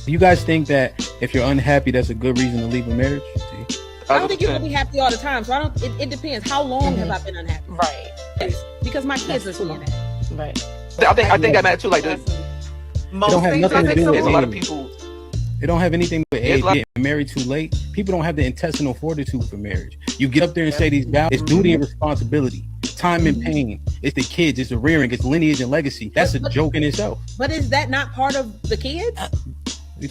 Do you guys think that if you're unhappy, that's a good reason to leave a marriage? See? I don't think you can be happy all the time. So I don't. It depends. How long have I been unhappy? Right. Because my kids are seeing that. Right. I think that matters too. Like Most things, I think there's a lot of people. It don't have anything with age. Getting married too late. People don't have the intestinal fortitude for marriage. You get up there and say these vows. It's duty and responsibility. Time and pain. It's the kids. It's the rearing. It's lineage and legacy. That's a joke in itself. But is that not part of the kids?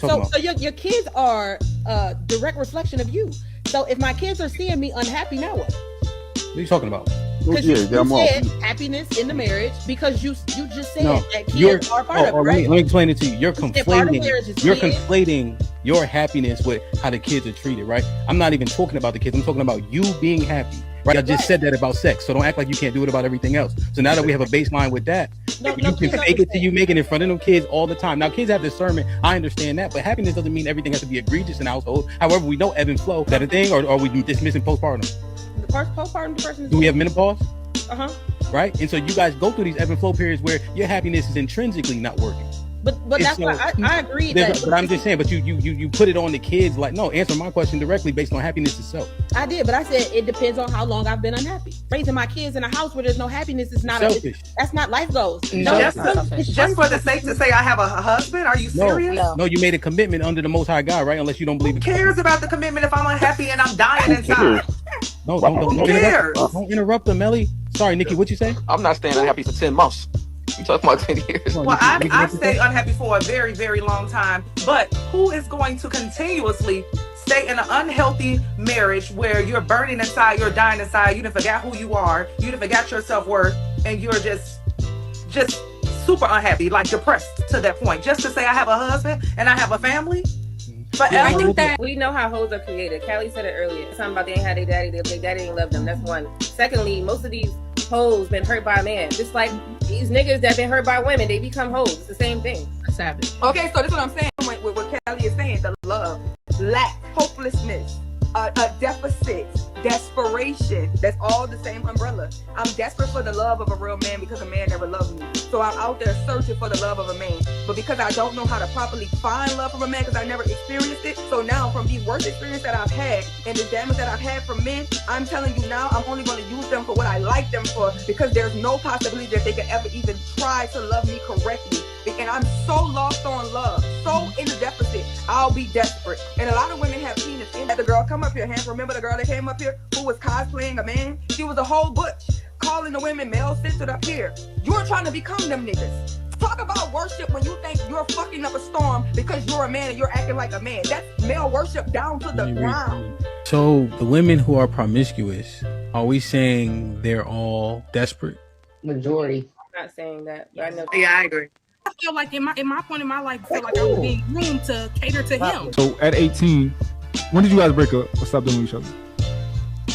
So your kids are a direct reflection of you. So if my kids are seeing me unhappy, now what? What are you talking about? Because you said happiness in the marriage because you just said that kids are part of it, right? Let me explain it to you. You're conflating your happiness with how the kids are treated, right? I'm not even talking about the kids. I'm talking about you being happy, right? I just said that about sex, so don't act like you can't do it about everything else. So now that we have a baseline with that, you can fake it till you make it in front of them kids all the time. Now, kids have discernment. I understand that, but happiness doesn't mean everything has to be egregious in the household. However, we know ebb and flow. Is that a thing, or are we dismissing postpartum? Postpartum depression. Do we have menopause? Right. And so you guys go through these ebb and flow periods where your happiness is intrinsically not working. But that's why I agree. But I'm just saying. But you put it on the kids. Like, no, answer my question directly based on happiness itself. I did, but I said it depends on how long I've been unhappy. Raising my kids in a house where there's no happiness is not selfish. That's not life goals. Just for the sake to say I have a husband. Are you serious? No, you made a commitment under the Most High God, right? Unless you don't believe. Who cares about the commitment if I'm unhappy and I'm dying inside? No, don't interrupt them, Melly. Sorry, Nikki, what you say? I'm not staying unhappy for 10 months. You talking about 10 years? Well, I've stayed unhappy for a very, very long time. But who is going to continuously stay in an unhealthy marriage where you're burning inside, you're dying inside, you done forgot who you are, you done forgot your self-worth, and you're just super unhappy, like depressed to that point, just to say I have a husband and I have a family? But I think that we know how hoes are created. Callie said it earlier. Something about they ain't had their daddy, their daddy didn't love them. That's one. Secondly, most of these hoes been hurt by a man. Just like these niggas that been hurt by women, they become hoes. It's the same thing. Savage. Okay, so this is what I'm saying. With what Callie is saying, the love, lack, hopelessness, a deficit, desperation. That's all the same umbrella. I'm desperate for the love of a real man because a man never loved me. So I'm out there searching for the love of a man. But because I don't know how to properly find love from a man because I never experienced it. So now from the worst experience that I've had and the damage that I've had from men, I'm telling you now I'm only going to use them for what I like them for because there's no possibility that they could ever even try to love me correctly. And I'm so lost on love, so in the deficit, I'll be desperate. And a lot of women have penis in that. The girl come up here, Hank, remember the girl that came up here who was cosplaying a man? She was a whole butch, calling the women male-centered up here. You're trying to become them niggas. Talk about worship when you think you're fucking up a storm because you're a man and you're acting like a man. That's male worship down to the ground. So the women who are promiscuous, are we saying they're all desperate? Majority. I'm not saying that, but I know. Yeah, I agree. I feel like in my point in my life, I feel like I was being groomed to cater to him. So at 18, when did you guys break up or stop doing with each other?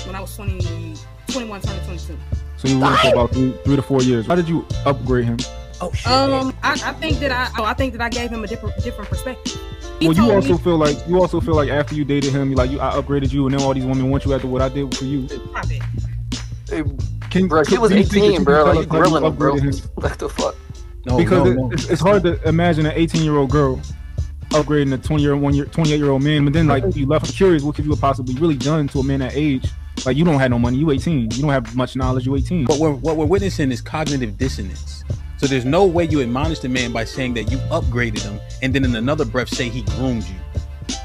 When I was 21, turning 22. So you were for about 3 to 4 years. How did you upgrade him? I think that I gave him a different perspective. Well, you also feel like after you dated him, I upgraded you, and then all these women want you after what I did for you. Bro, he was 18, bro. Like, you grilling him, bro. What the fuck? No, it's hard to imagine an 18-year-old girl upgrading a 28-year-old man, but then you left curious, what could you have possibly really done to a man that age? Like, you don't have no money, you 18, you don't have much knowledge, you 18. But what we're witnessing is cognitive dissonance. So there's no way you admonish the man by saying that you upgraded him and then in another breath say he groomed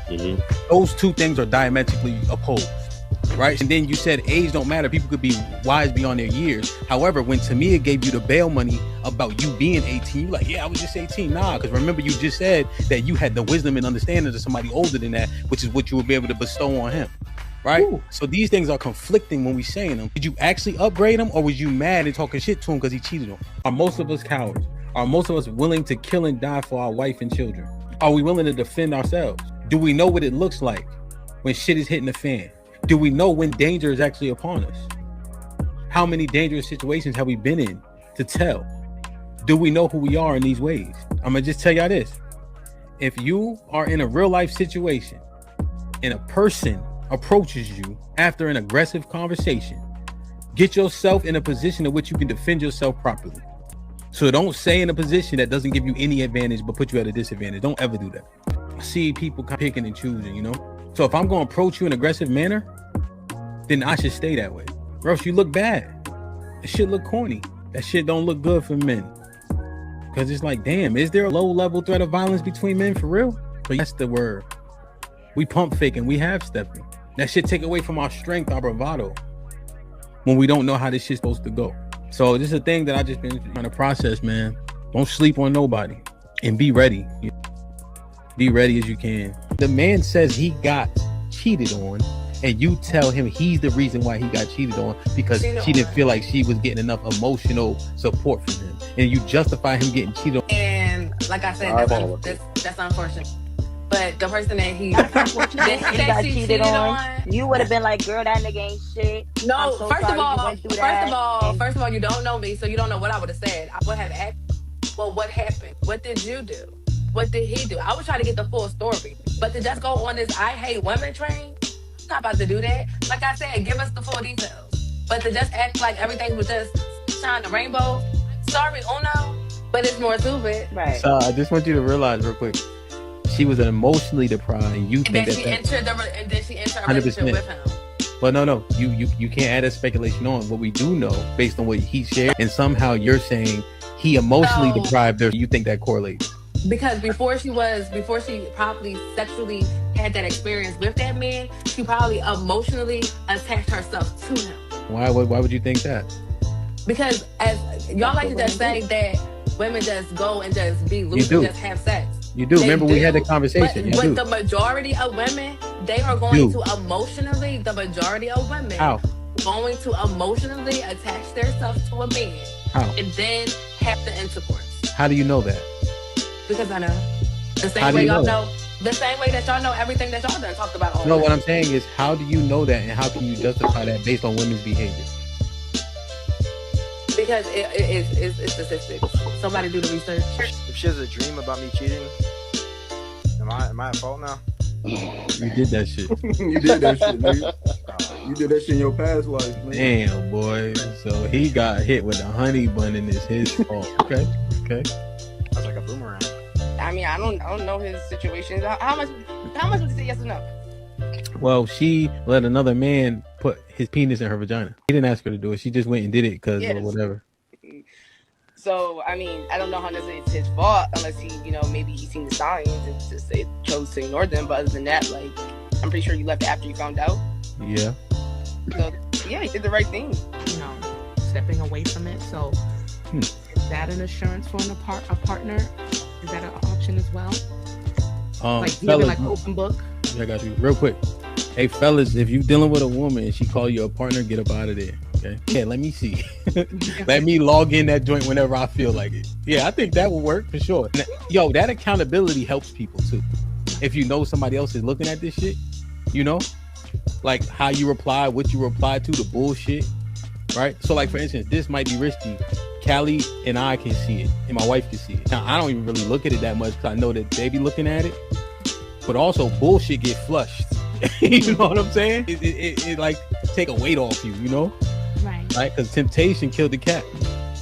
you. Those two things are diametrically opposed. Right? And then you said age don't matter. People could be wise beyond their years. However, when Tamia gave you the bail money about you being 18, you're like, yeah, I was just 18. Nah, because remember you just said that you had the wisdom and understanding of somebody older than that, which is what you would be able to bestow on him. Right? Ooh. So these things are conflicting when we saying them. Did you actually upgrade him or was you mad and talking shit to him because he cheated on you? Are most of us cowards? Are most of us willing to kill and die for our wife and children? Are we willing to defend ourselves? Do we know what it looks like when shit is hitting the fan? Do we know when danger is actually upon us? How many dangerous situations have we been in to tell? Do we know who we are in these ways? I'm gonna just tell y'all this. If you are in a real life situation and a person approaches you after an aggressive conversation, get yourself in a position in which you can defend yourself properly. So don't stay in a position that doesn't give you any advantage but put you at a disadvantage. Don't ever do that. see people picking and choosing, you know? So if I'm going to approach you in an aggressive manner, then I should stay that way. Or else you look bad. That shit look corny. That shit don't look good for men. Because it's like, damn, is there a low-level threat of violence between men for real? But that's the word. We pump faking, we half stepping. That shit take away from our strength, our bravado, when we don't know how this shit's supposed to go. So this is a thing that I just been trying to process, man. Don't sleep on nobody and be ready. Be ready as you can. The man says he got cheated on, and you tell him he's the reason why he got cheated on because she didn't feel like she was getting enough emotional support from him, and you justify him getting cheated on. And like I said, that's unfortunate. But the person that he got cheated on, you would have been like, "Girl, that nigga ain't shit." No, first of all, you don't know me, so you don't know what I would have said. I would have asked, well, what happened? What did you do? What did he do? I would try to get the full story. But to just go on this I hate women train, I'm not about to do that. Like I said, give us the full details. But to just act like everything was just shine the rainbow, sorry, Uno, but it's more to it. Right. So I just want you to realize real quick, she was emotionally deprived, and you think then she entered a relationship with him. But no, you can't add a speculation on what we do know based on what he shared, and somehow you're saying he emotionally deprived her. You think that correlates? Because before she probably sexually had that experience with that man, she probably emotionally attached herself to him. Why would you think that? Because as y'all like to just say that women just go and just be loose and just have sex. You do. Remember we had the conversation. But the majority of women, they are going to emotionally, going to emotionally attach themselves to a man. How? And then have the intercourse. How do you know that? Because I know. The same way y'all know. The same way that y'all know everything that y'all done talked about all No, what I'm saying is, how do you know that, and how can you justify that based on women's behavior? Because it's statistics. Somebody do the research. If she has a dream about me cheating, am I at fault now? You did that shit. You did that shit, nigga. You did that shit in your past life, man. Damn, boy. So he got hit with a honey bun and it's his fault. Okay. That's like a boomerang. I mean, I don't know his situation. How much would you say yes or no? Well, she let another man put his penis in her vagina. He didn't ask her to do it. She just went and did it because or whatever. So, I mean, I don't know how necessarily it's his fault unless he, maybe he's seen the signs and just chose to ignore them. But other than that, like, I'm pretty sure you left after you found out. Yeah. So, yeah, he did the right thing. Stepping away from it. So, is that an assurance for a partner? Is that an option as well? Like, fellas, like open book? I got you. Real quick. Hey, fellas, if you dealing with a woman and she call you a partner, get up out of there. Okay. Yeah, let me see. Let me log in that joint whenever I feel like it. Yeah, I think that will work for sure. Yo, that accountability helps people too. If you know somebody else is looking at this shit, like how you reply, what you reply to, the bullshit, right? So like, for instance, this might be risky. Callie and I can see it, and my wife can see it. Now, I don't even really look at it that much because I know that they be looking at it. But also, bullshit get flushed. You know what I'm saying? It like take a weight off you, Right? Because temptation killed the cat.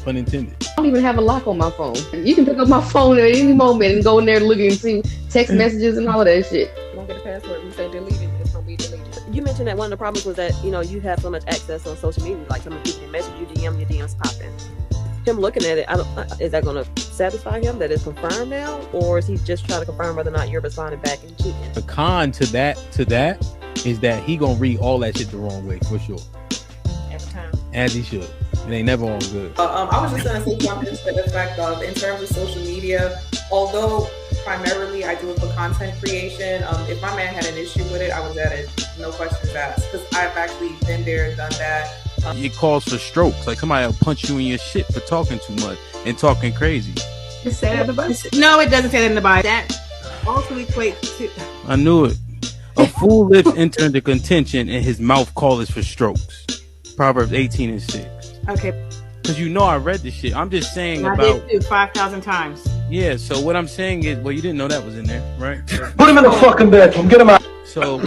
Pun intended. I don't even have a lock on my phone. You can pick up my phone at any moment and go in there looking and see text messages and all of that shit. Don't get a password. You say delete it. It's gonna be deleted. You mentioned that one of the problems was that you have so much access on social media. Like, some of the people can message you, DM, your DMs popping. Him looking at it, is that going to satisfy him that it's confirmed now, or is he just trying to confirm whether or not you're responding back and cheating? The con to that is that he gonna read all that shit the wrong way for sure. Every time. As he should. It ain't never all good. I was just going to say something to the effect of, in terms of social media, although primarily I do it for content creation, if my man had an issue with it, I was at it, no questions asked, because I've actually been there, done that. It calls for strokes. Like, somebody will punch you in your shit for talking too much and talking crazy. It said in the Bible. No, it doesn't say that in the Bible. That also equates to. I knew it. A fool lips enter into contention, and his mouth calleth for strokes. Proverbs 18:6. Okay. Because I read this shit. I'm just saying I did too 5,000 times. Yeah. So what I'm saying is, well, you didn't know that was in there, right? Put him in the fucking bedroom. Get him out. So.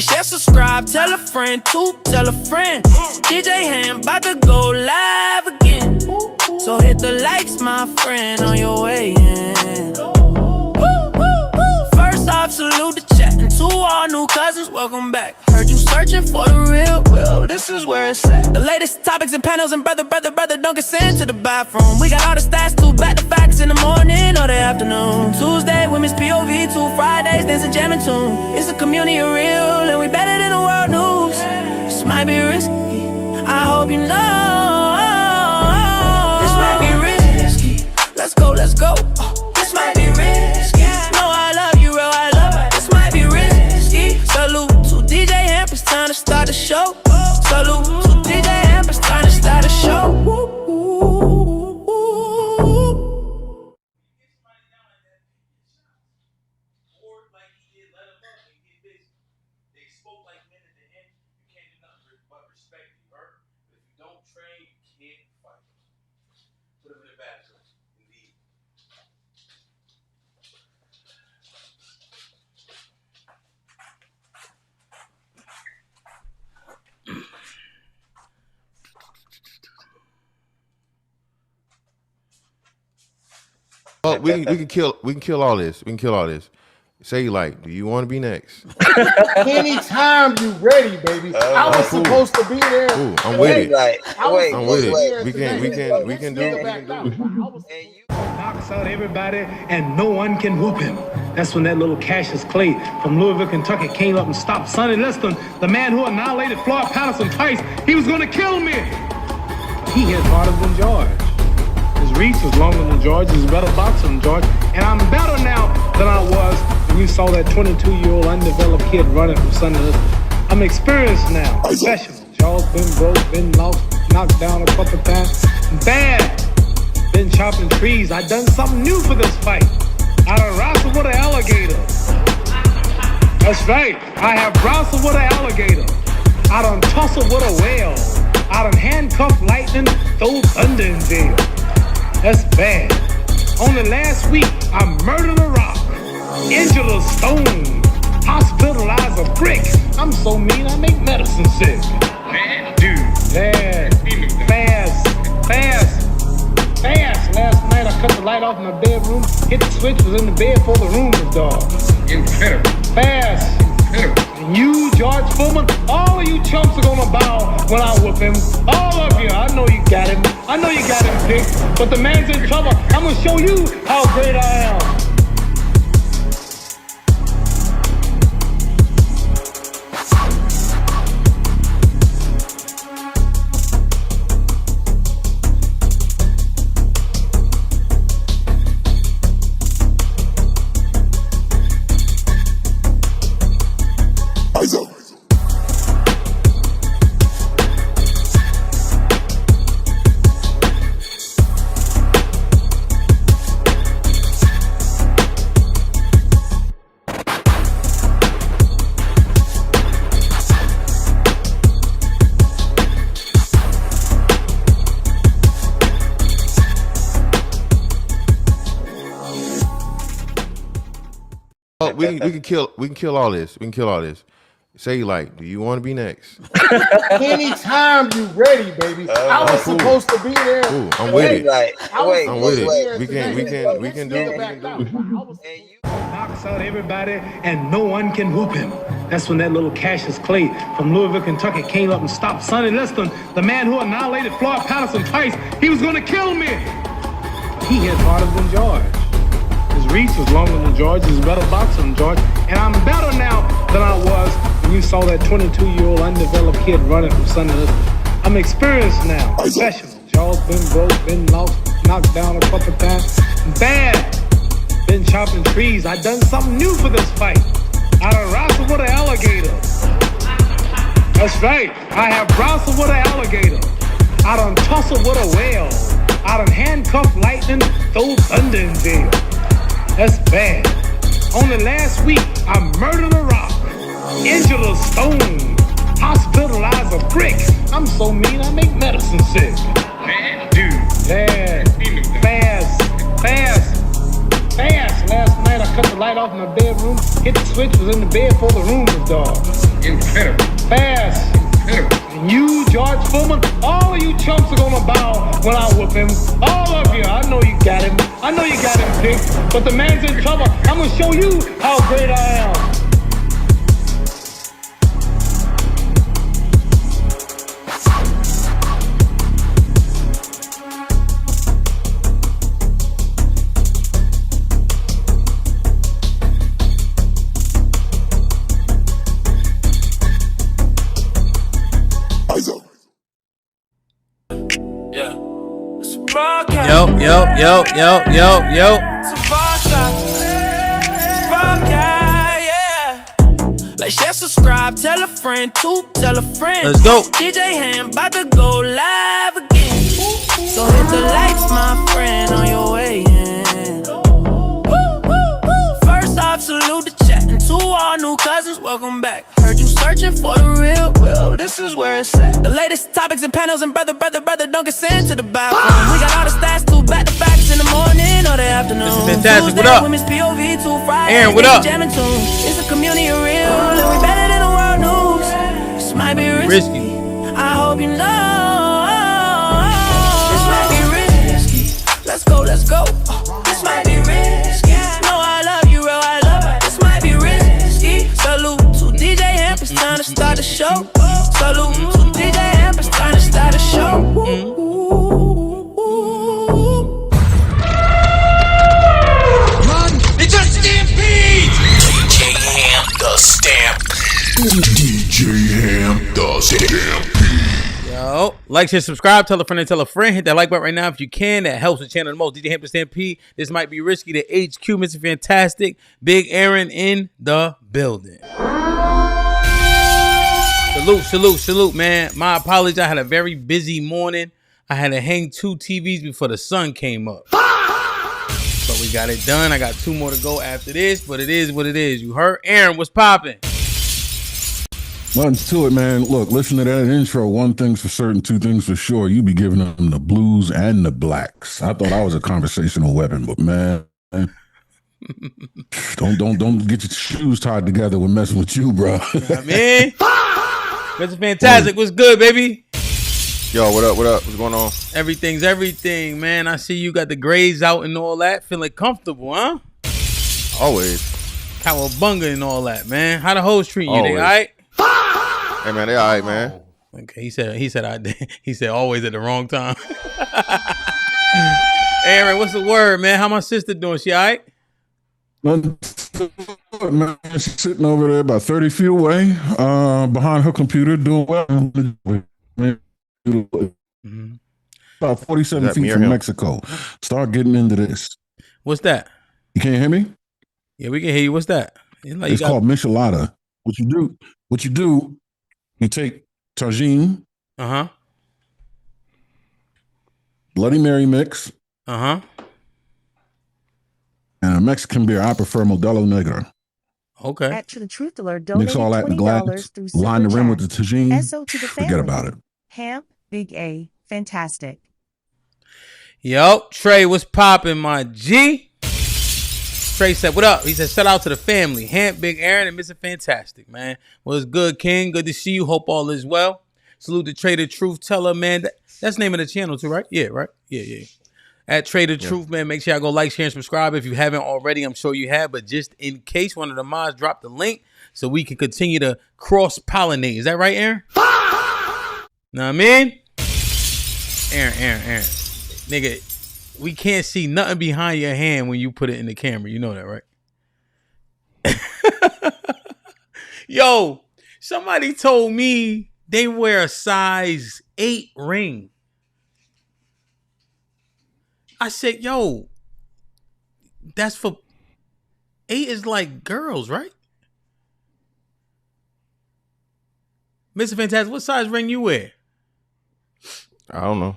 Like, share, subscribe, tell a friend, tell a friend. DJ HAMP about to go live again. So hit the likes, my friend, on your way in. First off, salute the chat. And to all new cousins, welcome back. Heard you searching for the real, well, this is where it's at. The latest topics and panels and brother, don't get sent to the bathroom. We got all the stats, too, back to facts in the morning or the afternoon. Tuesday, women's POV, 2 Fridays, dancing, jamming tune. It's a community of real, and we better than the world news. This might be risky, I hope you know. This might be risky, let's go, let's go. This might be risky, no, I love you, real, I love it. This might be risky. Salute to DJ HAMP, it's time to start the show. Salute to DJ HAMP, it's time to start the show. Oh, we can kill all this. We can kill all this. Say like, do you want to be next? Anytime you ready, baby. I was supposed to be there. Ooh, I'm with it. I'm with it. We can do it. Knocks out everybody and no one can whoop him. That's when that little Cassius Clay from Louisville, Kentucky came up and stopped Sonny Liston, the man who annihilated Floyd Patterson twice. He was going to kill me. He hit harder than George. His reach was longer than George. He's a better boxer than George. And I'm better now than I was when you saw that 22-year-old undeveloped kid running from Sonny Liston. I'm experienced now, professional. Jaw's been broke, been lost, knocked down a couple times. Bad. Been chopping trees. I done something new for this fight. I done wrestled with an alligator. That's right. I have wrestled with an alligator. I done tussled with a whale. I done handcuffed lightning, throw thunder in jail. That's bad. Only last week, I murdered a rock, injured a stone, hospitalized a brick. I'm so mean, I make medicine sick. Man, dude. Bad. Fast. Last night, I cut the light off in my bedroom, hit the switch, was in the bed before the room was dark. Incredible. Fast. And you, George Foreman, all of you chumps are gonna bow when I whoop him. All of you. I know you got him. I know you got him picked. But the man's in trouble. I'm gonna show you how great I am. We can kill all this. We can kill all this. Say like, do you want to be next? Anytime you ready, baby. I was supposed to be there. Ooh, I'm with it. I'm with it. We can do it. Knocks out everybody and no one can whoop him. That's when that little Cassius Clay from Louisville, Kentucky came up and stopped Sonny Liston, the man who annihilated Floyd Patterson twice. He was going to kill me. He hit harder than George. His reach was longer than George. He's a better boxer than George. And I'm better now than I was when you saw that 22-year-old undeveloped kid running from Sonny Liston. I'm experienced now, professional. Jaw's been broke, been lost, knocked down a couple times. Bad. Been chopping trees. I done something new for this fight. I done wrestled with an alligator. That's right. I have wrestled with an alligator. I done tussled with a whale. I done handcuffed lightning, throw thunder in jail. That's bad. Only last week, I murdered a rock, injured a stone, hospitalized a brick. I'm so mean, I make medicine sick. Man, dude. Fast. Last night, I cut the light off in my bedroom, hit the switch, was in the bed before the room was dark. Incredible. Fast. Incredible. And you, George Foreman, all of you chumps are gonna bow when I whoop him. All of you. I know you got him. I know you got him picked. But the man's in trouble. I'm gonna show you how great I am. Yo. Like, share, subscribe, tell a friend, tell a friend. Let's go. DJ Ham about to go live again. So hit the likes, my friend, on your way in. First off, salute the chat, and to all new cousins, welcome back. Heard you searching for the real, well, this is where it's at. The latest topics and panels, and brother, don't get sent to the bathroom. We got all the stats, two back-to-backs in the morning or the afternoon. This is fantastic. What up? Women's POV, 2 Fridays, Aaron, what up? jamming tune. It's a community of real, and we better than the world news. This might be risky. I hope you know. This might be risky. Let's go. This might be risky. No, I love you, real, I love it. This might be risky. Salute to DJ Hamp, it's time to start the show. Salute to DJ Hamp, it's time to start the show. It's a stampede! DJ Hamp, the stampede. DJ Hamp, the stampede. Yo, like, share, subscribe, tell a friend and tell a friend. Hit that like button right now if you can. That helps the channel the most. DJ Hamp, the Stampede. This might be risky. The HQ, Mr. Fantastic. Big Aaron in the building. Salute, man. My apologies. I had a very busy morning. I had to hang 2 TVs before the sun came up. But we got it done. I got 2 more to go after this, but it is what it is. You heard? Aaron, what's popping? Nothing to it, man. Look, listen to that intro. 1 thing's for certain, 2 things for sure. You be giving them the blues and the blacks. I thought I was a conversational weapon, but man, don't get your shoes tied together when messing with you, bro. I mean, Mr. Fantastic, what's good, baby? Yo, what up? What's going on? Everything's everything, man. I see you got the grades out and all that. Feeling comfortable, huh? Always. Cowabunga and all that, man. How the hoes treating you? They all right? Hey, man, they all right, man. Okay, he said always at the wrong time. Aaron, what's the word, man? How my sister doing? She all right? Man, she's sitting over there about 30 feet away, behind her computer, doing well. About 47 feet from Mexico. Start getting into this. What's that? You can't hear me? Yeah, we can hear you. What's that? It's called michelada. What you do, you take tagine, Bloody Mary mix, and a Mexican beer. I prefer Modelo Negro. Okay. At To The Truth Alert, mix all that in the glass, line the rim with the tagine. Forget about it. Hamp, Big A, fantastic. Yo, Trey, what's popping, my G? Trey said, what up? He said, shout out to the family. Hamp, Big Aaron, and Mr. Fantastic, man. What's good, King? Good to see you. Hope all is well. Salute to Trey the Truth Teller, man. That's the name of the channel too, right? Yeah, right? Yeah. At Trey the Truth, man. Make sure y'all go like, share, and subscribe. If you haven't already, I'm sure you have. But just in case, one of the mods dropped the link so we can continue to cross-pollinate. Is that right, Aaron? Know what I mean? Aaron. Nigga, we can't see nothing behind your hand when you put it in the camera. You know that, right? Yo, somebody told me they wear a size 8 ring. I said, yo, that's for 8 is like girls, right? Mr. Fantastic, what size ring you wear? I don't know.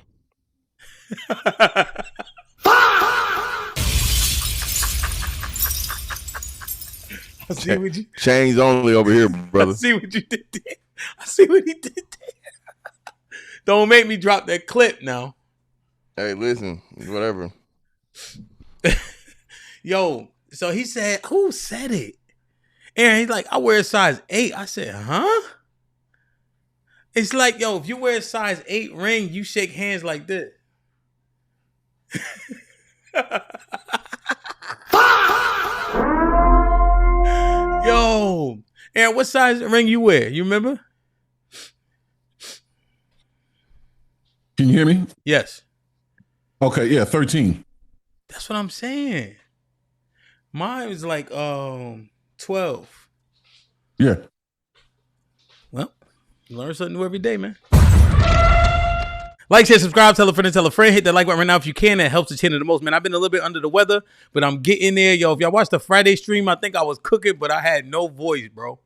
I see what you Chains only over here, brother. I see what you did there. I see what he did there. Don't make me drop that clip now. Hey, listen, whatever. Yo, so he said, who said it? Aaron, he's like, I wear a size 8. I said, huh? It's like, yo, if you wear a size 8 ring, you shake hands like this. Yo, Aaron, what size ring you wear? You remember? Can you hear me? Yes. Okay, yeah, 13. That's what I'm saying. Mine was like 12. Yeah. Well, you learn something new every day, man. Like, share, subscribe, tell a friend, and tell a friend. Hit that like button right now if you can. That helps the channel the most, man. I've been a little bit under the weather, but I'm getting there. Yo, if y'all watched the Friday stream, I think I was cooking, but I had no voice, bro.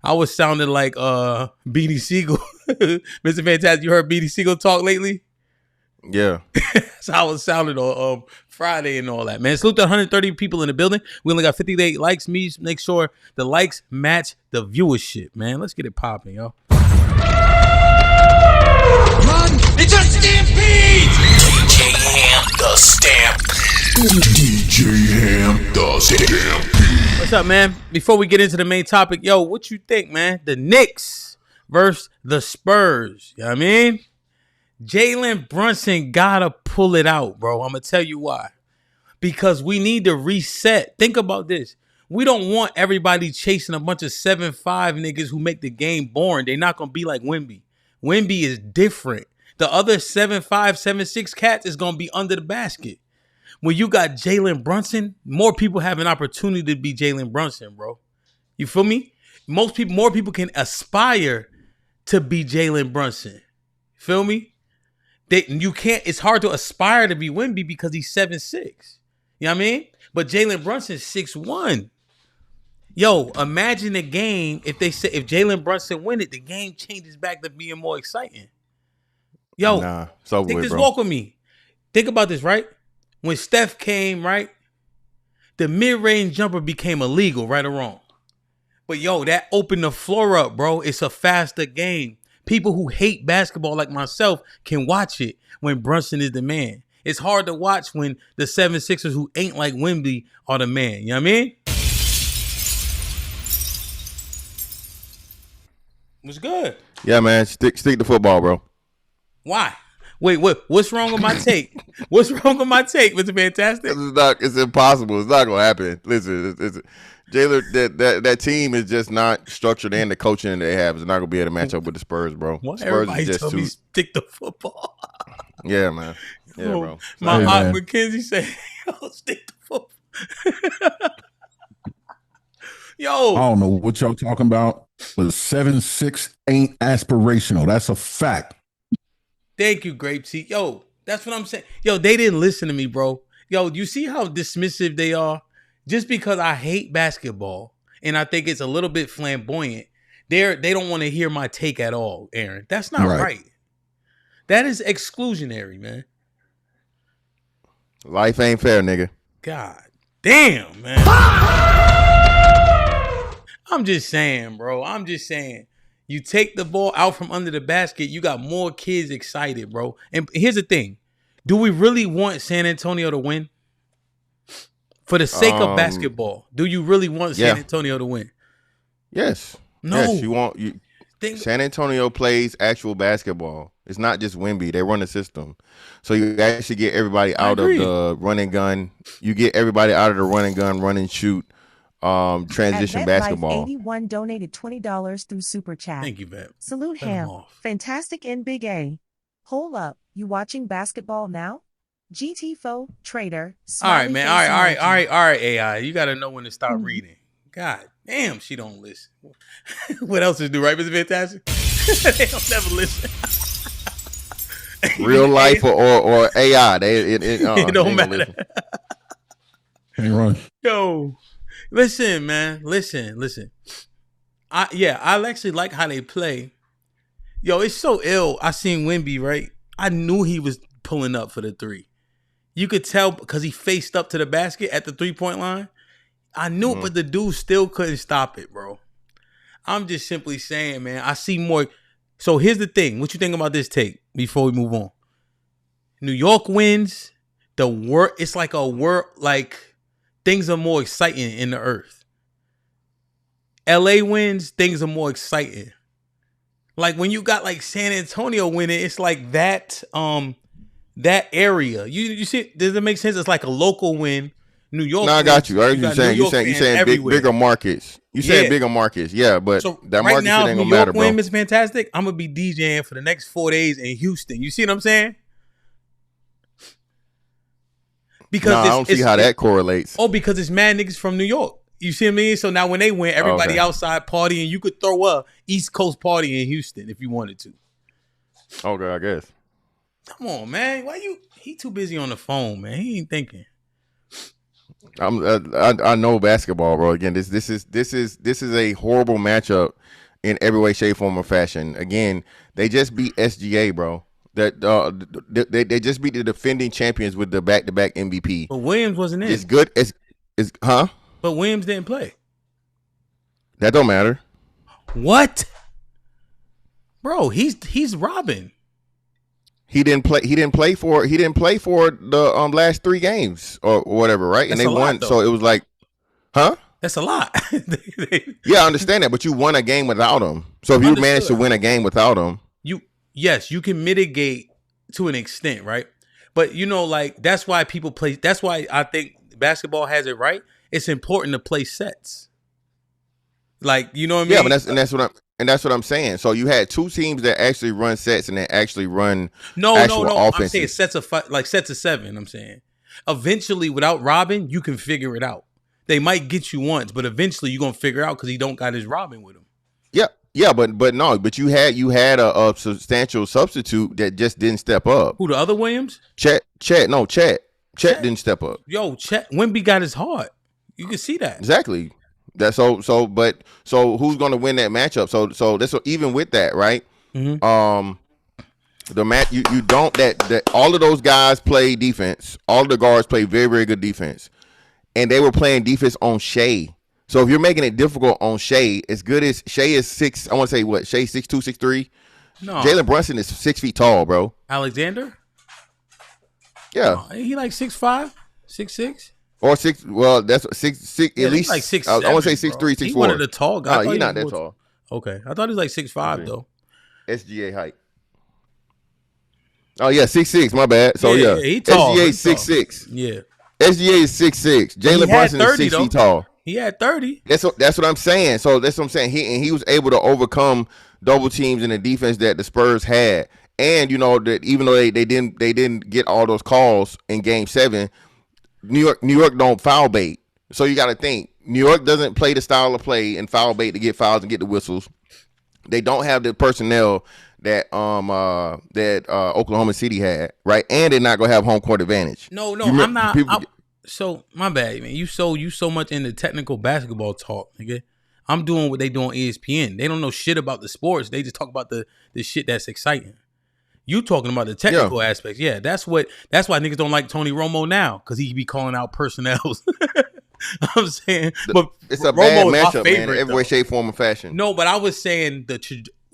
I was sounding like Beanie Siegel. Mr. Fantastic, you heard Beanie Siegel talk lately? Yeah. That's how I was sounding on Friday and all that, man. Salute to 130 people in the building. We only got 58 likes. Make sure the likes match the viewership, man. Let's get it popping, yo. Run! It's a stampede! DJ Ham the Stampede. DJ Ham the Stampede. What's up, man? Before we get into the main topic, yo, what you think, man? The Knicks versus the Spurs. You know what I mean? Jalen Brunson gotta pull it out, bro. I'm gonna tell you why. Because we need to reset. Think about this. We don't want everybody chasing a bunch of 7'5" niggas who make the game boring. They're not gonna be like Wemby. Wemby is different. The other 7'5", 7'6" cats is gonna be under the basket. When you got Jalen Brunson, more people have an opportunity to be Jalen Brunson, bro. You feel me? More people can aspire to be Jalen Brunson. Feel me? You can't. It's hard to aspire to be Wemby because he's 7'6". You know what I mean? But Jalen Brunson's 6'1". Yo, imagine the game if Jalen Brunson win it, the game changes back to being more exciting. Yo, take this walk with me. Think about this, right? When Steph came, right, the mid-range jumper became illegal, right or wrong. But yo, that opened the floor up, bro. It's a faster game. People who hate basketball like myself can watch it when Brunson is the man. It's hard to watch when the 7'6"ers who ain't like Wemby are the man. You know what I mean? What's good? Yeah, man. Stick to football, bro. Why? Wait, what's wrong with my take? What's wrong with my take, Mr. Fantastic? It's impossible. It's not gonna happen. Listen, Jalen, that team is just not structured, and the coaching they have is not gonna be able to match up with the Spurs, bro. Why Spurs everybody is just tell me stick to football? Yeah, man. Yeah, bro. My aunt Mackenzie said, "Yo, stick to football." Yo, I don't know what y'all talking about, but 7'6" ain't aspirational. That's a fact. Thank you, Grape Tea. Yo, that's what I'm saying. Yo, they didn't listen to me, bro. Yo, you see how dismissive they are? Just because I hate basketball and I think it's a little bit flamboyant, they don't want to hear my take at all, Aaron. That's not right. That is exclusionary, man. Life ain't fair, nigga. God damn, man. I'm just saying, bro. I'm just saying. You take the ball out from under the basket, you got more kids excited, bro. And here's the thing. Do we really want San Antonio to win? For the sake of basketball, do you really want San Antonio to win? Yes. No. Yes, you want San Antonio plays actual basketball. It's not just Wemby. They run the system. So you actually get everybody out of the run and gun. You get everybody out of the run and gun, run and shoot. Transition basketball. 81 donated $20 through Super Chat. Thank you, Beb. Salute Ham. Fantastic and Big A. Hold up. You watching basketball now? GT Foe, Trader. All right, man. All right, AI. You got to know when to stop reading. God damn, she don't listen. What else is do, right, Mr. Fantastic? They don't never listen. Real life or AI. It don't matter. Hey, Ron. Yo. Listen, man. Listen. I actually like how they play. Yo, it's so ill. I seen Wemby, right? I knew he was pulling up for the three. You could tell because he faced up to the basket at the 3-point line. I knew it, but the dude still couldn't stop it, bro. I'm just simply saying, man, I see more. So here's the thing. What you think about this take before we move on? New York wins. It's like things are more exciting in the earth. LA wins, things are more exciting. Like when you got like San Antonio winning, it's like that that area. You see, does it make sense? It's like a local win. New York. No, I got you. You saying bigger markets. You saying bigger markets, yeah. But so that right market now, shit ain't New gonna York matter, win bro. is fantastic. I'm gonna be DJing for the next 4 days in Houston. You see what I'm saying? Because I don't see how that correlates. Oh, because it's mad niggas from New York. You see what I mean? So now when they win, everybody outside partying. You could throw a East Coast party in Houston if you wanted to. Okay, I guess. Come on, man. He too busy on the phone, man. He ain't thinking. I know basketball, bro. Again, this is a horrible matchup in every way, shape, form, or fashion. Again, they just beat SGA, bro. They just beat the defending champions with the back-to-back MVP. But Williams wasn't in. It's good. It's huh? But Williams didn't play. That don't matter. What? Bro, he's robbing. He didn't play for the last 3 games or whatever, right? That's and they won. Lot, so it was like, huh? That's a lot. Yeah, I understand that, but you won a game without him. So if you managed to win a game without him, yes, you can mitigate to an extent, right? But like that's why people play. That's why I think basketball has it right. It's important to play sets. Like, you know what I mean? Yeah, but that's what I'm saying. So you had 2 teams that actually run sets and that actually run actual offenses. I'm saying sets of 7. I'm saying eventually, without robbing, you can figure it out. They might get you once, but eventually you're gonna figure out because he don't got his robbing with him. Yeah, but you had a substantial substitute that just didn't step up. Who, the other Williams? Chet didn't step up. Yo, Chet Wemby got his heart. You can see that. Exactly. So who's going to win that matchup? So that's even with that, right? Mm-hmm. The match you don't that all of those guys play defense. All of the guards play very, very good defense, and they were playing defense on Shea. So if you're making it difficult on Shea, as good as Shea is 6, I want to say what Shea 6'2", 6'3". No, Jalen Brunson is 6 feet tall, bro. Alexander. Yeah, he like 6'5", 6'6". Or 6. Well, that's 6 at least like 6'7". I want to say 6'3", 6'4". He one of the tall guys. No, he's not that tall. Okay, I thought he was like 6'5" though. SGA height. Oh yeah, 6'6". My bad. So yeah, he tall. SGA 6'6". Yeah, SGA is 6'6". Jalen Brunson is 6 feet tall. He had 30. That's what I'm saying. So that's what I'm saying. He was able to overcome double teams in the defense that the Spurs had, and that even though they didn't get all those calls in Game 7, New York don't foul bait. So you got to think New York doesn't play the style of play and foul bait to get fouls and get the whistles. They don't have the personnel that Oklahoma City had, right? And they're not gonna have home court advantage. No, I'm not. So my bad, man. You so much into technical basketball talk, nigga. I'm doing what they do on ESPN. They don't know shit about the sports. They just talk about the shit that's exciting. You talking about the technical aspects. Yeah, that's why niggas don't like Tony Romo now, because he be calling out personnel. I'm saying, but it's a Romo bad is my matchup, favorite, man. Every way, shape, form, and fashion. No, but I was saying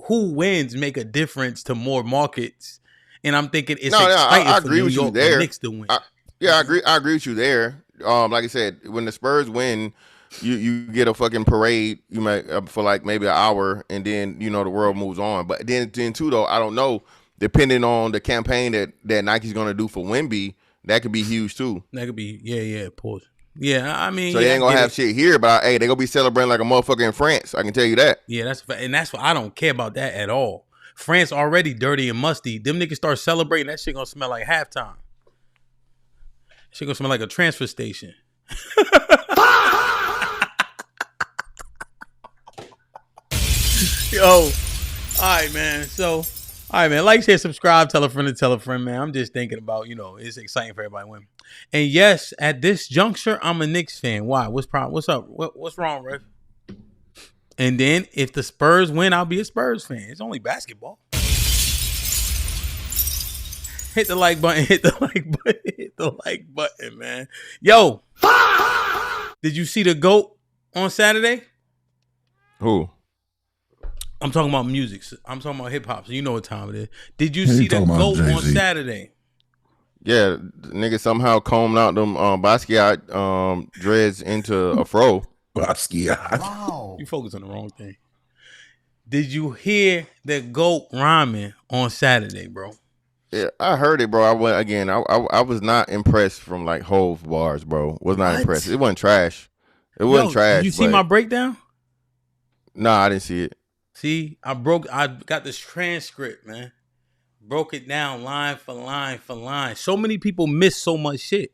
who wins make a difference to more markets, and I'm thinking it's exciting I for agree New with York you there. Knicks to win. I agree with you there. Like I said, when the Spurs win, you get a fucking parade. You might for like maybe an hour, and then the world moves on. But then too though, I don't know. Depending on the campaign that Nike's gonna do for Wemby, that could be huge too. That could be pause. Yeah, I mean, so they ain't gonna have shit here, but hey, they gonna be celebrating like a motherfucker in France. I can tell you that. Yeah, that's what I don't care about that at all. France already dirty and musty. Them niggas start celebrating, that shit gonna smell like halftime. Shit gonna smell like a transfer station. Yo, all right, man. So. All right, man. Like, share, subscribe, tell a friend, man. I'm just thinking about, it's exciting for everybody to win. And yes, at this juncture, I'm a Knicks fan. Why? What's problem? What's up? What's wrong, Rev? And then if the Spurs win, I'll be a Spurs fan. It's only basketball. Hit the like button. Hit the like button, man. Yo, did you see the GOAT on Saturday? Who? I'm talking about music. I'm talking about hip hop. So you know what time it is. Did you see the GOAT on Saturday? Yeah, nigga somehow combed out them Basquiat dreads into a fro. Basquiat. Wow. You focus on the wrong thing. Did you hear the GOAT rhyming on Saturday, bro? Yeah, I heard it, bro. I went again. I was not impressed from like Hove bars, bro. Was not impressed. It wasn't trash. It wasn't trash. Did you see my breakdown? Nah, I didn't see it. See, I got this transcript, man. Broke it down line for line for line. So many people missed so much shit.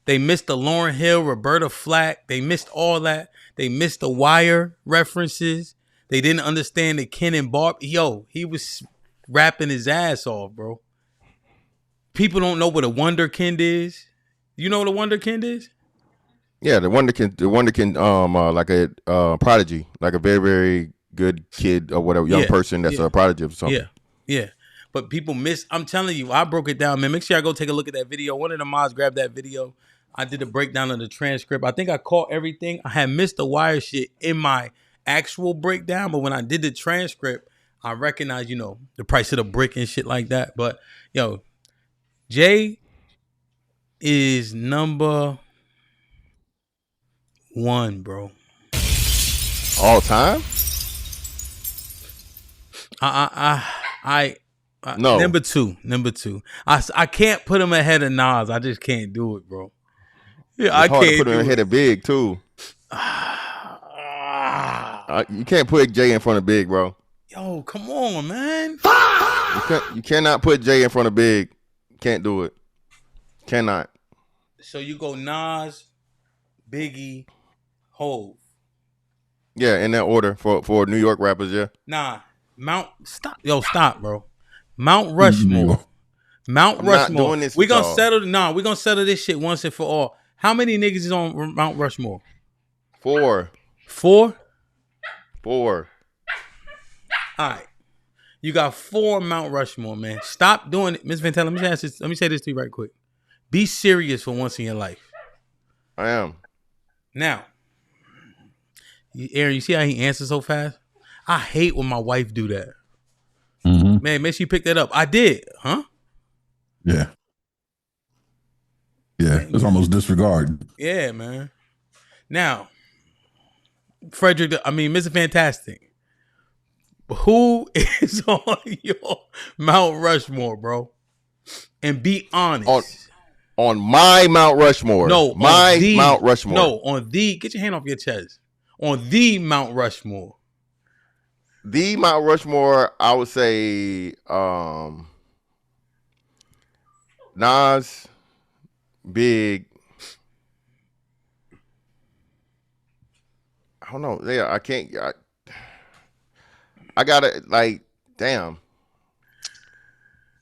They missed the Lauryn Hill, Roberta Flack. They missed all that. They missed the Wire references. They didn't understand the Ken and Barb. Yo, he was rapping his ass off, bro. People don't know what a wonderkind is. You know what a wonderkind is? Yeah, the wonderkind, like a prodigy, like a very, very good kid or whatever, young person that's a prodigy of something. Yeah. But people miss. I'm telling you, I broke it down, man. Make sure y'all go take a look at that video. One of the mods grabbed that video. I did a breakdown of the transcript. I think I caught everything. I had missed the Wire shit in my actual breakdown, but when I did the transcript, I recognized, the price of the brick and shit like that. But yo, Jay is number 1, bro. All time? No. Number two. I can't put him ahead of Nas. I just can't do it, bro. Yeah, I can't to put him ahead of Big too. You can't put Jay in front of Big, bro. Yo, come on, man. You cannot put Jay in front of Big. Can't do it. Cannot. So you go Nas, Biggie, Hove. Yeah, in that order for New York rappers, yeah. Nah, stop, bro. Mount Rushmore. Mount Rushmore. We're gonna settle this shit once and for all. How many niggas is on Mount Rushmore? 4. 4? 4. All right. You got 4 Mount Rushmore, man. Stop doing it. Ms. Vantella, let me say this to you right quick. Be serious for once in your life. I am. Now, Aaron, you see how he answers so fast? I hate when my wife do that. Mm-hmm. Man, make sure you pick that up. I did, huh? Yeah. Yeah, it's almost disregard. Yeah, man. Now, Mr. Fantastic, who is on your Mount Rushmore, bro? And be honest. On my Mount Rushmore. No, my Mount Rushmore. No, get your hand off your chest. On the Mount Rushmore. The Mount Rushmore, I would say Nas, Big. I don't know. Yeah, I can't. I gotta damn.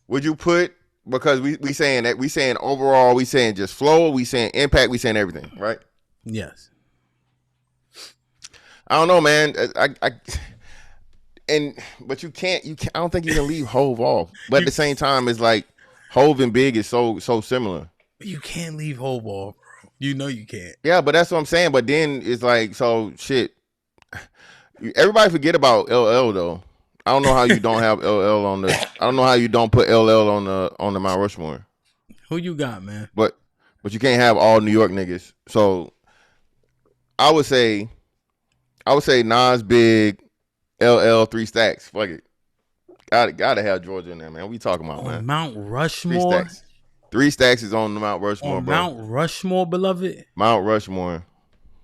Would you put, because we saying that, we saying overall, we saying just flow, we saying impact, we saying everything, right? Yes. I don't know, man. But you can't. I don't think you can leave Hove off. But at the same time, it's like Hove and Big is so similar. You can't leave Hove off, bro. You know you can't. Yeah, but that's what I'm saying. But then it's like, so shit. Everybody forget about LL though. I don't know how you don't have LL on the. I don't know how you don't put LL on the Mount Rushmore. Who you got, man? But you can't have all New York niggas. So I would say Nas, Big, LL, 3 Stacks. Fuck it. Gotta have Georgia in there, man. What we talking about, man? Mount Rushmore. 3 Stacks is on the Mount Rushmore, bro. Mount Rushmore, beloved. Mount Rushmore.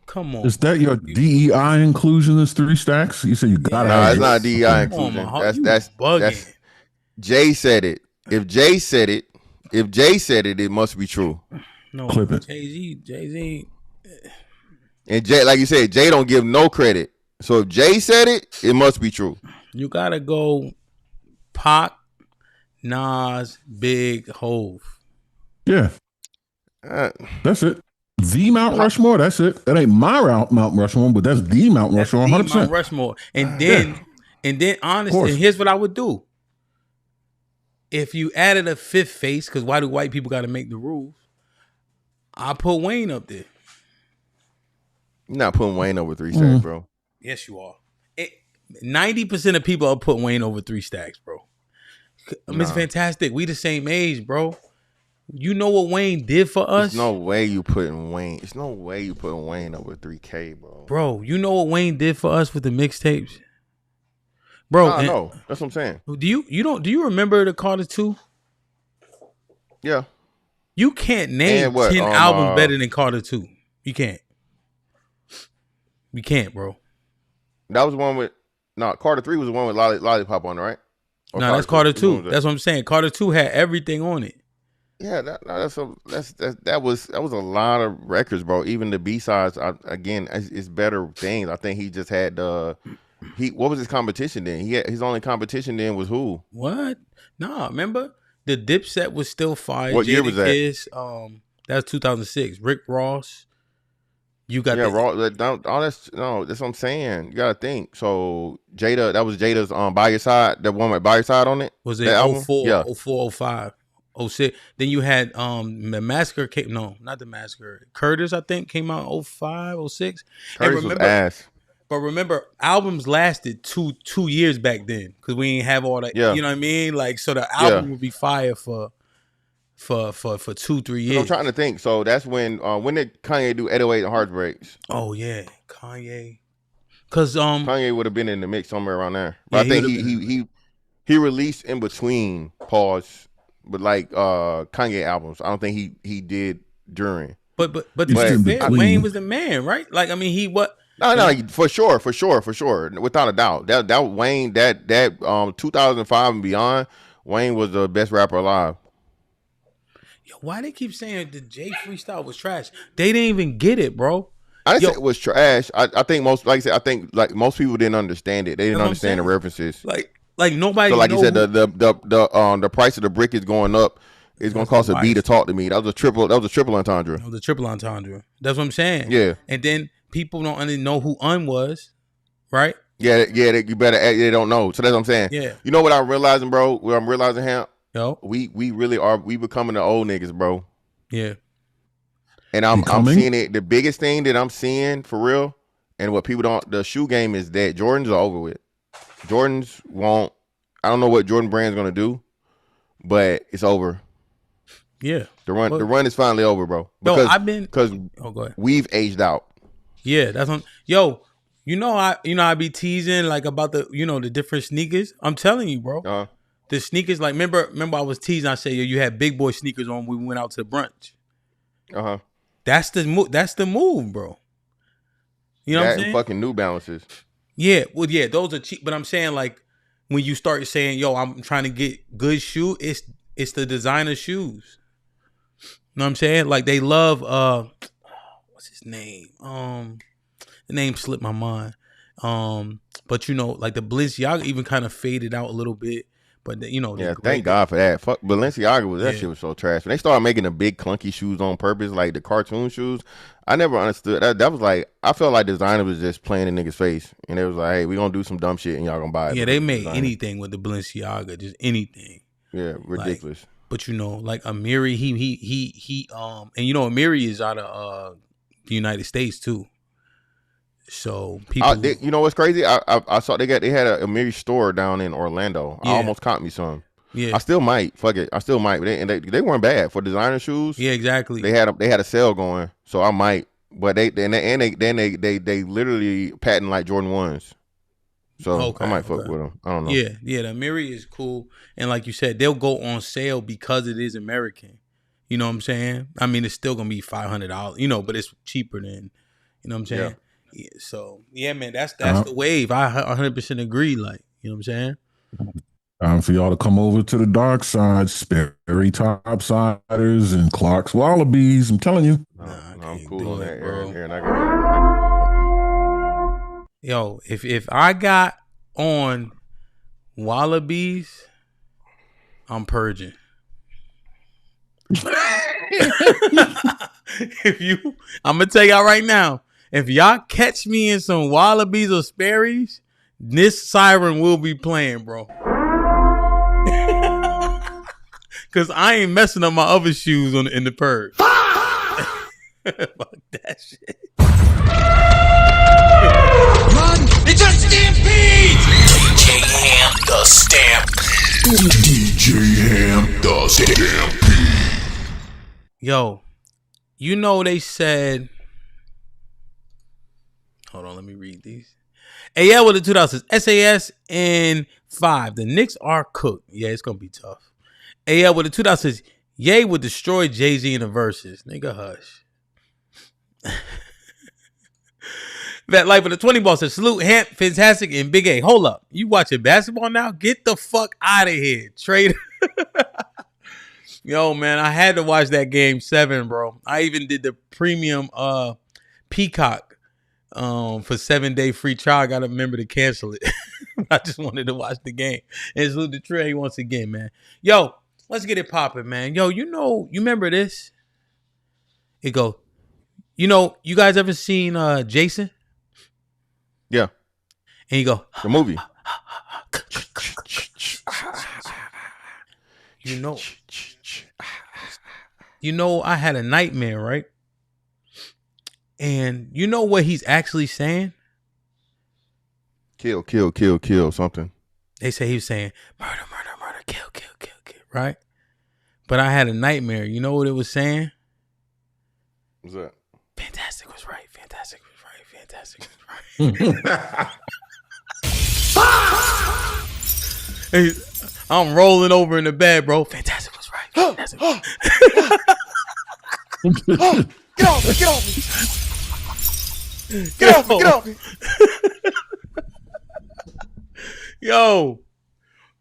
Come on. Is that your DEI inclusion? Is 3 Stacks? You said you gotta. Nah, it's not DEI inclusion. That's Jay said it. If Jay said it, it must be true. No, Clip it. Jay-Z. And Jay, like you said, Jay don't give no credit. So if Jay said it, it must be true. You gotta go Pac, Nas, Big, Hove. Yeah. That's it. The Mount Rushmore, that's it. That ain't my Mount Rushmore, but that's the Mount Rushmore, 100%. Mount Rushmore. And then honestly, here's what I would do. If you added a 5th face, because why do white people got to make the rules? I put Wayne up there. You're not putting Wayne over 3 Stacks, bro. Yes, you are. 90% of people are putting Wayne over 3 Stacks, bro. Nah. It's fantastic. We the same age, bro. You know what Wayne did for us? There's no way you putting Wayne. It's no way you putting Wayne over 3K, bro. Bro, you know what Wayne did for us with the mixtapes? Bro, no, that's what I'm saying. Do you remember the Carter 2? Yeah. You can't name 10 albums better than Carter 2. You can't. You can't, bro. That was one with Carter 3 was the one with Lollipop on it, right? No, that's Carter 2. That's what I'm saying. Carter 2 had everything on it. Yeah, that was a lot of records, bro. Even the B-sides, again, it's better things. I think he just had what was his competition then? His only competition then was who? What? Nah, remember the Dipset was still fire. What year was that? That was 2006. Rick Ross. You got that's what I'm saying. You gotta think. So Jada, that was Jada's By Your Side, the one with By Your Side on it. Was it 04, 04, 05, 06? Then you had the Massacre came. No, not the Massacre. Curtis, I think, came out 05, 06. Curtis was ass. But remember, albums lasted two years back then because we ain't have all that. Yeah. You know what I mean? Like, so the album would be fire for 2-3 years. I'm trying to think. So that's when did Kanye do 808 and Heartbreaks? Oh yeah, Kanye. Cause Kanye would have been in the mix somewhere around there. But I think he released in between but like Kanye albums. I don't think he did during. But Wayne was the man, right? Like I mean, he what? No, for sure, without a doubt. That Wayne, that 2005 and beyond, Wayne was the best rapper alive. Yo, why they keep saying the J freestyle was trash? They didn't even get it, bro. I didn't say it was trash. I think most people didn't understand it. They didn't understand the references. Like nobody. So like you said, the price of the brick is going up. It's gonna cost a B to talk to me. That was a triple entendre. That was a triple entendre. That's what I'm saying. Yeah. And then people don't even know who was, right? Yeah. You better act. They don't know. So that's what I'm saying. Yeah. You know what I'm realizing, bro? What I'm realizing, Hamp? Yo. We really are. We becoming the old niggas, bro. Yeah. And I'm seeing it. The biggest thing that I'm seeing for real, and what people don't. The shoe game is that Jordans are over with. Jordans won't. I don't know what Jordan Brand's gonna do, but it's over. Yeah. The run is finally over, bro. Because go ahead. We've aged out. Yeah, that's on. Yo, I be teasing like about the different sneakers. I'm telling you, bro. The sneakers, like remember I was teasing. I said, yo, you had big boy sneakers on. We went out to brunch. That's the move. That's the move, bro. You know what I'm saying? Fucking New Balances. Yeah, well, yeah, those are cheap. But I'm saying like when you start saying, yo, I'm trying to get good shoe. It's the designer shoes. You know what I'm saying? Like they love what's his name? The name slipped my mind. But like the Balenciaga even kind of faded out a little bit. But thank God for that. Fuck Balenciaga shit was so trash. When they started making the big clunky shoes on purpose, like the cartoon shoes, I never understood that. That was like I felt like designer was just playing in niggas' face, and it was like, hey, we gonna do some dumb shit and y'all gonna buy it. Yeah, they made anything with the Balenciaga, just anything. Yeah, ridiculous. But like Amiri, he and Amiri is out of the United States too. So people, you know what's crazy? I saw they had a Amiri store down in Orlando. Yeah. I almost caught me some. Yeah, I still might. Fuck it, I still might. But they weren't bad for designer shoes. Yeah, exactly. They had a sale going, so I might. But they literally patent like Jordan 1s. So I might fuck with them. I don't know. Yeah, the Amiri is cool, and like you said, they'll go on sale because it is American. You know what I'm saying? I mean, it's still gonna be $500, but it's cheaper than, you know what I'm saying? Yeah, so yeah, man, that's the wave. I 100% agree. Like, you know what I'm saying? Time for y'all to come over to the dark side, Sperry Topsiders and Clark's Wallabies. I'm telling you. I'm cool on that, Aaron. Yo, if I got on Wallabies, I'm purging. I'm gonna tell y'all right now. If y'all catch me in some Wallabies or Sperry's, this siren will be playing, bro. Cause I ain't messing up my other shoes in the purge. Fuck that shit. Run! It's a stampede! DJ Hamp the Stampede. DJ Hamp the Stampede. Yo, you know they said. Hold on, let me read these. AL with the 2000s. SAS in 5. The Knicks are cooked. Yeah, it's gonna be tough. AL with the 2000s. Ye would destroy Jay-Z in the verses. Nigga, hush. That life of the 20 ball says salute Hamp, Fantastic, and Big A. Hold up. You watching basketball now? Get the fuck out of here. Trader. Yo, man, I had to watch that game 7, bro. I even did the premium Peacock for 7-day free trial. I gotta remember to cancel it. I just wanted to watch the game. And salute the Trey once again, man. Yo, let's get it popping, man. Yo, you remember this? It go, you guys ever seen Jason? Yeah. And you go, the movie. I had a nightmare, right? And you know what he's actually saying? Kill, something. They say he was saying, murder, kill, right? But I had a nightmare. You know what it was saying? What's that? Fantastic was right. Hey, I'm rolling over in the bed, bro. Fantastic was right. Fantastic was right. Get off me. Yo,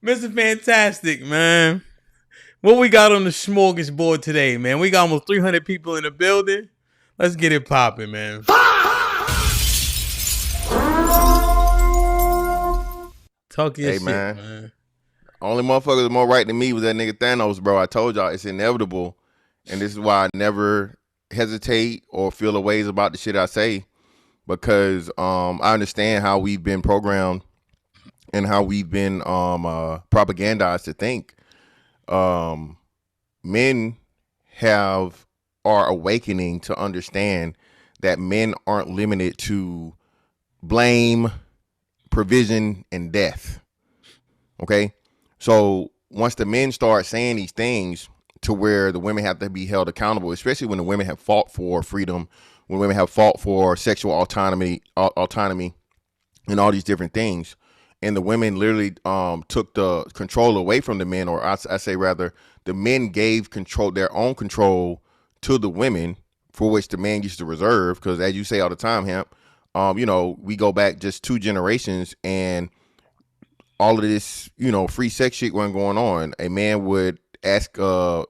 Mr. Fantastic, man. What we got on the smorgasbord today, man? We got almost 300 people in the building. Let's get it popping, man. Talk your shit, man. Only motherfuckers more right than me was that nigga Thanos, bro. I told y'all it's inevitable. And this is why I never hesitate or feel a ways about the shit I say. Because I understand how we've been programmed and how we've been propagandized to think. Men are awakening to understand that men aren't limited to blame, provision, and death. Okay? So once the men start saying these things to where the women have to be held accountable, especially when the women have fought for freedom, when women have fought for sexual autonomy, and all these different things, and the women literally took the control away from the men, or I say rather, the men gave their own control to the women, for which the man used to reserve. Because as you say all the time, Hamp, we go back just 2 generations, and all of this, free sex shit wasn't going on. A man would ask the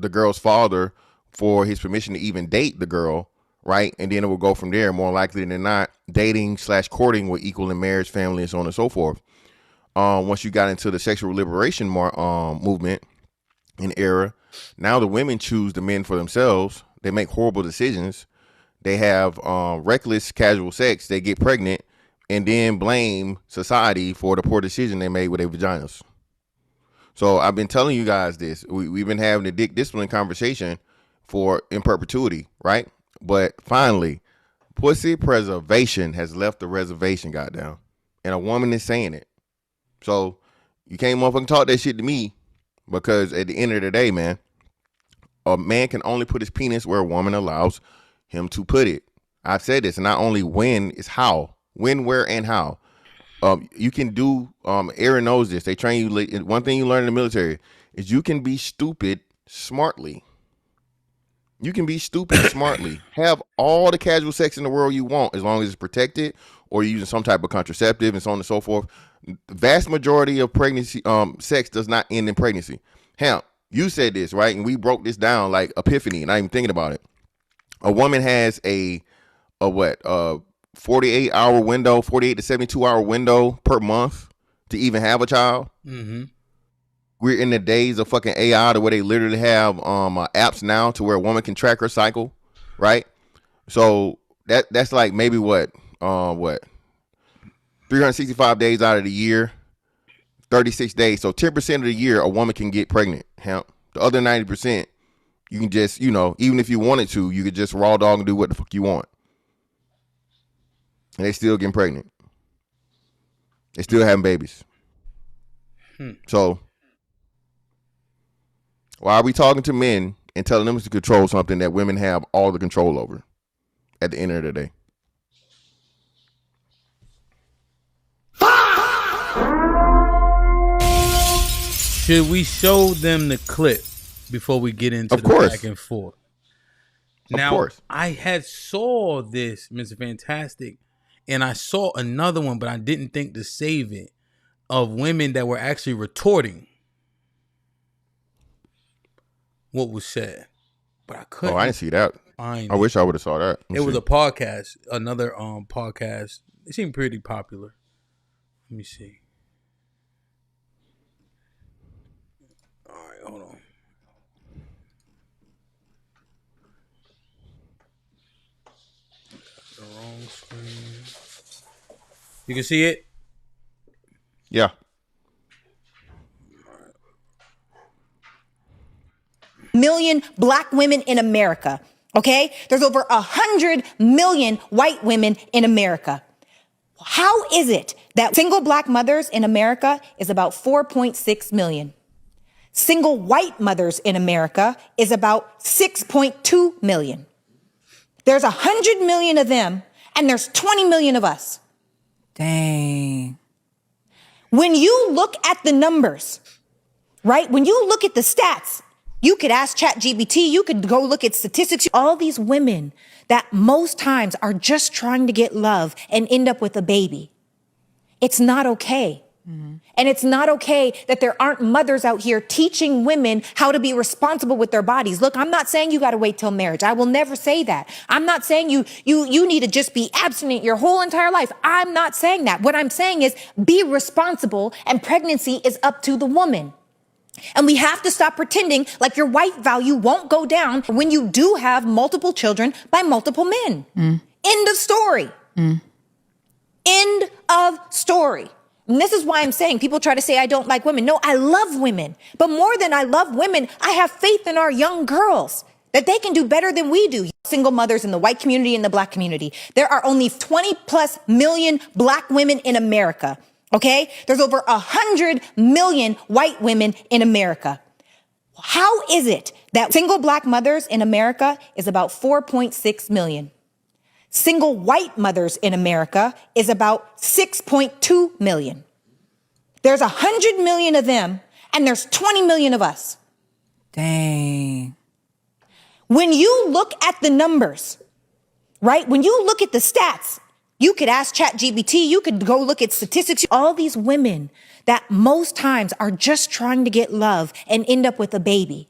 girl's father for his permission to even date the girl, right? And then it would go from there. More likely than not, dating/courting would equal in marriage, family, and so on and so forth. Once you got into the sexual liberation movement and era, now the women choose the men for themselves. They make horrible decisions. They have reckless casual sex. They get pregnant and then blame society for the poor decision they made with their vaginas. So I've been telling you guys this. We've been having a dick discipline conversation in perpetuity, right? But finally, pussy preservation has left the reservation, goddamn. And a woman is saying it. So you can't motherfucking talk that shit to me, because at the end of the day, man, a man can only put his penis where a woman allows him to put it. I've said this, and not only when, it's how. When, where, and how. You can do, Aaron knows this. They train you. One thing you learn in the military is you can be stupid smartly. You can be stupid smartly. Have all the casual sex in the world you want, as long as it's protected or you're using some type of contraceptive and so on and so forth. The vast majority of pregnancy, sex does not end in pregnancy. Hamp, you said this, right? And we broke this down like epiphany, not even thinking about it. A woman has a 48-hour window, 48 to 72-hour window per month to even have a child. Mm-hmm. We're in the days of fucking AI, to where they literally have apps now to where a woman can track her cycle, right? So that's like maybe 365 days out of the year, 36 days. So 10% of the year a woman can get pregnant. The other 90%, you can just, even if you wanted to, you could just raw dog and do what the fuck you want. And they still getting pregnant. They still having babies. So why are we talking to men and telling them to control something that women have all the control over at the end of the day. Should we show them the clip before we get into the back and forth? Now, I had saw this, Mr. Fantastic, and I saw another one, but I didn't think to save it, of women that were actually retorting what was said. But I couldn't. Oh, I didn't see that. I wish I would have saw that. It was a podcast, another podcast. It seemed pretty popular. Let me see. All right, hold on. The wrong screen. You can see it? Yeah. Million black women in America. Okay? There's over 100 million white women in America. How is it that single black mothers in America is about 4.6 million? Single white mothers in America is about 6.2 million. There's 100 million of them, and there's 20 million of us. Dang. When you look at the numbers, right? When you look at the stats, you could ask ChatGPT, you could go look at statistics. All these women that most times are just trying to get love and end up with a baby. It's not okay. Mm-hmm. And it's not okay that there aren't mothers out here teaching women how to be responsible with their bodies. Look, I'm not saying you got to wait till marriage. I will never say that. I'm not saying you need to just be abstinent your whole entire life. I'm not saying that. What I'm saying is be responsible, and pregnancy is up to the woman. And we have to stop pretending like your white value won't go down when you do have multiple children by multiple men. End of story. End of story. And this is why I'm saying people try to say I don't like women. No, I love women. But more than I love women, I have faith in our young girls that they can do better than we do. Single mothers in the white community and the black community. There are only 20 plus million black women in America. Okay? There's over 100 million white women in America. How is it that single black mothers in America is about 4.6 million? Single white mothers in America is about 6.2 million. There's 100 million of them, and there's 20 million of us. Dang. When you look at the numbers, right? When you look at the stats, you could ask ChatGPT, you could go look at statistics. All these women that most times are just trying to get love and end up with a baby.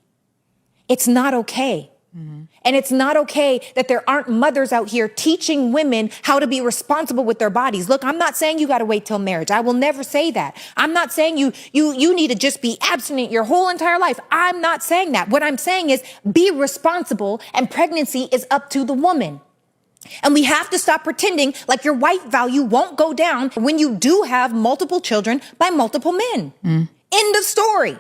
It's not okay. Mm-hmm. And it's not okay that there aren't mothers out here teaching women how to be responsible with their bodies. Look, I'm not saying you got to wait till marriage. I will never say that. I'm not saying you need to just be abstinent your whole entire life. I'm not saying that. What I'm saying is be responsible, and pregnancy is up to the woman. And we have to stop pretending like your white value won't go down when you do have multiple children by multiple men. End of story.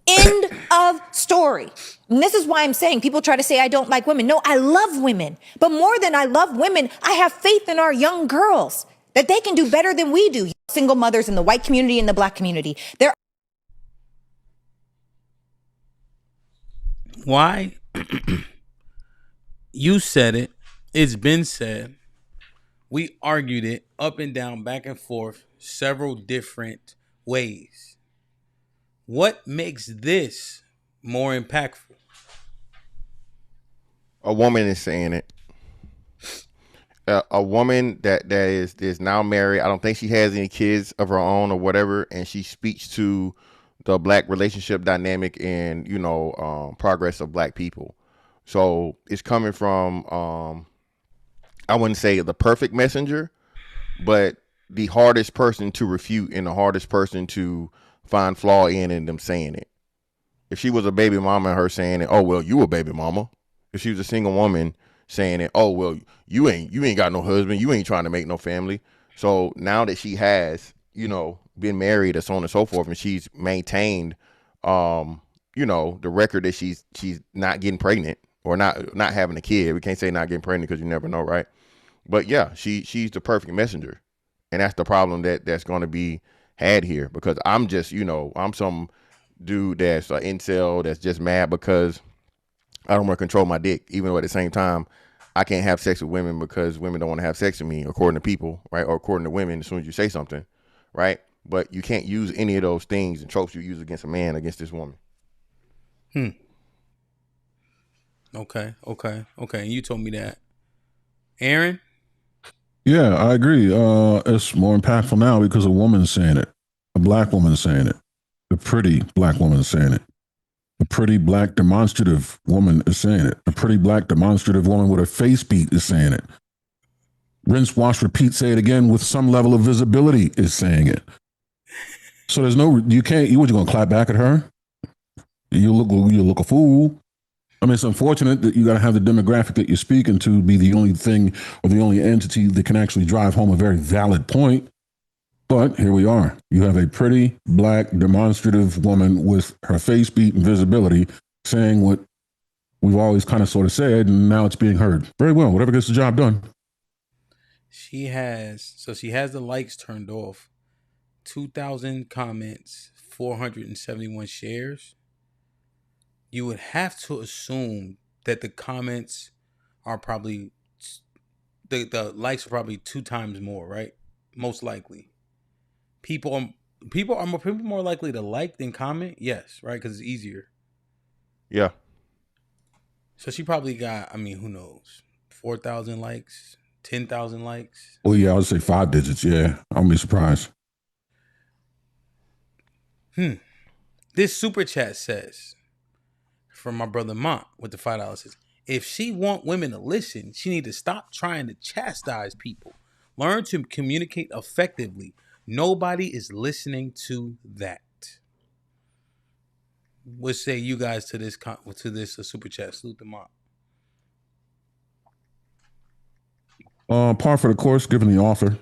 End of story. And this is why I'm saying people try to say I don't like women. No, I love women. But more than I love women, I have faith in our young girls that they can do better than we do. Single mothers in the white community and the black community. Why? You said it. It's been said. We argued it up and down, back and forth, several different ways. What makes this more impactful? A woman is saying it. A woman that is now married. I don't think she has any kids of her own or whatever, and she speaks to the black relationship dynamic and progress of black people. So it's coming from, I wouldn't say the perfect messenger, but the hardest person to refute and the hardest person to find flaw in and them saying it. If she was a baby mama and her saying it, oh, well, you a baby mama. If she was a single woman saying it, oh, well, you ain't got no husband. You ain't trying to make no family. So now that she has, been married and so on and so forth, and she's maintained, the record that she's not getting pregnant, or not having a kid. We can't say not getting pregnant because you never know, right? But yeah, she's the perfect messenger. And that's the problem that's going to be had here, because I'm just, I'm some dude that's an incel that's just mad because I don't want to control my dick, even though at the same time I can't have sex with women because women don't want to have sex with me, according to people, right? Or according to women, as soon as you say something, right? But you can't use any of those things and tropes you use against a man against this woman. Okay. And you told me that. Aaron? Yeah, I agree. It's more impactful now because a woman's saying it. A black woman saying it. A pretty black woman saying it. A pretty black demonstrative woman is saying it. A pretty black demonstrative woman with a face beat is saying it. Rinse, wash, repeat, say it again with some level of visibility is saying it. So there's no, you can't, you going to clap back at her? You look a fool. I mean, it's unfortunate that you got to have the demographic that you're speaking to be the only thing or the only entity that can actually drive home a very valid point. But here we are. You have a pretty black demonstrative woman with her face beat and visibility saying what we've always kind of sort of said, and now it's being heard. Very well. Whatever gets the job done. She has the likes turned off. 2,000 comments, 471 shares. You would have to assume that the comments are probably the likes are probably 2 times more, right? Most likely. People are more likely to like than comment. Yes, right? Because it's easier. Yeah. So she probably got, I mean, who knows? 4,000 likes, 10,000 likes. Oh yeah, I would say 5 digits. Yeah, I wouldn't be surprised. This super chat says, from my brother Mont with the $5 says, if she want women to listen, she need to stop trying to chastise people. Learn to communicate effectively. Nobody is listening to that. What say you guys to this super chat? Salute the Mont. Par for the course, given the author.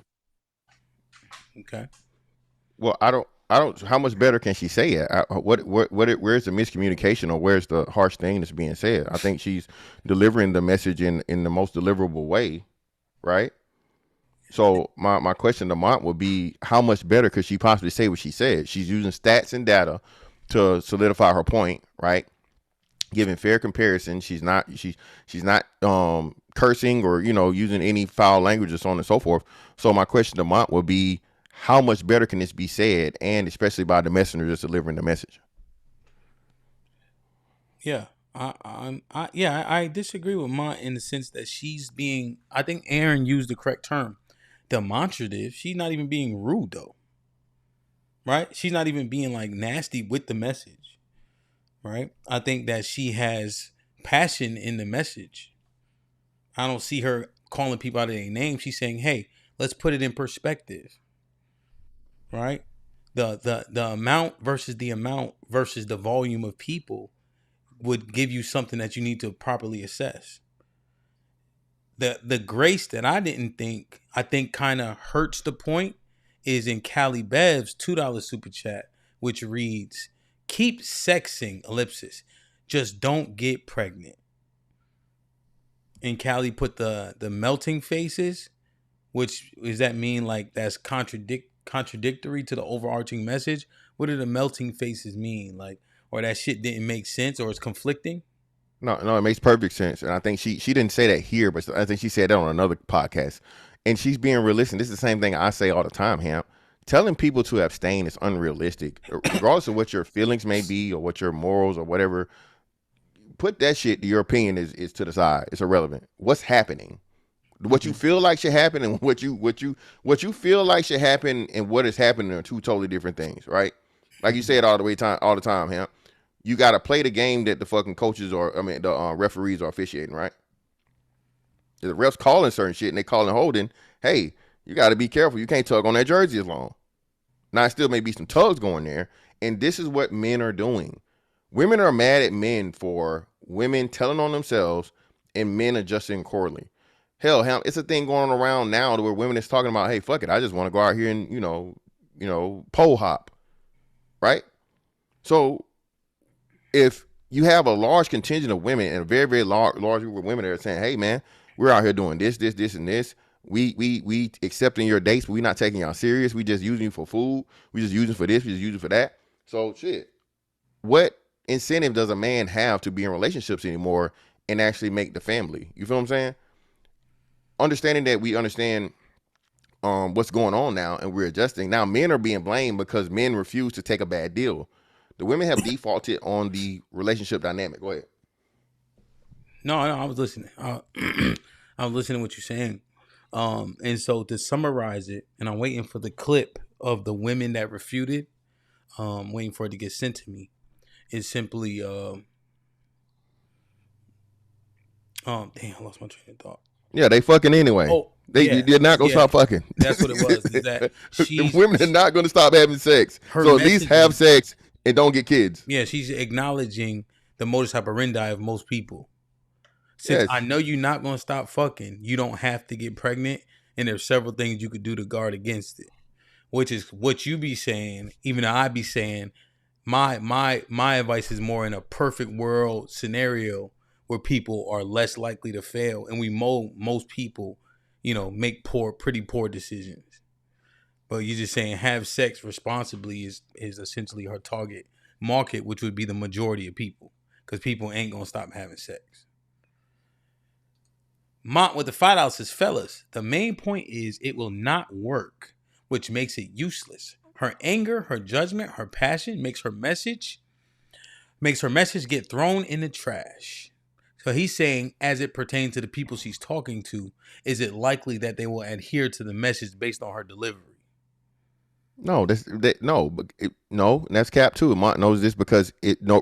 Okay. Well, I don't. How much better can she say it? Where's the miscommunication, or where's the harsh thing that's being said? I think she's delivering the message in the most deliverable way, right? So my question to Mont would be, how much better could she possibly say what she said? She's using stats and data to solidify her point, right? Giving fair comparison. She's not cursing or using any foul language and so on and so forth. So my question to Mont would be, how much better can this be said, and especially by the messenger that's delivering the message? Yeah, I disagree with Mont in the sense that she's being. I think Aaron used the correct term, demonstrative. She's not even being rude though, right? She's not even being like nasty with the message, right? I think that she has passion in the message. I don't see her calling people out of their name. She's saying, "Hey, let's put it in perspective." Right? The amount versus the volume of people would give you something that you need to properly assess. The grace that I think kind of hurts the point is in Callie Bev's $2 super chat, which reads, "Keep sexing, ellipsis. Just don't get pregnant." And Callie put the melting faces, which does that mean like that's contradictory to the overarching message? What do the melting faces mean? Like, or that shit didn't make sense, or it's conflicting? No, it makes perfect sense. And I think she didn't say that here, but I think she said that on another podcast. And she's being realistic. This is the same thing I say all the time, Hamp. Telling people to abstain is unrealistic. Regardless of what your feelings may be or what your morals or whatever, put that shit, your opinion is to the side. It's irrelevant. What's happening? What you feel like should happen and what you feel like should happen and what is happening are 2 totally different things, right? Like you said all the time, Hamp. You got to play the game that the fucking coaches the referees are officiating, right? The refs calling certain shit and they calling holding. Hey, you got to be careful. You can't tug on that jersey as long. Now, still may be some tugs going there. And this is what men are doing. Women are mad at men for women telling on themselves and men adjusting accordingly. Hell, it's a thing going on around now where women is talking about, hey, fuck it, I just want to go out here and, pole hop, right? So if you have a large contingent of women and a very, very large group of women that are saying, hey, man, we're out here doing this, and this. We accepting your dates, but we're not taking y'all serious. We just using you for food. We just using for this. We just using for that. So, shit. what incentive does a man have to be in relationships anymore and actually make the family? You feel what I'm saying? Understanding that we understand what's going on now and we're adjusting. Now men are being blamed because men refuse to take a bad deal. The women have defaulted on the relationship dynamic. Go ahead. No, I was listening. I was listening to what you're saying. And so to summarize it, and I'm waiting for the clip of the women that refuted, waiting for it to get sent to me, is simply, damn, I lost my train of thought. Yeah, they fucking anyway. Oh, they're not gonna stop fucking. That's what it was. Is that the women are not gonna stop having sex. So at least have sex and don't get kids. Yeah, she's acknowledging the modus operandi of most people. Since I know you're not gonna stop fucking, you don't have to get pregnant, and there's several things you could do to guard against it. Which is what you be saying, even though I be saying, my advice is more in a perfect world scenario where people are less likely to fail, and we most people, make pretty poor decisions. But you're just saying have sex responsibly is essentially her target market, which would be the majority of people, because people ain't gonna stop having sex. Mont with the $5 says, fellas, the main point is it will not work, which makes it useless. Her anger, her judgment, her passion makes her message get thrown in the trash. So he's saying, as it pertains to the people she's talking to, is it likely that they will adhere to the message based on her delivery? No, no, and that's cap too. Mont knows this because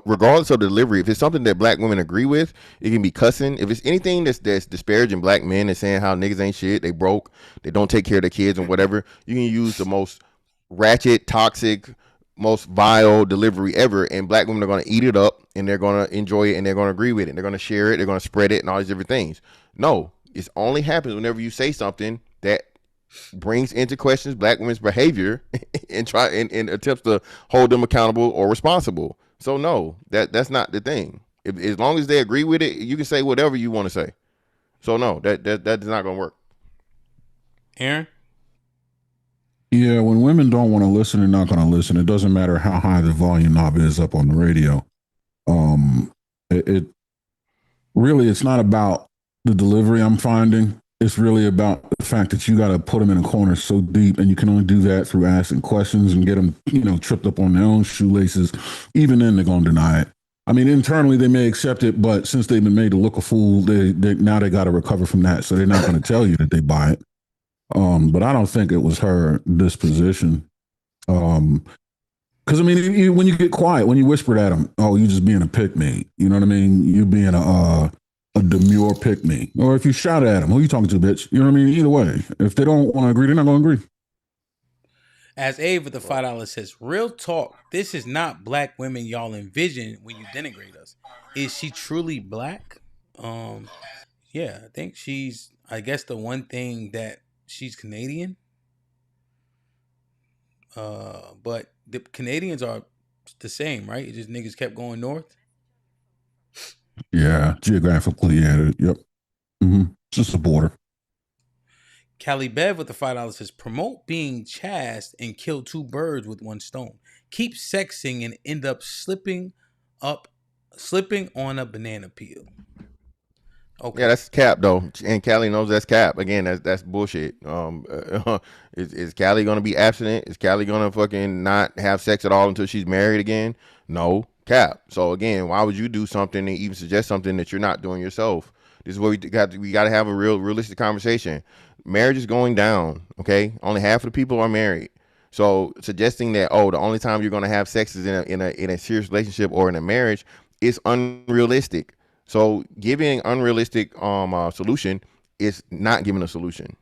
regardless of the delivery, if it's something that black women agree with, it can be cussing. If it's anything that's disparaging black men and saying how niggas ain't shit, they broke, they don't take care of their kids and whatever, you can use the most ratchet, toxic, most vile delivery ever, and black women are going to eat it up and they're going to enjoy it and they're going to agree with it. They're going to share it. They're going to spread it and all these different things. No, it only happens whenever you say something that brings into questions black women's behavior and attempts to hold them accountable or responsible. So no, that's not the thing. As long as they agree with it, you can say whatever you want to say. So no, that's not going to work. Aaron? Yeah, when women don't want to listen, they're not going to listen. It doesn't matter how high the volume knob is up on the radio. It really, it's not about the delivery I'm finding. It's really about the fact that you got to put them in a corner so deep, and you can only do that through asking questions and get them, tripped up on their own shoelaces. Even then, they're going to deny it. I mean, internally, they may accept it, but since they've been made to look a fool, now they got to recover from that. So they're not going to tell you that they buy it. But I don't think it was her disposition. Because, I mean, when you get quiet, when you whispered at them, oh, you just being a pick-me. You know what I mean? You being a demure pick-me. Or if you shout at them, who you talking to, bitch? You know what I mean? Either way. If they don't want to agree, they're not going to agree. As Abe with the $5 says, real talk, this is not black women y'all envision when you denigrate us. Is she truly black? Yeah, I think she's, I guess the one thing that she's Canadian. But the Canadians are the same, right? It just niggas kept going north. Yeah, geographically, yeah, yep. Mm-hmm. Just the border. Callie Bev with the $5 says, promote being chaste and kill two birds with one stone. Keep sexing and end up slipping on a banana peel. Okay. Yeah, that's cap though, and Callie knows that's cap. Again, that's bullshit. Is Callie gonna be abstinent? Is Callie gonna fucking not have sex at all until she's married again? No, cap. So again, why would you do something and even suggest something that you're not doing yourself? This is where we got to have a realistic conversation. Marriage is going down. Okay, only half of the people are married. So suggesting that the only time you're gonna have sex is in a serious relationship or in a marriage is unrealistic. So giving unrealistic solution is not giving a solution.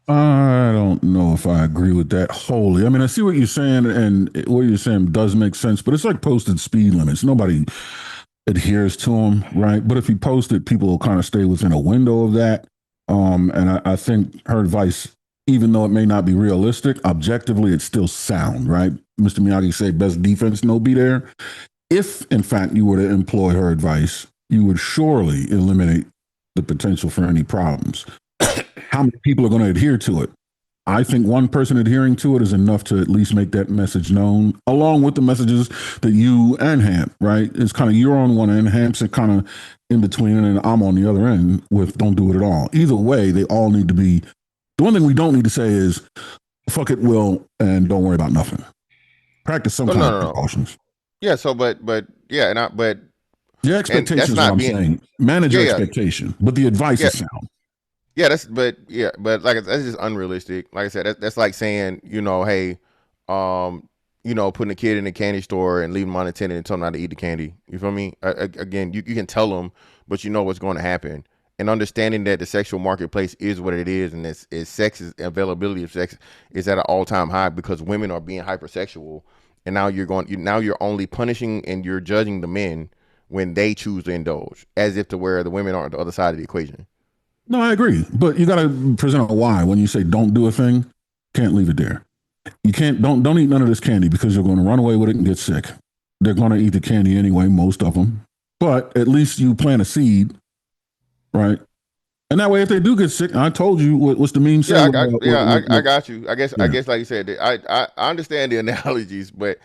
I don't know if I agree with that wholly. I mean, I see what you're saying, and what you're saying does make sense, but it's like posted speed limits. Nobody adheres to them, right? But if you post it, people will kind of stay within a window of that. And I think her advice, even though it may not be realistic, objectively, it's still sound, right? Mr. Miyagi said, best defense, no be there. If, in fact, you were to employ her advice, you would surely eliminate the potential for any problems. How many people are going to adhere to it? I think one person adhering to it is enough to at least make that message known, along with the messages that you and Hamp, right? It's kind of you're on one end, Hamp's kind of in between, and I'm on the other end with don't do it at all. Either way, they all need to be. The one thing we don't need to say is fuck it, Will, and don't worry about nothing. Practice some kind of precautions. Yeah. So, but yeah, but your expectations. What I'm saying, manage your expectation, but the advice is sound. Yeah, but like that's just unrealistic. Like I said, that's like saying, hey, putting a kid in a candy store and leaving them unattended and telling them not to eat the candy. You feel me? Again, you can tell them, but you know what's going to happen. And understanding that the sexual marketplace is what it is, and availability of sex is at an all-time high because women are being hypersexual, and now you're only punishing and you're judging the men when they choose to indulge, as if to where the women are on the other side of the equation. No, I agree, but you got to present a why. When you say don't do a thing, can't leave it there. You can't don't eat none of this candy because you're going to run away with it and get sick. They're going to eat the candy anyway, most of them. But at least you plant a seed, right? And that way, if they do get sick, I told you what's the meme say. I got you. I guess like you said, I understand the analogies, but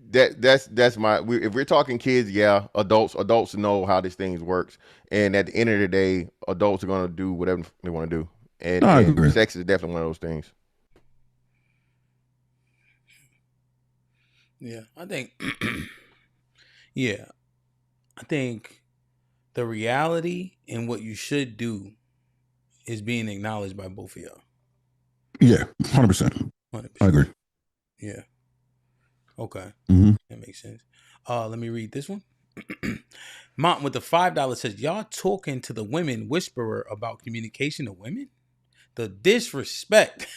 that's my. If we're talking kids, adults know how this thing works, and at the end of the day, adults are going to do whatever they want to do, and sex is definitely one of those things. Yeah, I think. I think the reality and what you should do is being acknowledged by both of y'all. Yeah, 100%. I agree. Yeah. Okay. Mm-hmm. That makes sense. Let me read this one. Mont with the $5 says, y'all talking to the women whisperer about communication to women? The disrespect,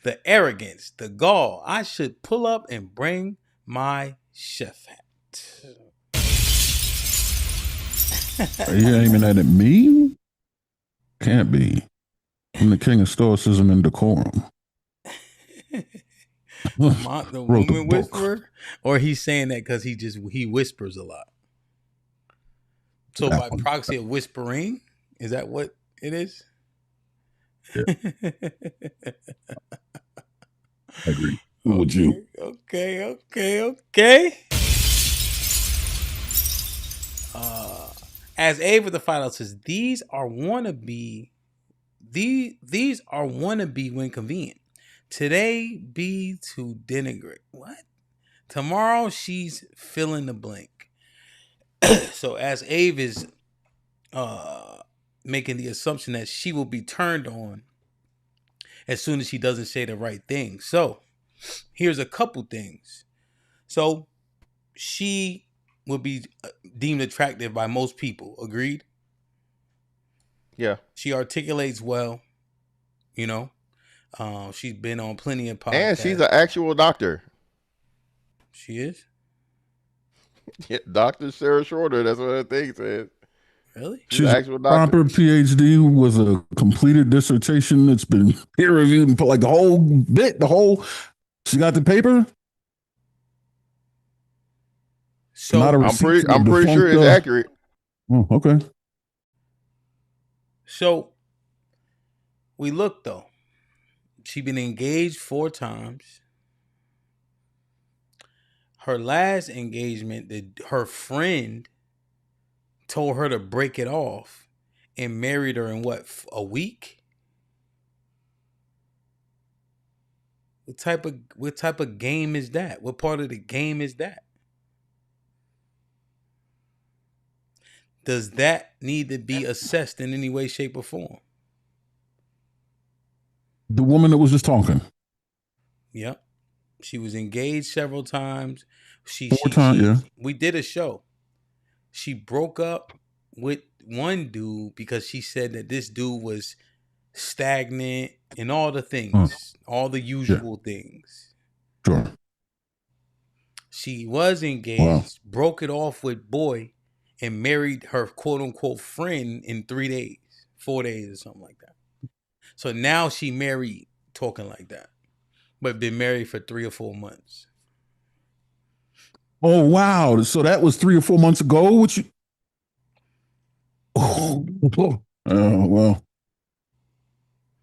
the arrogance, the gall. I should pull up and bring my chef hat. Are you aiming at me? Can't be. I'm the king of stoicism and decorum. Mont, the woman whisperer? Or he's saying that because he whispers a lot. So by proxy of whispering, is that what it is? Yeah. I agree. Who would you? Okay. As Abe with the final says, these are wannabe when convenient. Today be to denigrate. What? Tomorrow she's fill in the blank. So as Abe is making the assumption that she will be turned on as soon as she doesn't say the right thing. So here's a couple things. So she will be deemed attractive by most people. Agreed? Yeah. She articulates well. She's been on plenty of podcasts. And she's an actual doctor. She is? Yeah, Dr. Sarah Shorter. That's what that thing says. Really? She's an actual doctor. Proper PhD with a completed dissertation that's been peer reviewed and put like the whole bit, she got the paper. So I'm pretty sure it's accurate. Oh, okay. So we look though. She been engaged 4 times. Her last engagement, her friend told her to break it off and married her in a week? What type of game is that? What part of the game is that? Does that need to be assessed in any way, shape, or form? The woman that was just talking. Yep. She was engaged several times. 4 times, yeah. We did a show. She broke up with one dude because she said that this dude was stagnant and all the things, all the usual things. Sure. She was engaged, broke it off with boy, and married her quote unquote friend in 3 days, 4 days or something like that. So now she married talking like that, but been married for 3 or 4 months. Oh, wow. So that was 3 or 4 months ago? Oh, well.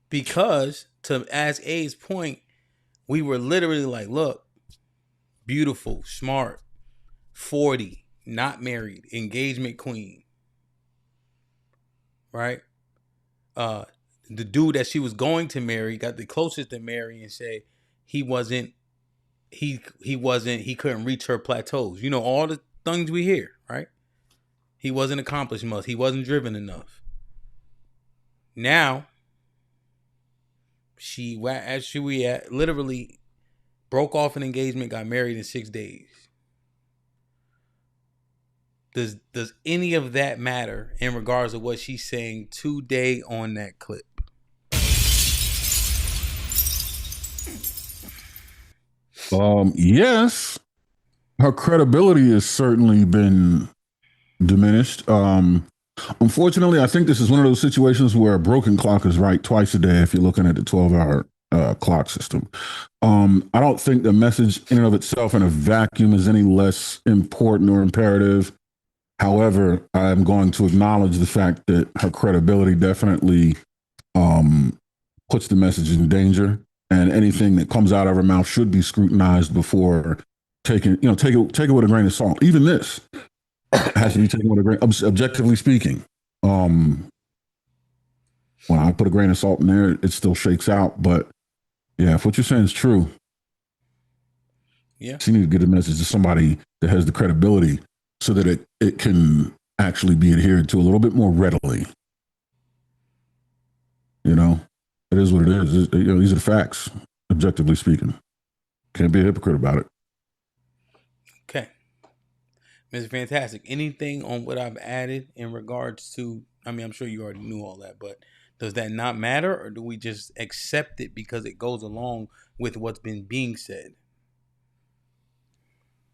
Because to as A's point, we were literally like, look, beautiful, smart, 40, not married, engagement queen. Right? The dude that she was going to marry got the closest to marry and say he couldn't reach her plateaus. You know, all the things we hear, right? He wasn't accomplished enough. He wasn't driven enough. Now, she literally broke off an engagement, got married in 6 days. Does any of that matter in regards to what she's saying today on that clip? Yes. Her credibility has certainly been diminished. Unfortunately, I think this is one of those situations where a broken clock is right twice a day if you're looking at the 12-hour clock system. I don't think the message in and of itself in a vacuum is any less important or imperative. However, I'm going to acknowledge the fact that her credibility definitely puts the message in danger, and anything that comes out of her mouth should be scrutinized before take it with a grain of salt. Even this has to be taken with a grain, objectively speaking. When I put a grain of salt in there, it still shakes out. But yeah, if what you're saying is true, she needs to get a message to somebody that has the credibility so that it can actually be adhered to a little bit more readily. You know, it is what it is. These are the facts, objectively speaking. Can't be a hypocrite about it. Okay. Mr. Fantastic, anything on what I've added in regards to, I mean, I'm sure you already knew all that, but does that not matter, or do we just accept it because it goes along with what's been being said?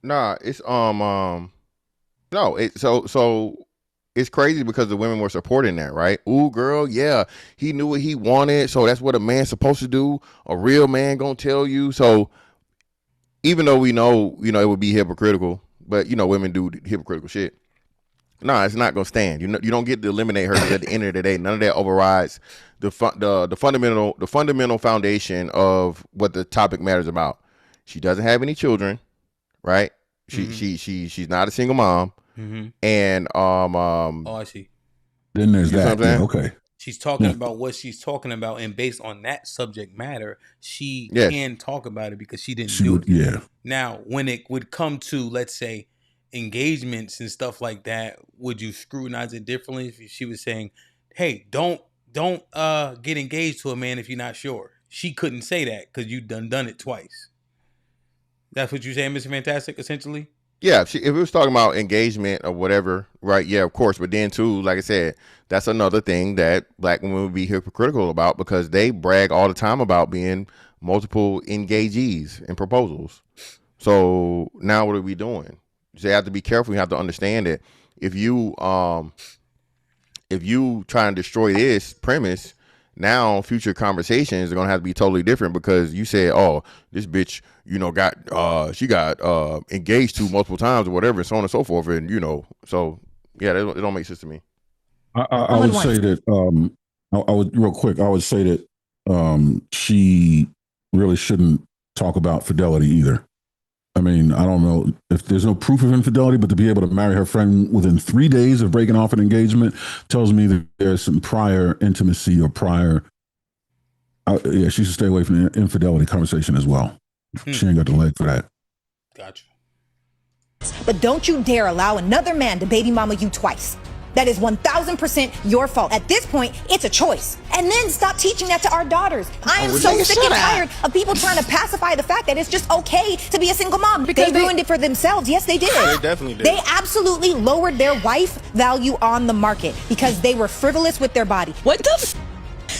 Nah, it's no, so it's crazy because the women were supporting that, right? Ooh, girl, yeah, he knew what he wanted, so that's what a man's supposed to do. A real man gonna tell you. So even though we know, it would be hypocritical, but women do hypocritical shit. Nah, it's not gonna stand. You don't get to eliminate her at the end of the day. None of that overrides the fundamental foundation of what the topic matters about. She doesn't have any children, right? She's not a single mom. Mm-hmm. And I see. Then there's that. Yeah, okay. She's talking about what she's talking about, and based on that subject matter, she can talk about it because she didn't do it. Yeah. Now, when it would come to, let's say, engagements and stuff like that, would you scrutinize it differently if she was saying, "Hey, don't get engaged to a man if you're not sure"? She couldn't say that because you done it twice. That's what you're saying, Mr. Fantastic, essentially? Yeah, if it was talking about engagement or whatever, right? Yeah, of course. But then too, like I said, that's another thing that black women would be hypocritical about because they brag all the time about being multiple engagees in proposals. So now what are we doing? So you have to be careful. You have to understand that if you try and destroy this premise, now future conversations are gonna have to be totally different because you said, "Oh, this bitch, she got engaged to multiple times or whatever, and so on and so forth," and so yeah, it don't make sense to me. I would say that I would real quick. I would say that she really shouldn't talk about fidelity either. I mean, I don't know if there's no proof of infidelity, but to be able to marry her friend within 3 days of breaking off an engagement tells me that there's some prior intimacy or prior. She should stay away from the infidelity conversation as well. She ain't got the leg for that. Gotcha. But don't you dare allow another man to baby mama you twice. That is 1000% your fault. At this point, it's a choice. And then stop teaching that to our daughters. I am so sick and tired of people trying to pacify the fact that it's just okay to be a single mom. Because they ruined it for themselves. Yes, they did. They definitely did. They absolutely lowered their wife value on the market because they were frivolous with their body. What the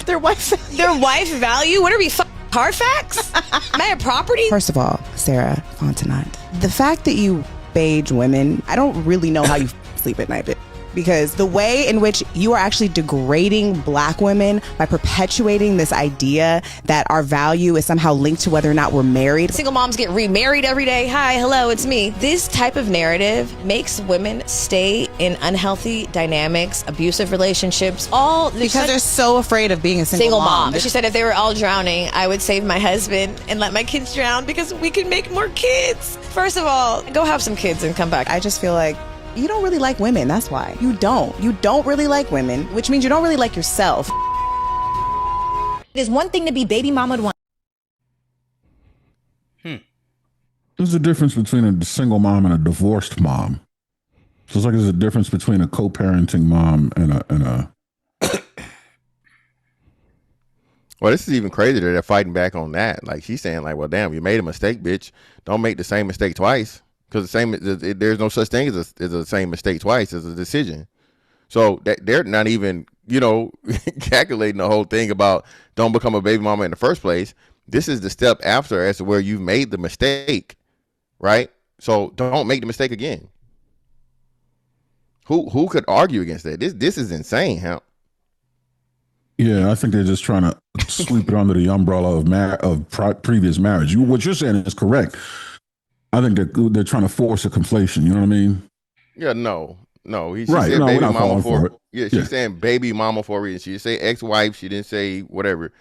Their wife value? What are we, Carfax? Am I a property? First of all, Sarah FonteNOT, the fact that you beige women, I don't really know how you sleep at night, but because the way in which you are actually degrading Black women by perpetuating this idea that our value is somehow linked to whether or not we're married. Single moms get remarried every day. Hi, hello, it's me. This type of narrative makes women stay in unhealthy dynamics, abusive relationships, all because they're so afraid of being a single mom. She said if they were all drowning, I would save my husband and let my kids drown because we can make more kids. First of all, go have some kids and come back. I just feel like you don't really like women. That's why. You don't really like women, which means you don't really like yourself. It is one thing to be baby mama one. There's a difference between a single mom and a divorced mom. So it's like there's a difference between a co-parenting mom and a. Well, this is even crazier that they're fighting back on that. Like she's saying, like, well, damn, you made a mistake, bitch. Don't make the same mistake twice. Because there's no such thing as the same mistake twice as a decision. So that they're not even, calculating the whole thing about don't become a baby mama in the first place. This is the step after as to where you've made the mistake, right? So don't make the mistake again. Who could argue against that? This is insane, huh? Yeah, I think they're just trying to sweep it under the umbrella of previous marriage. What you're saying is correct. I think they're trying to force a conflation. You know what I mean? Yeah, no. She Right. said No, baby we're not mama falling for it. Yeah, she's saying baby mama for a reason. She didn't say ex-wife. She didn't say whatever.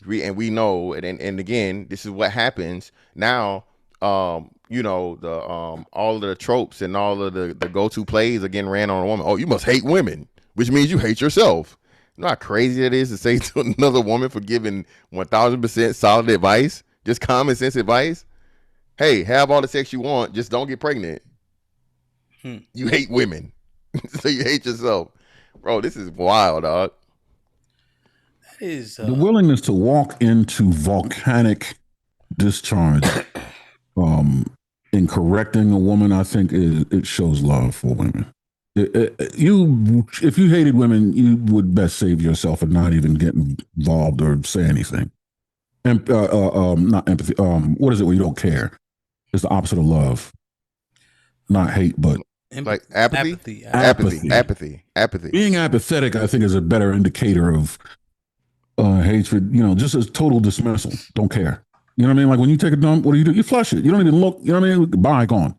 We know, and again, this is what happens now. All of the tropes and all of the go-to plays are getting ran on a woman. Oh, you must hate women, which means you hate yourself. You know how crazy it is to say to another woman for giving 1,000% solid advice, just common sense advice. Hey, have all the sex you want, just don't get pregnant. You hate women, so you hate yourself, bro. This is wild, dog. That is the willingness to walk into volcanic discharge, in correcting a woman. I think it shows love for women. If you hated women, you would best save yourself and not even get involved or say anything. And not empathy. What is it when you don't care? It's the opposite of love. Not hate, but like apathy. Being apathetic, I think, is a better indicator of hatred. Just as total dismissal. Don't care. You know what I mean? Like when you take a dump, what do? You flush it. You don't even look. You know what I mean? Bye, gone.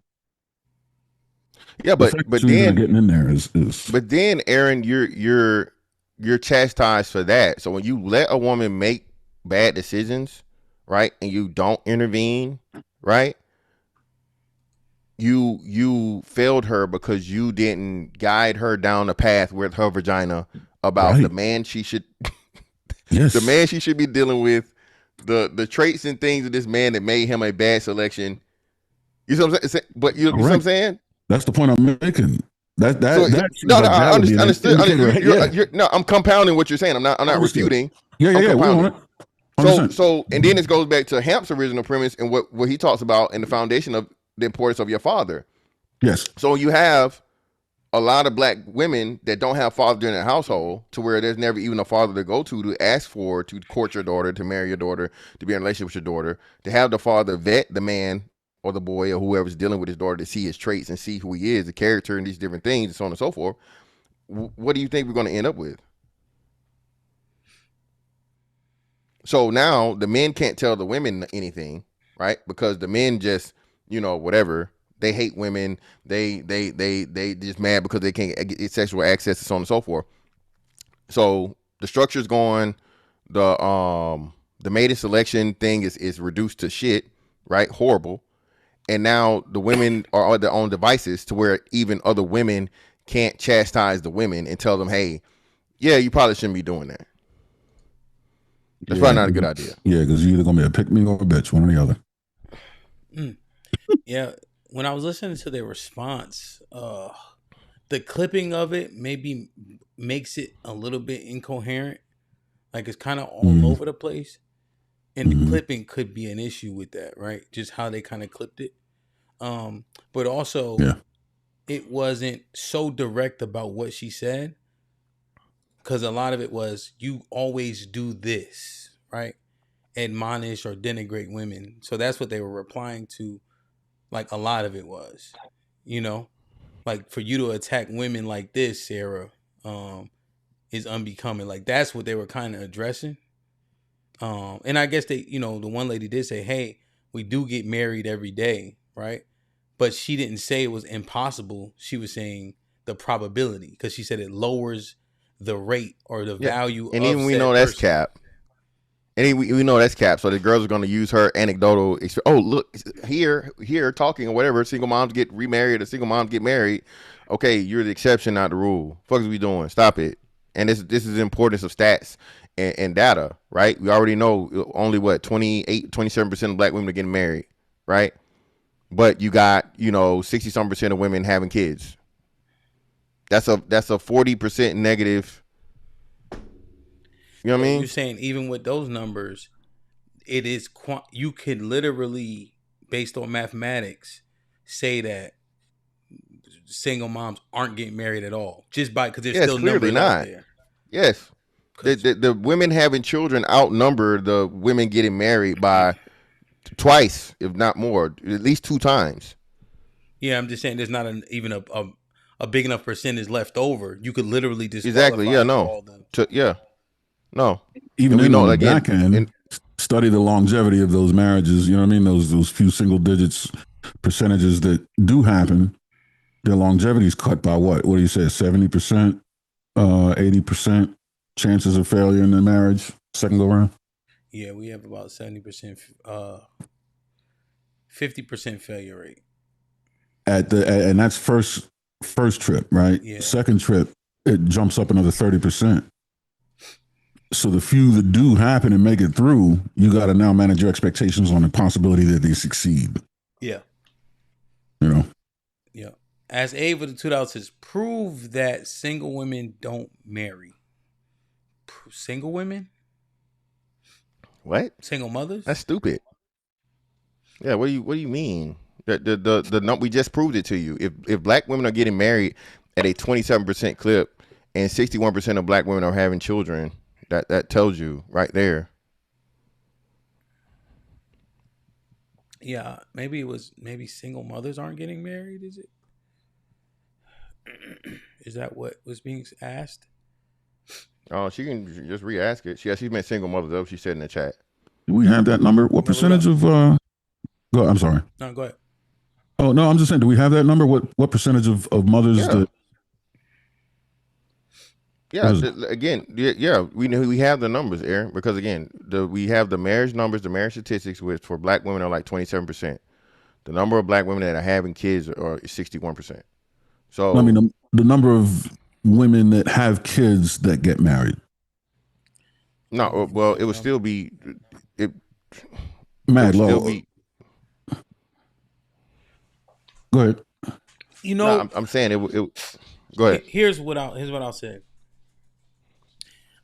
Yeah, but then getting in there is. But then, Aaron, you're chastised for that. So when you let a woman make bad decisions, right, and you don't intervene, right, you failed her because you didn't guide her down the path with her vagina about the man she should, the man she should be dealing with, the traits and things of this man that made him a bad selection. You know what I'm saying? But you know what I'm saying? That's the point I'm making. I understood. No, I'm compounding what you're saying. I'm not refuting. Yeah. We're on it. So, and then it goes back to Hamp's original premise and what he talks about in the foundation of the importance of your father. Yes. So you have a lot of black women that don't have fathers in their household, to where there's never even a father to go to ask for, to court your daughter, to marry your daughter, to be in a relationship with your daughter, to have the father vet the man or the boy or whoever's dealing with his daughter to see his traits and see who he is, the character and these different things and so on and so forth. What do you think we're going to end up with? So now the men can't tell the women anything, right? Because the men just, whatever, they hate women. They just mad because they can't get sexual access and so on and so forth. So the structure's going, the mating selection thing is reduced to shit, right? Horrible. And now the women are on their own devices, to where even other women can't chastise the women and tell them, hey, yeah, you probably shouldn't be doing that. That's probably not a good idea. Yeah, because you're either going to be a pick me or a bitch, one or the other. Yeah, when I was listening to their response, the clipping of it maybe makes it a little bit incoherent. Like it's kind of all over the place. And the clipping could be an issue with that, right? Just how they kind of clipped it. But also, it wasn't so direct about what she said, because a lot of it was, you always do this, right? Admonish or denigrate women. So that's what they were replying to. Like a lot of it was, like for you to attack women like this, Sarah, is unbecoming. Like that's what they were kind of addressing. And I guess they, the one lady did say, hey, we do get married every day, right? But she didn't say it was impossible. She was saying the probability, because she said it lowers the rate or the value and of even we know that's person. cap. And we know that's cap. So the girls are going to use her anecdotal. Oh, look, here, talking or whatever. Single moms get remarried or single moms get married. Okay, you're the exception, not the rule. Fuck is we doing? Stop it. And this is the importance of stats and data, right? We already know only 27% of black women are getting married, right? But you got 60-some% of women having kids. That's a 40% negative. You know what I mean? You're saying even with those numbers, it is you can literally, based on mathematics, say that single moms aren't getting married at all, just because there's still numbers out there. Yes, the women having children outnumber the women getting married by twice, if not more, at least 2 times. Yeah, I'm just saying there's not even a big enough percentage left over. You could literally Exactly. Yeah. No. No. Even then, on the back end, study the longevity of those marriages. You know what I mean? Those few single digits percentages that do happen, their longevity is cut by what? What do you say? 70%, 80% chances of failure in the marriage second go around. Yeah, we have about 70%, 50% failure rate. And that's first trip, right? Yeah. Second trip, it jumps up another 30%. So the few that do happen and make it through, you got to now manage your expectations on the possibility that they succeed. Yeah. Yeah. As Ava the $2 says, prove that single women don't marry. Single women? What? Single mothers? That's stupid. Yeah. What do you mean? The we just proved it to you. If black women are getting married at a 27% clip and 61% of black women are having children, that tells you right there. Yeah, maybe single mothers aren't getting married. Is it? Is that what was being asked? Oh, she can just re-ask it. She meant single mothers though. She said in the chat. Do we have that number? What percentage of? Go. I'm sorry. No, go ahead. Oh no, I'm just saying. Do we have that number? What percentage of mothers that? Yeah, we have the numbers, Aaron, because again, we have the marriage numbers, the marriage statistics, which for black women are like 27%. The number of black women that are having kids are 61%. So I mean, the number of women that have kids that get married. No, well, it would still be mad low. Go ahead. I'm saying it. Go ahead. Here's what I'll say.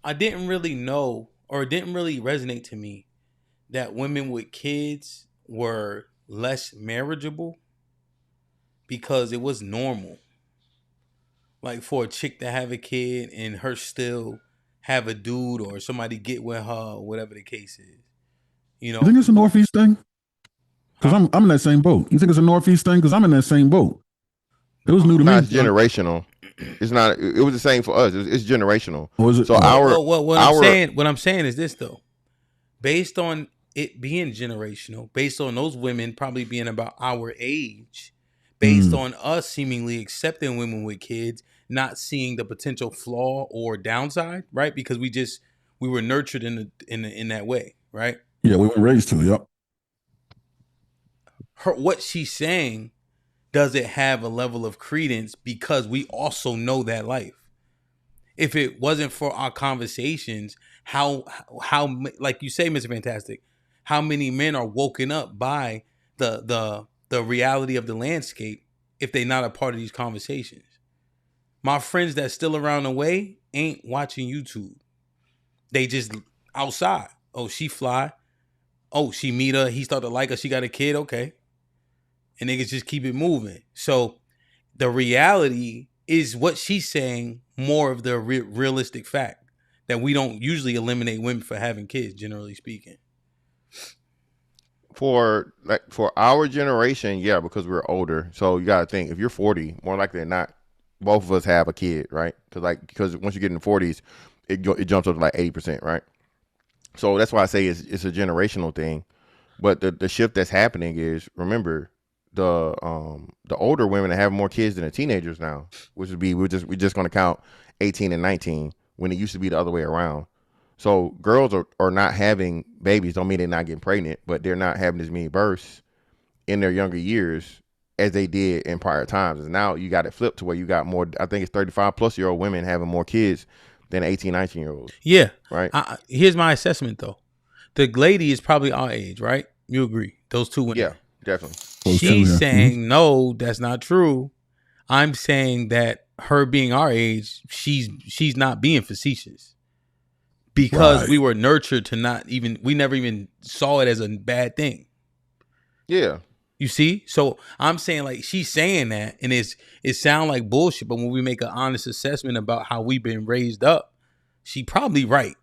I didn't really know, or it didn't really resonate to me, that women with kids were less marriageable because it was normal. Like for a chick to have a kid and her still have a dude or somebody get with her or whatever the case is. You think it's a Northeast thing? Because I'm in that same boat. You think it's a Northeast thing? Because I'm in that same boat. It was new to me. It's generational. It's not. It was the same for us. It's generational. Was it? So what I'm saying is this though, based on it being generational, based on those women probably being about our age, based on us seemingly accepting women with kids, not seeing the potential flaw or downside, right? Because we were nurtured in that way, right? Yeah, we were raised to. Yep. What she's saying, does it have a level of credence because we also know that life? If it wasn't for our conversations, how like you say, Mr. Fantastic, how many men are woken up by the reality of the landscape if they're not a part of these conversations? My friends that's still around the way ain't watching YouTube. They just outside. Oh, she fly. Oh, she meet her. He started to like her. She got a kid. Okay. And niggas just keep it moving. So the reality is what she's saying, more of the realistic fact that we don't usually eliminate women for having kids, generally speaking. For our generation, yeah, because we're older. So you gotta think, if you're 40, more likely than not, both of us have a kid, right? Because once you get in the 40s, it jumps up to like 80%, right? So that's why I say it's a generational thing. But the shift that's happening is, remember, the older women have more kids than the teenagers now, which would be we're just going to count 18 and 19 when it used to be the other way around. So girls are not having babies. Don't mean they're not getting pregnant, but they're not having as many births in their younger years as they did in prior times. And now you got it flipped to where you got more. I think it's 35-plus-year-old women having more kids than 18, 19-year-olds. Yeah. Right. Here's my assessment, though. The lady is probably our age, right? You agree? Those two women. Yeah, definitely. She's saying, no, that's not true. I'm saying that her being our age, she's not being facetious. Because we were nurtured to we never even saw it as a bad thing. Yeah. You see? So I'm saying, like, she's saying that, and it sounds like bullshit, but when we make an honest assessment about how we've been raised up, she probably right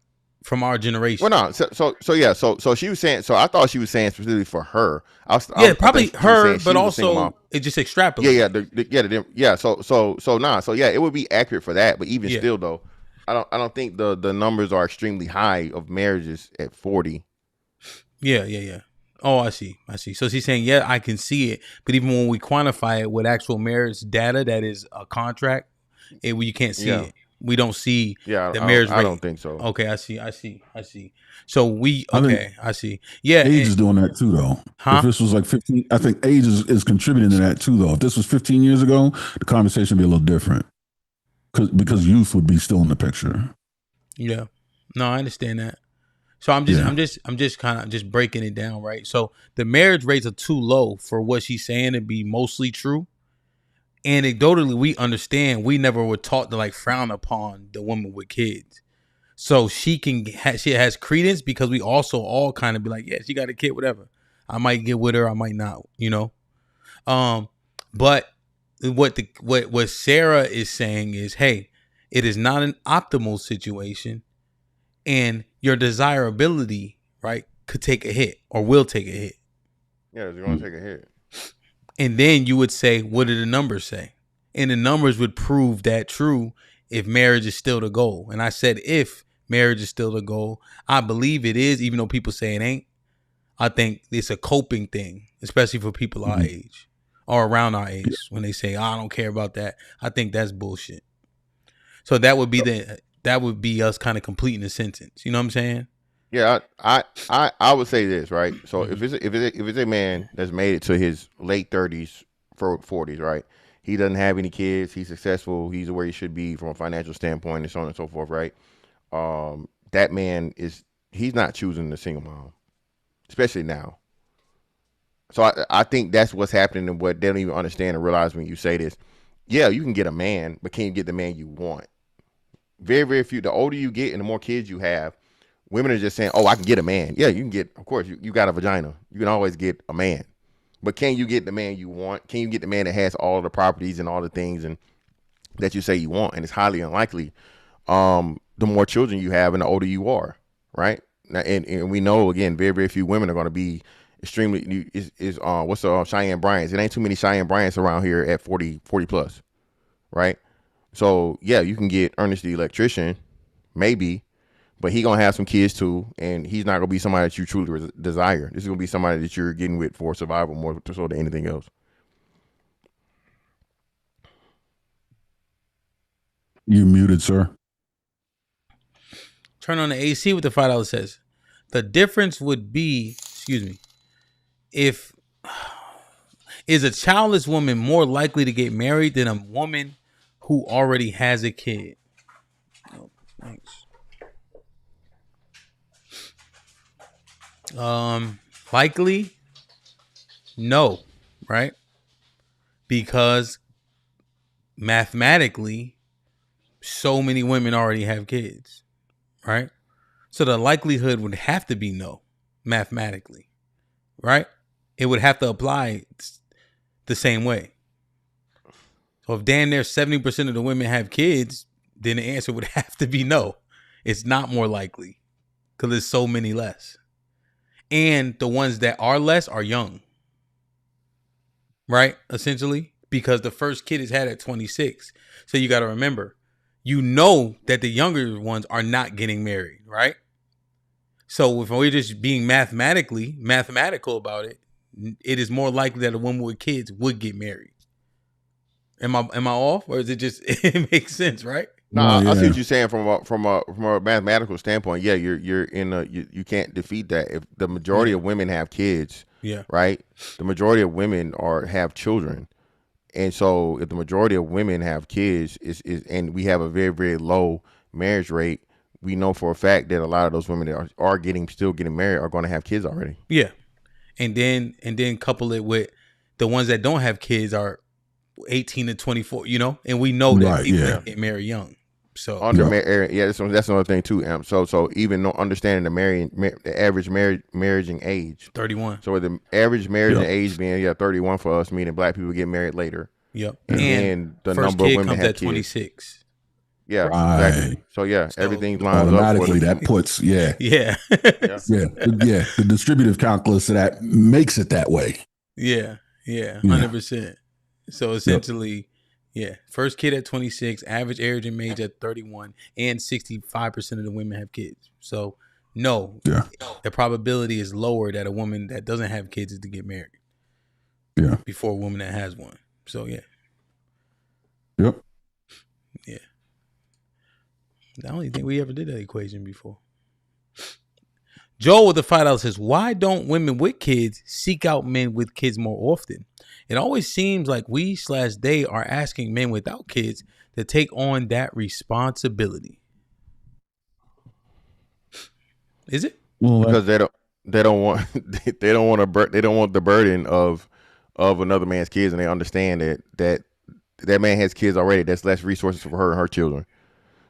from our generation. Well, no, so she was saying, so I thought she was saying specifically for her. Probably her, but also it just extrapolates. Yeah. So it would be accurate for that, but even still though, I don't think the numbers are extremely high of marriages at 40. Yeah. Oh, I see. So she's saying, yeah, I can see it, but even when we quantify it with actual marriage data, that is a contract, you can't see it. We don't see the marriage rate. I don't think so. Okay, I see. So I see. Yeah, age is doing that too, though. Huh? If this was like 15, I think age is contributing to that too, though. If this was 15 years ago, the conversation would be a little different, because youth would be still in the picture. Yeah, no, I understand that. So I'm just kind of just breaking it down, right? So the marriage rates are too low for what she's saying to be mostly true. Anecdotally, we understand we never were taught to like frown upon the woman with kids, so she has credence because we also all kind of be like, yeah, she got a kid, whatever. I might get with her, I might not, But what Sarah is saying is, hey, it is not an optimal situation, and your desirability, right, could take a hit or will take a hit. Yeah, you're gonna take a hit. And then you would say, what do the numbers say? And the numbers would prove that true if marriage is still the goal. And I said, if marriage is still the goal, I believe it is, even though people say it ain't. I think it's a coping thing, especially for people our age or around our age. When they say, I don't care about that, I think that's bullshit. So that would be us kind of completing the sentence. You know what I'm saying? Yeah, I would say this, right? So if it's a man that's made it to his late 30s, 40s, right? He doesn't have any kids. He's successful. He's where he should be from a financial standpoint, and so on and so forth, right? That man he's not choosing the single mom, especially now. So I think that's what's happening, and what they don't even understand and realize when you say this. Yeah, you can get a man, but can you get the man you want? Very, very few. The older you get and the more kids you have, women are just saying, oh, I can get a man. Yeah, you can get, of course, you got a vagina. You can always get a man. But can you get the man you want? Can you get the man that has all the properties and all the things and that you say you want? And it's highly unlikely. The more children you have and the older you are, right? Now, and we know, again, very, very few women are going to be extremely, what's the Cheyenne Bryants? It ain't too many Cheyenne Bryants around here at 40 plus, right? So, yeah, you can get Ernest the electrician, maybe, but he gonna have some kids too, and he's not gonna be somebody that you truly desire. This is gonna be somebody that you're getting with for survival more so than anything else. You muted, sir. Turn on the AC with the $5 says. The difference would be, if is a childless woman more likely to get married than a woman who already has a kid? Oh, thanks. Likely, no, right? Because mathematically, so many women already have kids, right? So the likelihood would have to be no, mathematically, right? It would have to apply the same way. So if damn near 70% of the women have kids, then the answer would have to be no. It's not more likely because there's so many less. and the ones that are less are young, right? Essentially, because the first kid is had at 26. So you got to remember, that the younger ones are not getting married, right? So if we're just being mathematical about it, it is more likely that a woman with kids would get married. Am I off, or is it just it makes sense, right? No, I see what you're saying from a mathematical standpoint. Yeah, you're in you can't defeat that. If the majority of women have kids, right? The majority of women have children, and so if the majority of women have kids, and we have a very, very low marriage rate, we know for a fact that a lot of those women that are still getting married are going to have kids already. Yeah, and then couple it with the ones that don't have kids are 18 to 24, and we know that people that get married young. So that's another thing too. So even understanding the average marriaging age, 31. So with the average marriaging age being 31 for us, meaning black people get married later. Yep, and the first number kid of women comes have at 26. Yeah, right. Exactly. So everything lines automatically. Up that puts yeah. The distributive calculus of that makes it that way. Yeah, 100%. So essentially, first kid at 26, average age at 31, and 65% of the women have kids. So the probability is lower that a woman that doesn't have kids is to get married. Yeah, before a woman that has one. So Yep. Yeah. I don't even think we ever did that equation before. Joel with the $5 says, why don't women with kids seek out men with kids more often? It always seems like they are asking men without kids to take on that responsibility. Is it? Well, because they don't want the burden of another man's kids, and they understand that man has kids already. That's less resources for her and her children.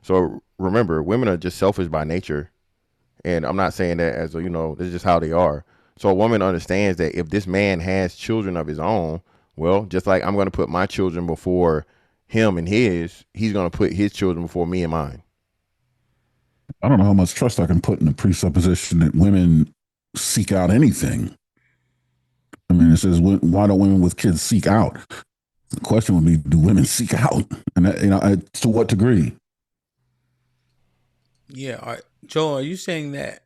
So remember, women are just selfish by nature. And I'm not saying that as this is just how they are. So a woman understands that if this man has children of his own, well, just like I'm going to put my children before him and he's going to put his children before me and mine. I don't know how much trust I can put in the presupposition that women seek out anything. I mean, it says, why don't women with kids seek out? The question would be, do women seek out? And to what degree? Yeah. Joel, are you saying that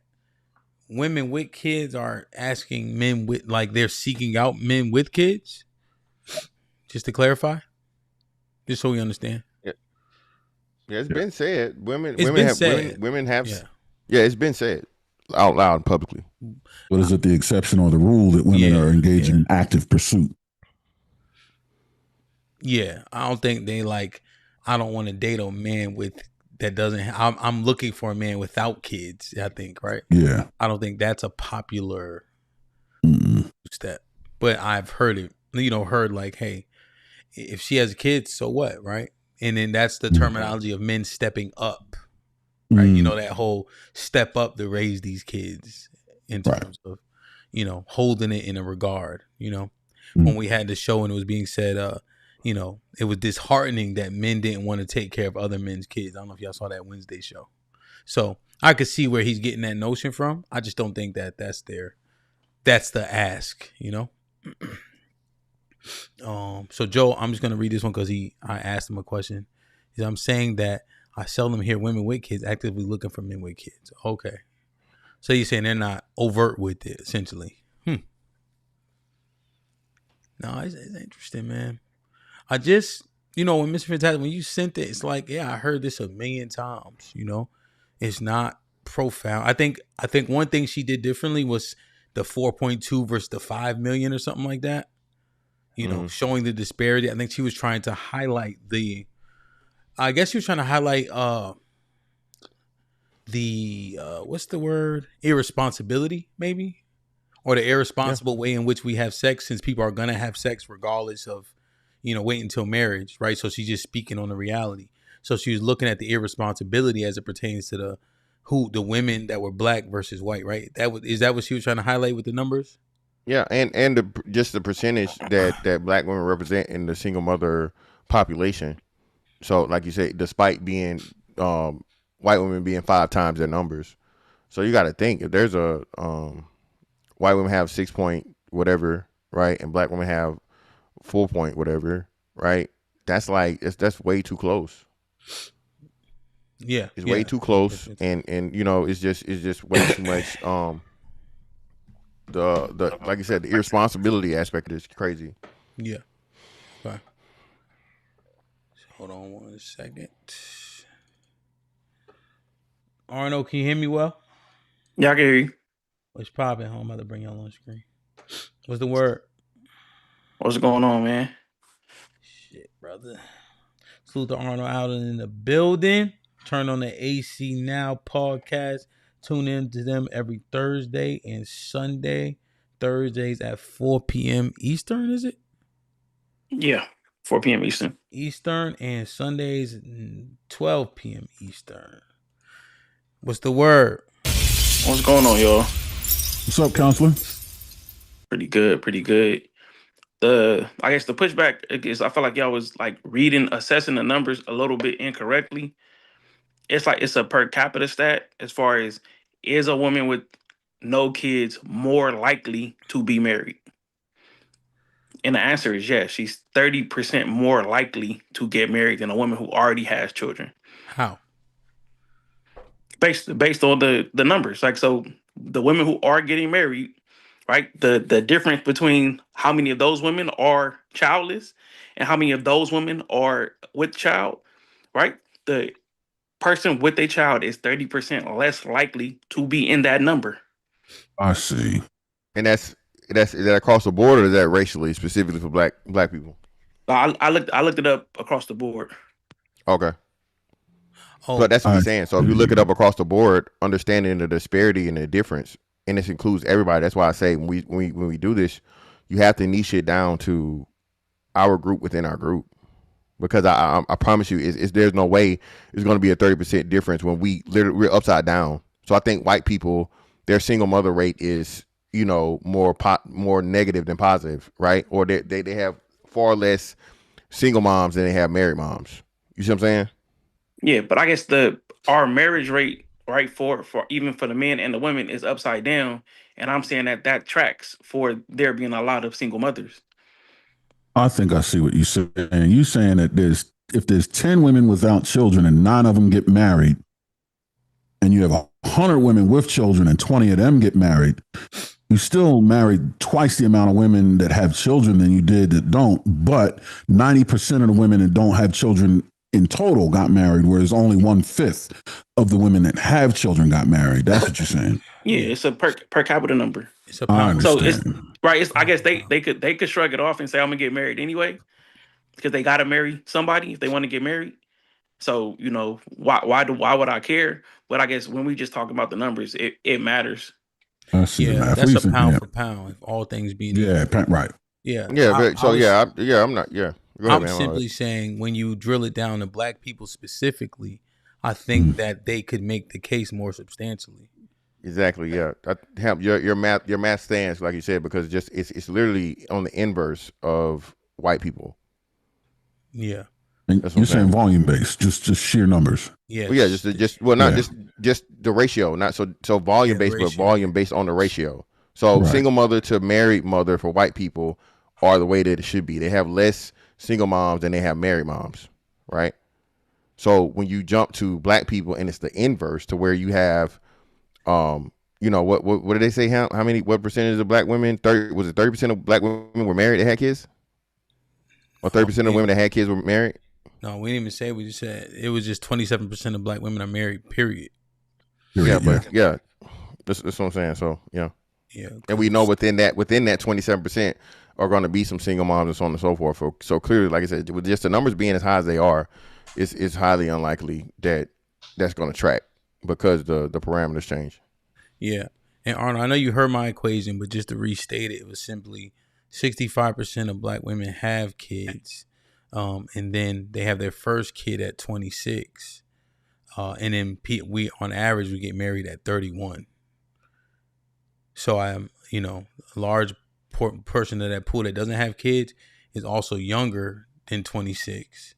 women with kids are asking men with, like, they're seeking out men with kids? Just to clarify, just so we understand. Yeah, it's been said. Women have. Yeah, it's been said out loud publicly. But is it the exception or the rule that women are engaged in active pursuit? Yeah, I don't think they I don't want to date a man that doesn't. I'm looking for a man without kids. I think, right? Yeah. I don't think that's a popular step, but I've heard it. Heard like, hey, if she has kids, so what, right? And then that's the terminology of men stepping up, right? That whole step up to raise these kids in terms of, holding it in a regard. When we had the show and it was being said, it was disheartening that men didn't want to take care of other men's kids. I don't know if y'all saw that Wednesday show. So I could see where he's getting that notion from. I just don't think that's the ask, So Joe, I'm just going to read this one because I asked him a question. I'm saying that I seldom hear women with kids actively looking for men with kids. Okay. So you're saying they're not overt with it, essentially. No, it's interesting, man. I just, when Mr. Fantastic, when you sent it, it's like, I heard this a million times, It's not profound. I think one thing she did differently was the 4.2 versus the 5 million or something like that. Showing the disparity. I think she was trying to highlight what's the word? Irresponsibility, maybe? Or the irresponsible way in which we have sex, since people are going to have sex regardless of, wait until marriage, right? So she's just speaking on the reality. So she was looking at the irresponsibility as it pertains to the women that were black versus white, right? Is that what she was trying to highlight with the numbers? Yeah, and just the percentage that black women represent in the single mother population. So, like you said, despite being white women being 5 times their numbers, so you got to think if there's a white women have 6 point whatever, right? And black women have 4 point whatever, right? That's like that's way too close. Yeah, it's way too close, and it's just way too much. The like you said, the irresponsibility aspect of this is crazy. Yeah. Okay. Hold on 1 second. Arno, can you hear me well? Yeah, I can hear you. What's popping? I'm about to bring y'all on screen. What's the word? What's going on, man? Shit, brother. Salute to Arnold out in the building. Turn on the AC Now podcast. Tune in to them every Thursday and Sunday. Thursdays at 4 p.m. Eastern, is it? Yeah, 4 p.m. Eastern. Eastern, and Sundays 12 p.m. Eastern. What's the word? What's going on, y'all? What's up, counselor? Pretty good. I guess the pushback is I feel like y'all was like assessing the numbers a little bit incorrectly. It's like it's a per capita stat as far as is a woman with no kids more likely to be married? And the answer is yes. She's 30% more likely to get married than a woman who already has children. How? Based on the numbers. Like, so the women who are getting married, right? The difference between how many of those women are childless and how many of those women are with child, right? The person with a child is 30% less likely to be in that number. I see. And is that across the board, or is that racially, specifically for black people? I looked it up across the board. Okay. But that's what he's saying. So if you look it up across the board, understanding the disparity and the difference, and this includes everybody. That's why I say when we do this, you have to niche it down to our group within our group, because I promise you, there's no way it's going to be a 30% difference when we're upside down. So I think white people, their single mother rate is more negative than positive, right? Or they have far less single moms than they have married moms. You see what I'm saying? Yeah, but I guess our marriage rate, right, for even for the men and the women is upside down, and I'm saying that tracks for there being a lot of single mothers. I think I see what you're saying. You're saying that if there's 10 women without children and 9 of them get married, and you have 100 women with children and 20 of them get married, you still married twice the amount of women that have children than you did that don't. But 90% of the women that don't have children in total got married, whereas only 1/5 of the women that have children got married. That's what you're saying. Yeah, it's a per capita number. It's a power. So it's right. I guess they could shrug it off and say I'm gonna get married anyway, because they gotta marry somebody if they want to get married. So why would I care? But I guess when we just talk about the numbers, it matters. I see. Yeah, that's a pound for pound. If all things being equal. Right. Yeah. I'm not. Yeah. I'm simply saying when you drill it down to black people specifically, I think that they could make the case more substantially. Exactly. Yeah. Your math stands, like you said, because it's literally on the inverse of white people. Yeah. And you're saying volume based, just sheer numbers. Yeah. Well, yeah. Just the ratio, not so volume based, but volume based on the ratio. So single mother to married mother for white people are the way that it should be. They have less single moms than they have married moms, right? So when you jump to black people and it's the inverse to where you have, what did they say? What percentage of black women? 30% of black women were married that had kids, or 30% of women that had kids were married? No, we didn't even say. We just said it was just 27% of black women are married. Period. That's what I'm saying. So yeah. And we know within that 27%. Are going to be some single moms and so on and so forth. So clearly, like I said, with just the numbers being as high as they are, it's highly unlikely that that's going to track because the parameters change. Yeah. And Arnold, I know you heard my equation, but just to restate it, it was simply 65% of black women have kids. And then they have their first kid at 26. And then on average, we get married at 31. So I'm, a large person of that pool that doesn't have kids is also younger than 26,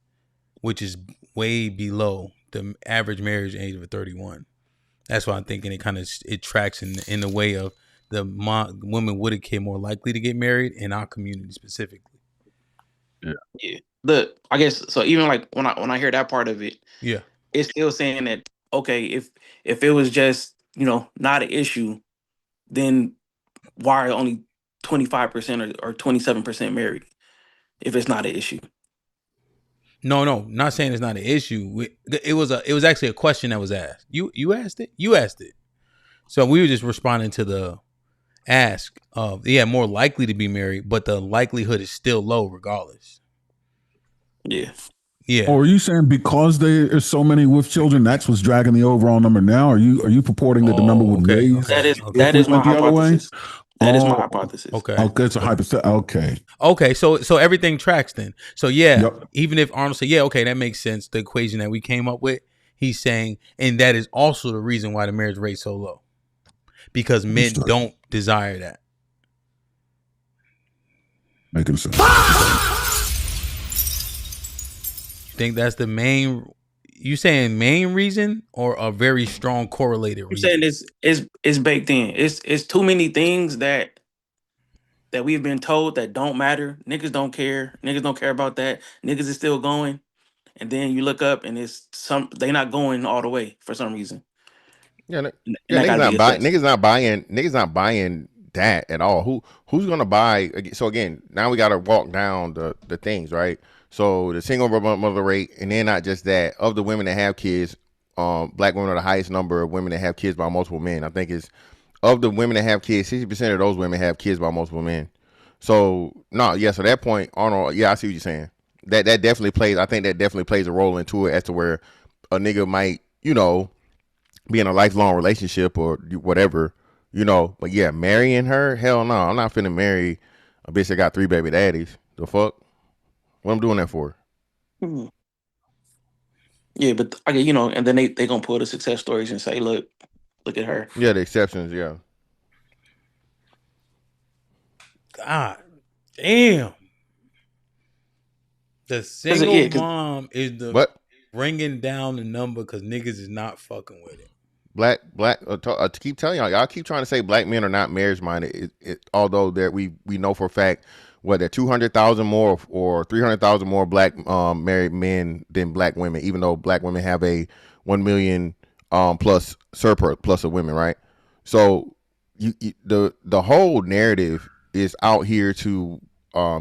which is way below the average marriage age of 31. That's why I'm thinking it tracks in the way of women with a kid more likely to get married in our community specifically. Yeah. I guess so. Even like when I hear that part of it, yeah, it's still saying that okay, if it was just not an issue, then why are only 25% or 27% married if it's not an issue? No, not saying it's not an issue. It was actually a question that was asked. You asked it. You asked it. So we were just responding to the ask of more likely to be married, but the likelihood is still low regardless. Yeah. Yeah. Or are you saying because there's so many with children, that's what's dragging the overall number now? Are you purporting that the number would raise? That is my hypothesis. That is my hypothesis. Okay. Okay, it's a hypothesis. Okay. Okay, so everything tracks then. So even if Arnold said, okay, that makes sense, the equation that we came up with, he's saying, and that is also the reason why the marriage rate is so low. Because men don't desire that. Making sense. You think that's the main? You saying main reason or a very strong correlated reason? I'm saying it's baked in. It's too many things that we've been told that don't matter. Niggas don't care. Niggas don't care about that. Niggas is still going, and then you look up and they not going all the way for some reason. Yeah, niggas not buying that at all. Who's gonna buy? So again, now we got to walk down the things, right? So the single mother rate, and then not just that, of the women that have kids, black women are the highest number of women that have kids by multiple men. I think it's of the women that have kids, 60% of those women have kids by multiple men. So so that point, Arnold, I see what you're saying. That definitely plays. I think that definitely plays a role into it as to where a nigga might, be in a lifelong relationship or whatever, But marrying her, hell no, I'm not finna marry a bitch that got 3 baby daddies. The fuck? What I'm doing that for? Mm-hmm. Yeah, but and then they gonna pull the success stories and say, look at her. Yeah, the exceptions. Yeah. God damn. The single mom is bringing down the number because niggas is not fucking with it. Black. Keep telling y'all keep trying to say black men are not marriage minded. Although we know for a fact whether 200,000 more or 300,000 more black married men than black women, even though black women have a 1 million plus surplus of women, right? So the whole narrative is out here to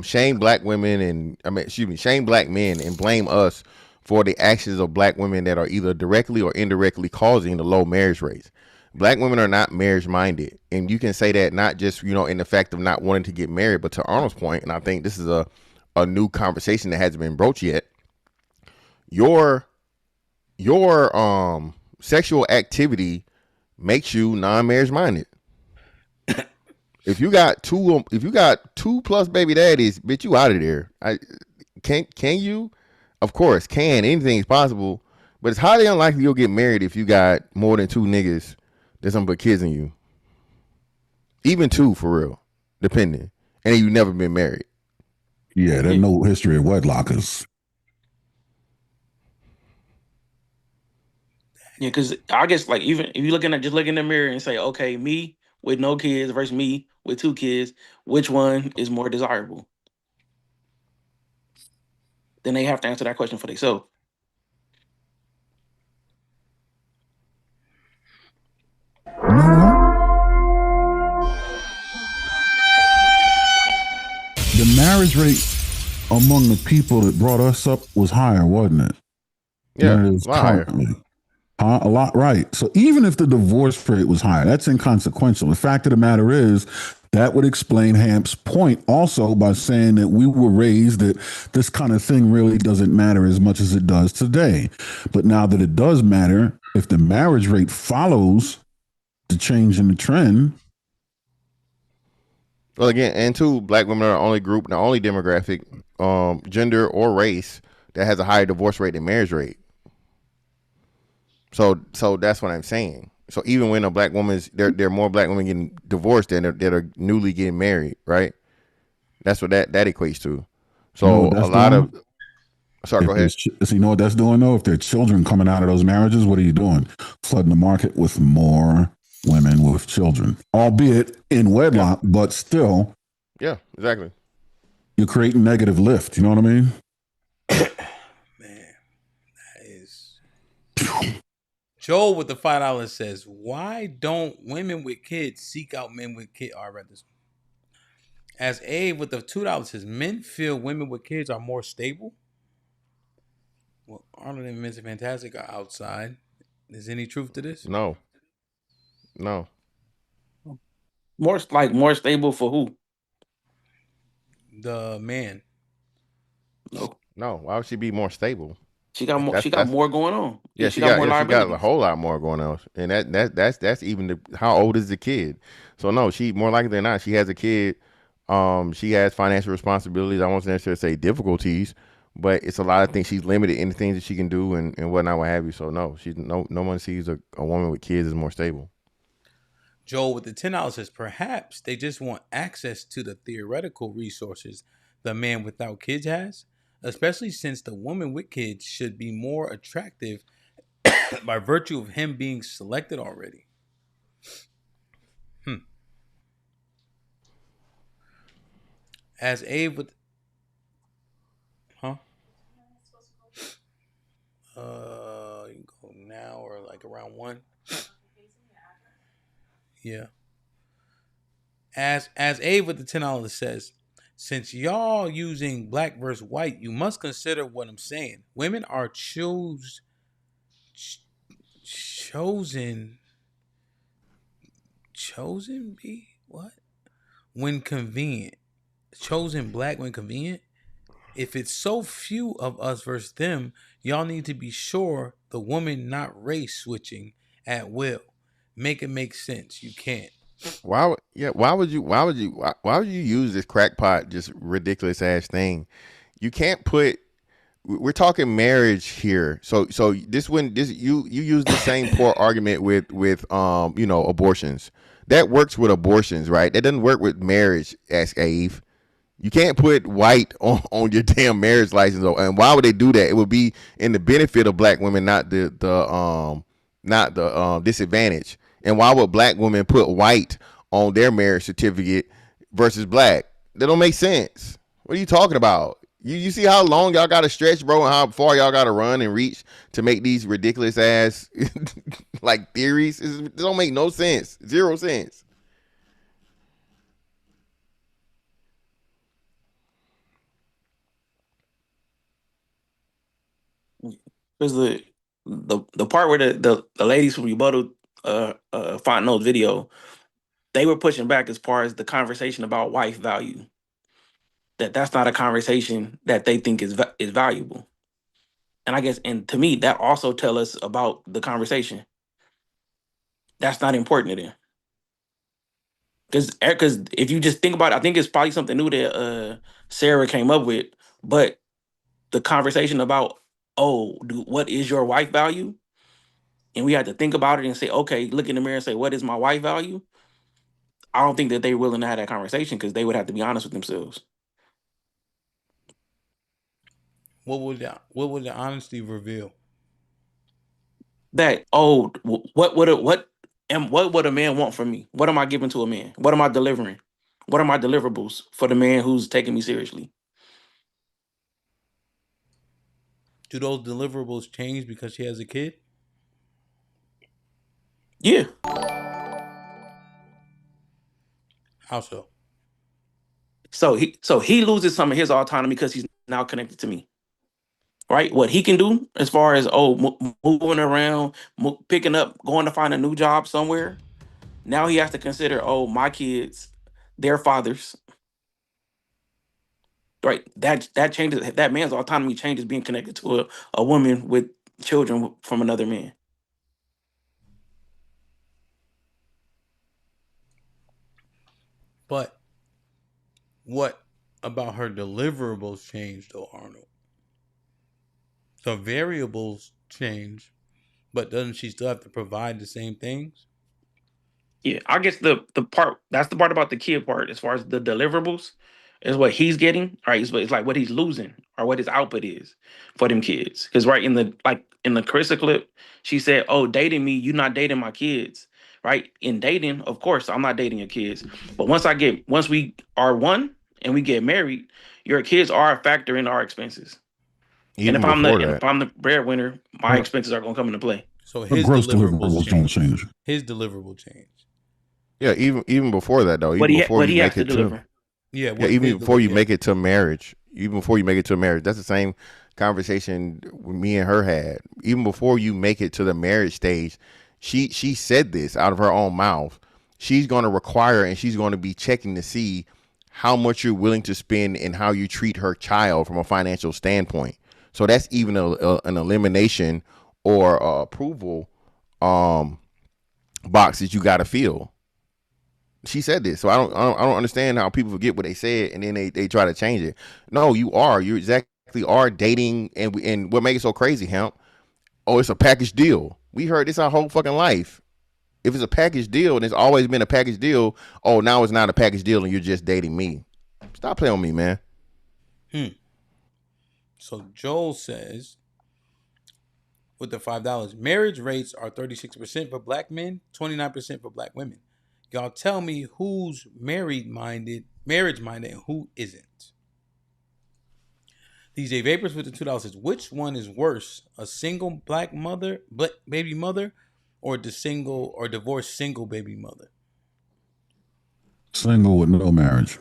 shame black women shame black men and blame us for the actions of black women that are either directly or indirectly causing the low marriage rates. Black women are not marriage minded. And you can say that not just, in the fact of not wanting to get married, but to Arnold's point, and I think this is a new conversation that hasn't been broached yet. Your sexual activity makes you non-marriage minded. If you got 2 plus baby daddies, bitch, you out of there. Can you? Of course, anything is possible, but it's highly unlikely you'll get married if you got more than 2 niggas that's gonna put kids in you. Even 2 for real, depending. And you've never been married. Yeah, there's no history of wedlockers. Yeah, because I guess even if you just look in the mirror and say, okay, me with no kids versus me with 2 kids, which one is more desirable? Then they have to answer that question for themselves. The marriage rate among the people that brought us up was higher, wasn't it? Yeah, a lot higher. A lot, right. So even if the divorce rate was higher, that's inconsequential. The fact of the matter is that would explain Hamp's point also by saying that we were raised that this kind of thing really doesn't matter as much as it does today. But now that it does matter, if the marriage rate follows the change in the trend. Well, again, and 2, black women are the only group, the only demographic, gender or race that has a higher divorce rate than marriage rate. So that's what I'm saying. So even when a black woman's, there are more black women getting divorced than that are newly getting married, right? That's what that equates to. So a lot of. Sorry, go ahead. So you know what that's doing though? If there are children coming out of those marriages, what are you doing? Flooding the market with more women with children, albeit in wedlock, but still. Yeah, exactly. You're creating negative lift. You know what I mean? Man, that is. Joel with the $5 says, "Why don't women with kids seek out men with kids?" I read this. As Abe with the $2 says, "Men feel women with kids are more stable." Well, Arnold and Mr. Fantastic are outside. Is any truth to this? No. More stable for who? The man. No. Why would she be more stable? She got more. She got more going on. Yeah, she got more liabilities. She got a whole lot more going on, and that's even how old is the kid? So no, she more likely than not, she has a kid. She has financial responsibilities. I won't necessarily say difficulties, but it's a lot of things. She's limited in the things that she can do and whatnot, what have you. So no, no one sees a woman with kids as more stable. Joel with the $10 says, "Perhaps they just want access to the theoretical resources the man without kids has, especially since the woman with kids should be more attractive by virtue of him being selected already." As Abe with, you can go now or like around 1. Yeah. As Abe with the $10 says, "Since y'all using black versus white, you must consider what I'm saying. Women are chosen be what? When convenient. Chosen black when convenient. If it's so few of us versus them, y'all need to be sure the woman not race switching at will. Make it make sense. You can't." Why would you use this crackpot, just ridiculous ass thing? You can't put. We're talking marriage here, so you use the same poor argument with abortions. That works with abortions, right? That doesn't work with marriage. Ask Ave. You can't put white on your damn marriage license, and why would they do that? It would be in the benefit of black women, not the disadvantage. And why would black women put white on their marriage certificate versus black? That don't make sense. What are you talking about? You see how long y'all got to stretch, bro, and how far y'all got to run and reach to make these ridiculous ass like theories? It don't make no sense. 0 sense. Because the part where the ladies from rebuttal FonteNOT video, they were pushing back as far as the conversation about wife value. That's not a conversation that they think is valuable. And I guess, and to me, that also tell us about the conversation. That's not important to them. Because if you just think about it, I think it's probably something new that Sarah came up with. But the conversation about, what is your wife value? And we had to think about it and say, okay, look in the mirror and say, what is my wife value? I don't think that they're willing to have that conversation because they would have to be honest with themselves. What would the honesty reveal? That what would a man want from me? What am I giving to a man? What am I delivering? What are my deliverables for the man who's taking me seriously? Do those deliverables change because she has a kid? Yeah. How so? So he loses some of his autonomy because he's now connected to me. Right? What he can do as far as moving around, picking up, going to find a new job somewhere. Now he has to consider, my kids, their fathers. Right? That changes. That man's autonomy changes being connected to a woman with children from another man. But what about her deliverables changed, though, Arnold? The variables change, but doesn't she still have to provide the same things? Yeah, I guess the part that's the part about the kid part, as far as the deliverables, is what he's getting. Right, it's like what he's losing or what his output is for them kids. Because in the Carissa clip, she said, "Oh, dating me, you're not dating my kids." right? In dating, of course, I'm not dating your kids, but once we are one and we get married, your kids are a factor in our expenses. Even and before if I'm the breadwinner, my expenses are going to come into play. So his deliverables don't change. His deliverable change. Yeah, even before that though, even before you make it to, even before you make it to marriage, that's the same conversation me and her had. Even before you make it to the marriage stage, she said this out of her own mouth. She's going to require and she's going to be checking to see how much you're willing to spend and how you treat her child from a financial standpoint. So that's even an elimination or approval box that you got to fill. She said this, so I don't understand how people forget what they said and then they try to change it. No, you exactly are dating, and what makes it so crazy, Hemp? Oh, it's a package deal. We heard this our whole fucking life. If it's a package deal and it's always been a package deal, oh, now it's not a package deal and you're just dating me. Stop playing with me, man. So Joel says, with the $5, marriage rates are 36% for black men, 29% for black women. Y'all tell me who's marriage-minded, and who isn't. DJ Vapors with the $2 says, which one is worse, a single black baby mother, or divorced single baby mother? Single with no marriage.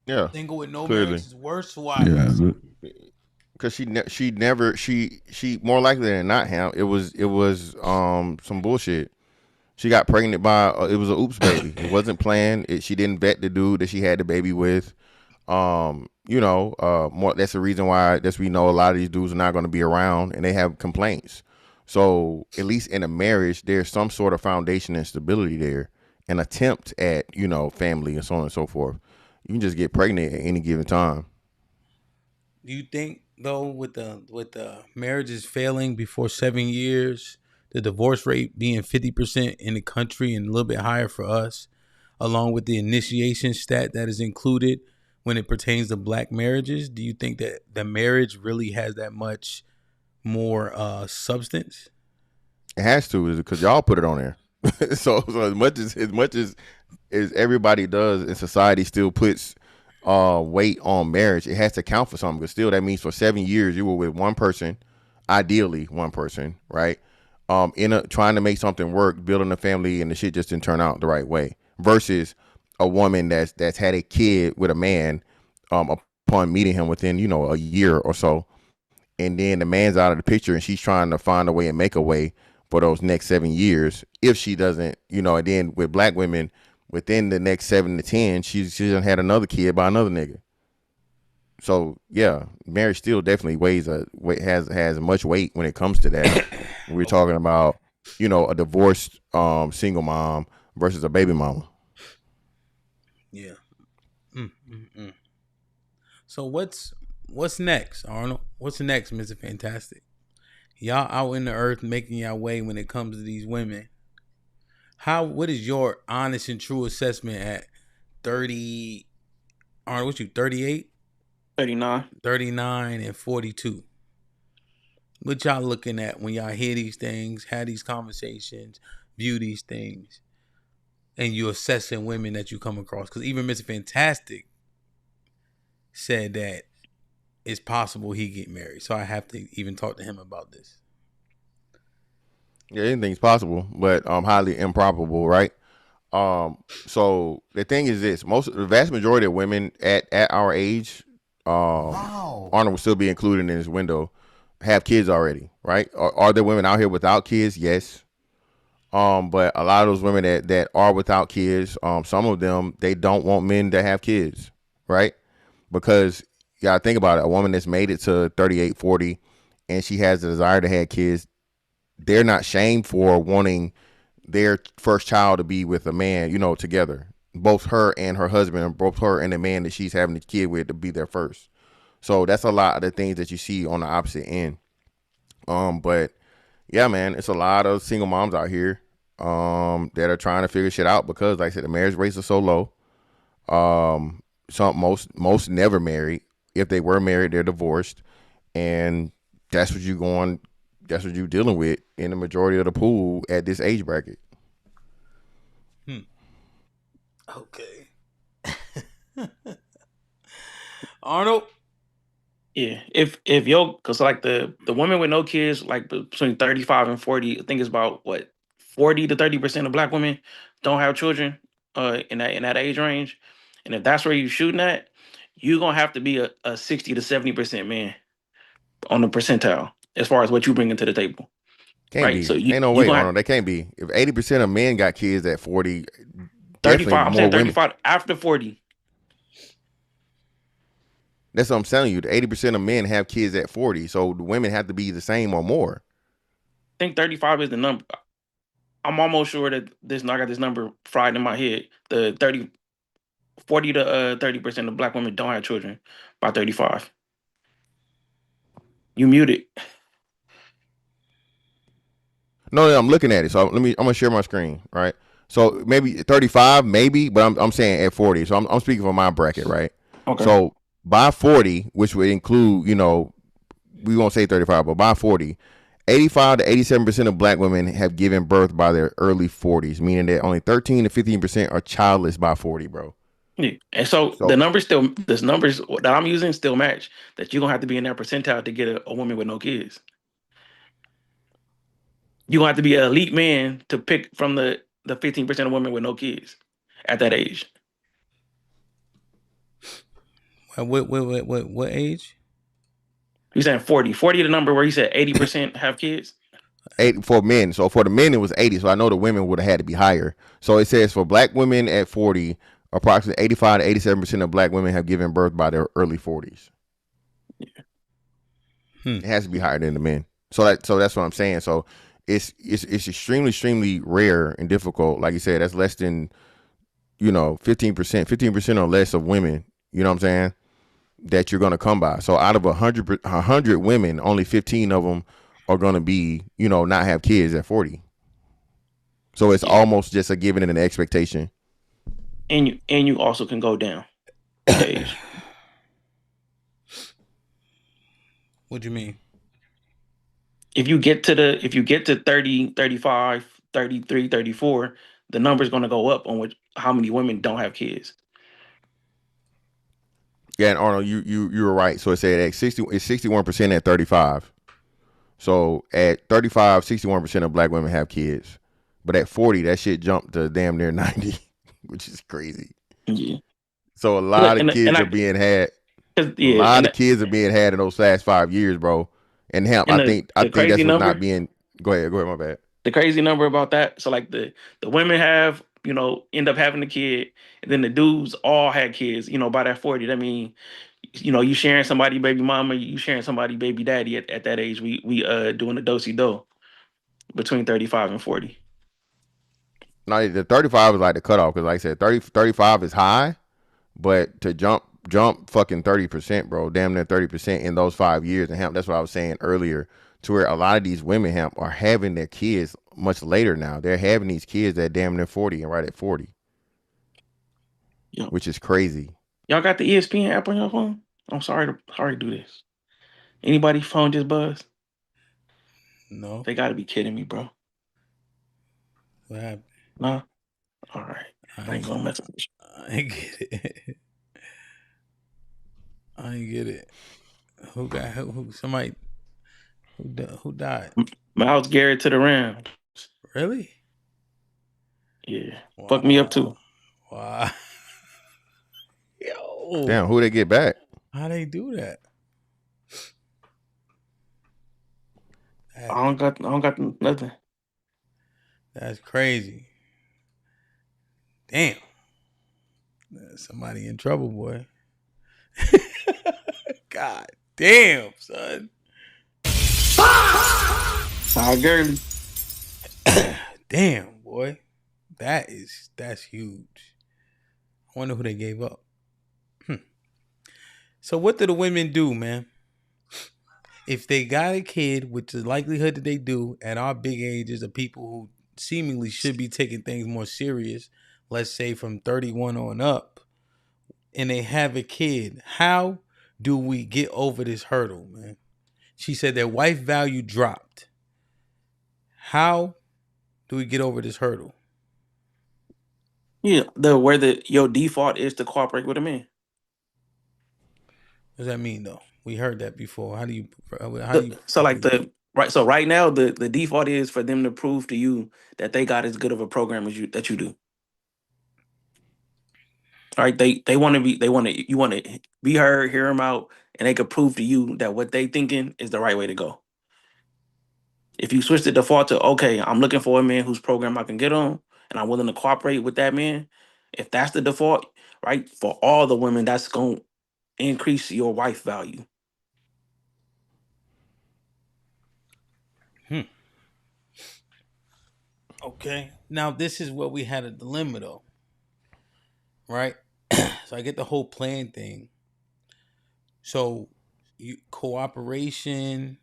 Yeah, single with no marriage is worse. Why? Yeah, because she more likely than not, Hemp. It was some bullshit. She got pregnant by it was a oops baby. It wasn't planned. She didn't vet the dude that she had the baby with. More. That's the reason why we know a lot of these dudes are not going to be around and they have complaints. So at least in a marriage, there's some sort of foundation and stability there, an attempt at family and so on and so forth. You can just get pregnant at any given time. Do you think though, with the marriages failing before 7 years, the divorce rate being 50% in the country and a little bit higher for us, along with the initiation stat that is included when it pertains to black marriages, do you think that the marriage really has that much more substance? It has to, because y'all put it on there. so as much as everybody does and society still puts weight on marriage, it has to count for something. Because still, that means for 7 years you were with one person, ideally one person, right? Trying to make something work, building a family, and the shit just didn't turn out the right way. Versus a woman that's had a kid with a man upon meeting him within a year or so, and then the man's out of the picture and she's trying to find a way and make a way for those next 7 years. If she doesn't, and then with black women, within the next 7 to 10, she done had another kid by another nigga. So yeah, marriage still definitely has much weight when it comes to that. We're talking about a divorced single mom versus a baby mama. Yeah. So what's next, Arnold? What's next, Mr. Fantastic? Y'all out in the earth making y'all way when it comes to these women. What is your honest and true assessment at 30? Arnold, what you 38? 39 and 42. What y'all looking at when y'all hear these things, have these conversations, view these things, and you assessing women that you come across? Because even Mr. Fantastic said that it's possible he get married. So I have to even talk to him about this. Yeah, anything's possible, but highly improbable, right? So the thing is this: the vast majority of women at our age, Arnold will still be included in this window, have kids already, right? Are there women out here without kids? Yes. But a lot of those women that are without kids, some of them, they don't want men to have kids, right? Because you gotta think about it. A woman that's made it to 38, 40, and she has the desire to have kids, they're not shamed for wanting their first child to be with a man, together. Both her and her husband, both her and the man that she's having the kid with, to be their first. So that's a lot of the things that you see on the opposite end. But yeah, man, it's a lot of single moms out here that are trying to figure shit out because, like I said, the marriage rates are so low. Most never married. If they were married, they're divorced, and that's what you're dealing with in the majority of the pool at this age bracket. Okay. Arnold. Yeah, if yo, because like the women with no kids, like between 35 and 40, I think it's about what 40 to 30% of black women don't have children in that age range. And if that's where you're shooting at, you're gonna have to be a 60 to 70% man on the percentile as far as what you bring into the table. Can't Right. be. So Ain't no you way, gonna Arnold. have They can't be. If 80% of men got kids at 40, definitely 35. I'm more saying women. 35 after 40. That's what I'm telling you. The 80% of men have kids at 40, so the women have to be the same or more. I think 35 is the number. I'm almost sure that I got this number fried in my head. The 40 to 30% of black women don't have children by 35. You muted. No, I'm looking at it. So I'm gonna share my screen, right? So maybe 35, maybe, but I'm saying at 40. So I'm speaking for my bracket, right? Okay. So by 40, which would include, we won't say 35, but by 40, 85 to 87% of black women have given birth by their early 40s, meaning that only 13 to 15% are childless by 40, bro. Yeah. And so the numbers that I'm using still match that you're gonna have to be in that percentile to get a woman with no kids. You're gonna have to be an elite man to pick from the 15% of women with no kids at that age. What age? He's saying 40. 40 the number where he said 80% have kids. 8 for men. So for the men, it was 80. So I know the women would have had to be higher. So it says for black women at 40, approximately 85 to 87% of black women have given birth by their early 40s. Yeah. It has to be higher than the men. So that's what I'm saying. So it's extremely rare and difficult. Like you said, that's less than 15% or less of women. You know what I'm saying? That you're gonna come by. So out of 100 women, only 15 of them are gonna be not have kids at 40. So it's almost just a given and an expectation. And you also can go down age. What do you mean? If you get to 30, 35, 33, 34, the number's going to go up on how many women don't have kids. Yeah, and Arnold, you were right. So it said it's 61% at 35. So at 35, 61% of black women have kids. But at 40, that shit jumped to damn near 90, which is crazy. Yeah. So a lot of kids are being had. A lot of kids are being had in those last 5 years, bro. And HAMP, I think that's what's not being. Go ahead, my bad. The crazy number about that. So like the women have, end up having a kid, and then the dudes all had kids, by that 40. That mean, you sharing somebody baby mama, you sharing somebody baby daddy at that age. We doing a do-si-do between 35 and 40. No, the 35 is like the cutoff because, like I said, 35 is high, but to jump fucking 30%, bro, damn near 30% in those 5 years. And HAMP, that's what I was saying earlier, to where a lot of these women, HAMP, are having their kids much later now. They're having these kids at damn near 40 and right at 40, which is crazy. Y'all got the ESPN app on your phone? I'm sorry to do this. Anybody phone just buzz? No. They got to be kidding me, bro. What happened? No? All right. I ain't gonna mess with you. I ain't get it. Who got who? Somebody who died? Myles Garrett to the Rams. Really? Yeah. Wow. Fuck me up too. Wow. Yo. Damn, who they get back? How they do that? I don't got nothing. That's crazy. Damn. Somebody in trouble, boy. God damn, son. Gurley. Damn, boy. That's huge. I wonder who they gave up. So what do the women do, man? If they got a kid, which is the likelihood that they do at our big ages of people who seemingly should be taking things more serious, let's say from 31 on up, and they have a kid, how do we get over this hurdle, man? She said their wife value dropped. How do we get over this hurdle? Yeah, your default is to cooperate with a man. What does that mean though? We heard that before. How do you? So right now the default is for them to prove to you that they got as good of a program as you do. All right, you want to be heard, hear them out, and they could prove to you that what they thinking is the right way to go. If you switch the default to, okay, I'm looking for a man whose program I can get on, and I'm willing to cooperate with that man, if that's the default, right, for all the women, that's going to increase your wife value. Okay. Now this is what we had a dilemma though. Right? So I get the whole plan thing. So cooperation,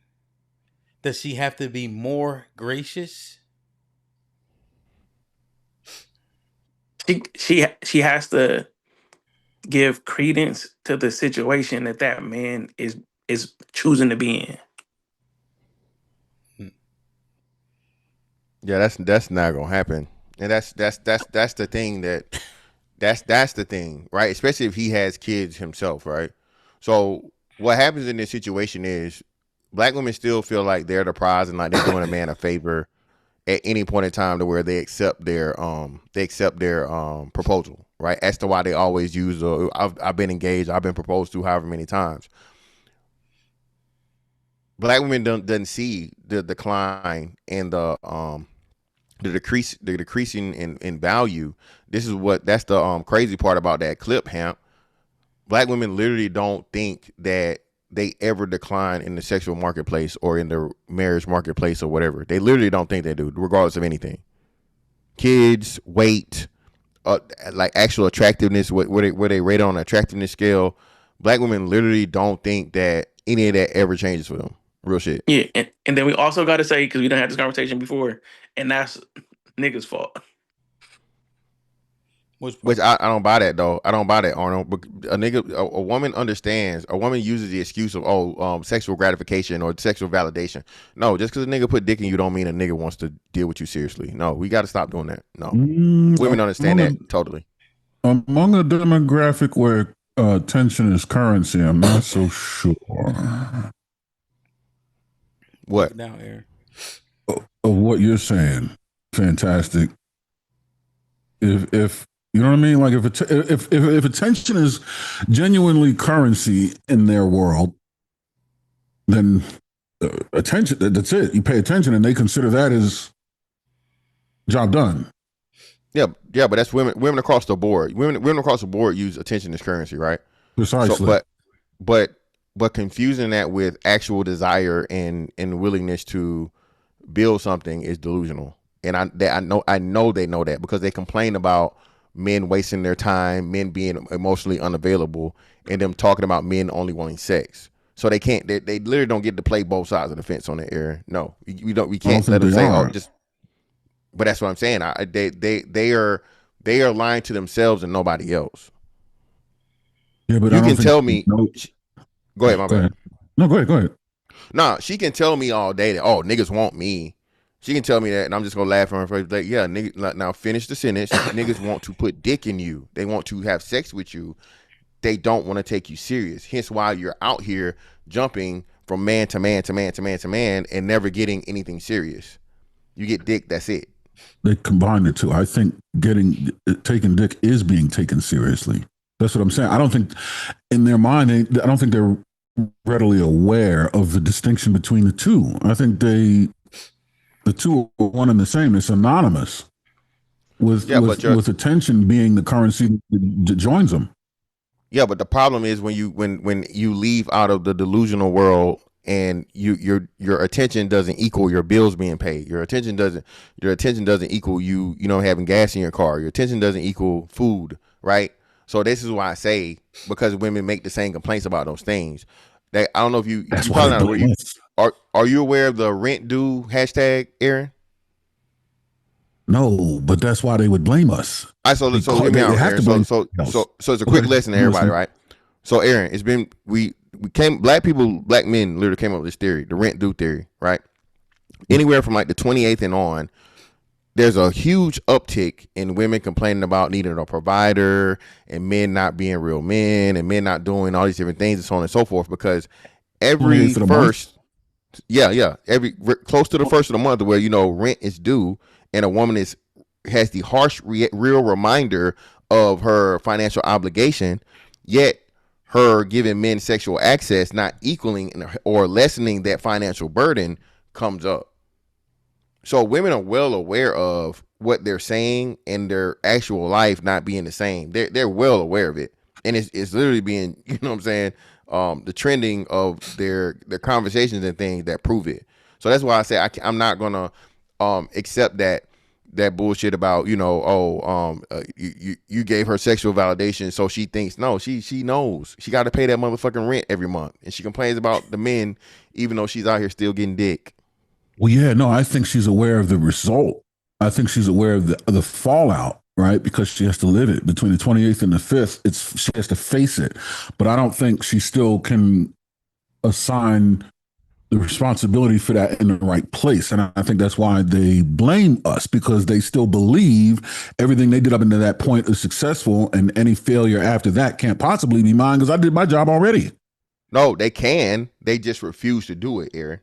does she have to be more gracious? She has to give credence to the situation that man is choosing to be in. Yeah, that's not gonna happen, and that's the thing that's the thing, right? Especially if he has kids himself, right? So what happens in this situation is black women still feel like they're the prize and like they're doing a man a favor at any point in time to where they accept their proposal, right? As to why they always use I've been engaged, I've been proposed to however many times. Black women doesn't see the decline and the decreasing in value. That's the crazy part about that clip, HAMP. Black women literally don't think that they ever decline in the sexual marketplace or in the marriage marketplace or whatever. They literally don't think they do, regardless of anything. Kids, weight, like actual attractiveness, where they rate on an attractiveness scale. Black women literally don't think that any of that ever changes for them. Real shit. Yeah, and then we also got to say, because we done had this conversation before, and that's niggas' fault. Which I don't buy that though. I don't buy that, Arnold. But a woman understands. A woman uses the excuse of sexual gratification or sexual validation. No, just because a nigga put dick in you don't mean a nigga wants to deal with you seriously. No, we got to stop doing that. No, women understand that totally. Among a demographic where attention is currency, I'm not so sure. What? Now, Aaron. Of what you're saying, fantastic. If you know what I mean, like if attention is genuinely currency in their world, then attention. That's it. You pay attention, and they consider that as job done. Yeah, but that's women. Women across the board. Women across the board use attention as currency, right? Precisely. So, but confusing that with actual desire and willingness to build something is delusional. And I know they know that because they complain about men wasting their time, men being emotionally unavailable, and them talking about men only wanting sex. So they can't. They literally don't get to play both sides of the fence on that area. No, we don't. We can't let them say, "Oh, just." But that's what I'm saying. They are lying to themselves and nobody else. Yeah, but you can tell me. Go ahead, my bad. No, go ahead. Nah, she can tell me all day that niggas want me. She can tell me that, and I'm just gonna laugh in her face. Like, yeah, nigga. Now finish the sentence. Niggas want to put dick in you. They want to have sex with you. They don't want to take you serious. Hence why you're out here jumping from man to man to man to man to man and never getting anything serious. You get dick. That's it. They combine the two. I think taking dick is being taken seriously. That's what I'm saying. I don't think in their mind, I don't think they're readily aware of the distinction between the two. I think the two are one and the same. It's synonymous with attention being the currency that joins them. Yeah, but the problem is when you leave out of the delusional world and your attention doesn't equal your bills being paid. Your attention doesn't equal you having gas in your car. Your attention doesn't equal food, right? So this is why I say, because women make the same complaints about those things. I don't know if you probably not aware. Are you aware of the rent due hashtag, Aaron? No, but that's why they would blame us. So hear me out, Aaron. So it's a quick lesson to everybody, right? So Aaron, it's been black men literally came up with this theory, the rent due theory, right? Anywhere from like the 28th and on, there's a huge uptick in women complaining about needing a provider and men not being real men and men not doing all these different things and so on and so forth, because every first, every close to the first of the month where, you know, rent is due and a woman has the harsh real reminder of her financial obligation, yet her giving men sexual access not equaling or lessening that financial burden comes up. So women are well aware of what they're saying and their actual life not being the same. They're well aware of it, and it's literally being, you know what I'm saying, the trending of their conversations and things that prove it. So that's why I say I'm not gonna accept that bullshit about, you know, you gave her sexual validation, so she thinks. No, she knows she got to pay that motherfucking rent every month, and she complains about the men even though she's out here still getting dick. Well, yeah, no, I think she's aware of the result. I think she's aware of the fallout, right? Because she has to live it between the 28th and the 5th. She has to face it, but I don't think she still can assign the responsibility for that in the right place. And I think that's why they blame us, because they still believe everything they did up until that point is successful, and any failure after that can't possibly be mine because I did my job already. No, they can. They just refuse to do it, Aaron.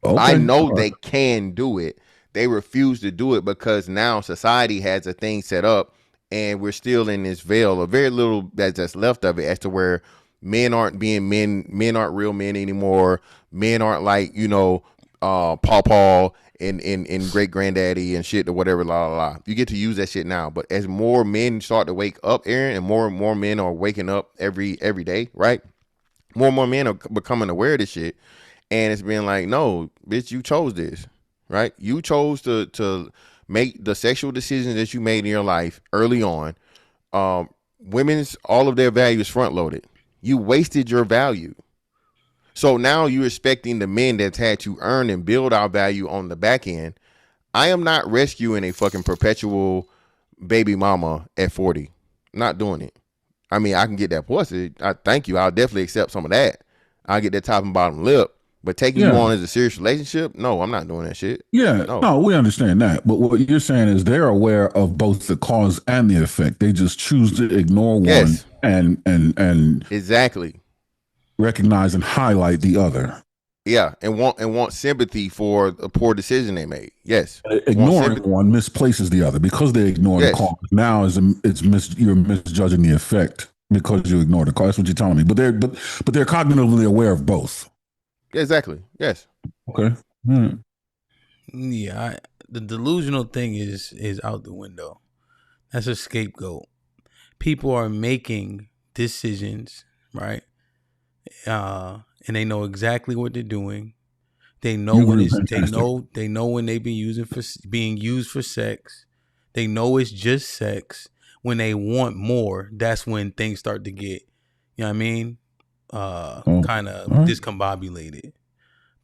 Okay. I know they can do it. They refuse to do it because now society has a thing set up, and we're still in this veil of very little that's left of it, as to where men aren't being men aren't real men anymore. Men aren't like, you know, Paw and great granddaddy and shit or whatever, la la la. You get to use that shit now. But as more men start to wake up, Aaron, and more men are waking up every day, right? More and more men are becoming aware of this shit. And it's being like, no, bitch, you chose this, right? You chose to make the sexual decisions that you made in your life early on. Women's, all of their value is front loaded. You wasted your value. So now you're expecting the men that's had to earn and build our value on the back end. I am not rescuing a fucking perpetual baby mama at 40. I'm not doing it. I mean, I can get that pussy. I thank you. I'll definitely accept some of that. I'll get that top and bottom lip. But taking you on as a serious relationship, no, I'm not doing that shit. Yeah, no, we understand that. But what you're saying is they're aware of both the cause and the effect. They just choose to ignore one and exactly recognize and highlight the other. Yeah, and want sympathy for a poor decision they made. Yes, ignoring one misplaces the other because they ignore the cause. Now you're misjudging the effect because you ignore the cause. That's what you're telling me. But they're cognitively aware of both. Exactly. Yes. Okay. Yeah, the delusional thing is out the window. That's a scapegoat. People are making decisions, right? And they know exactly what they're doing. They know when they know when they've been being used for sex. They know it's just sex. When they want more, that's when things start to get, you know what I mean? Kind of discombobulated.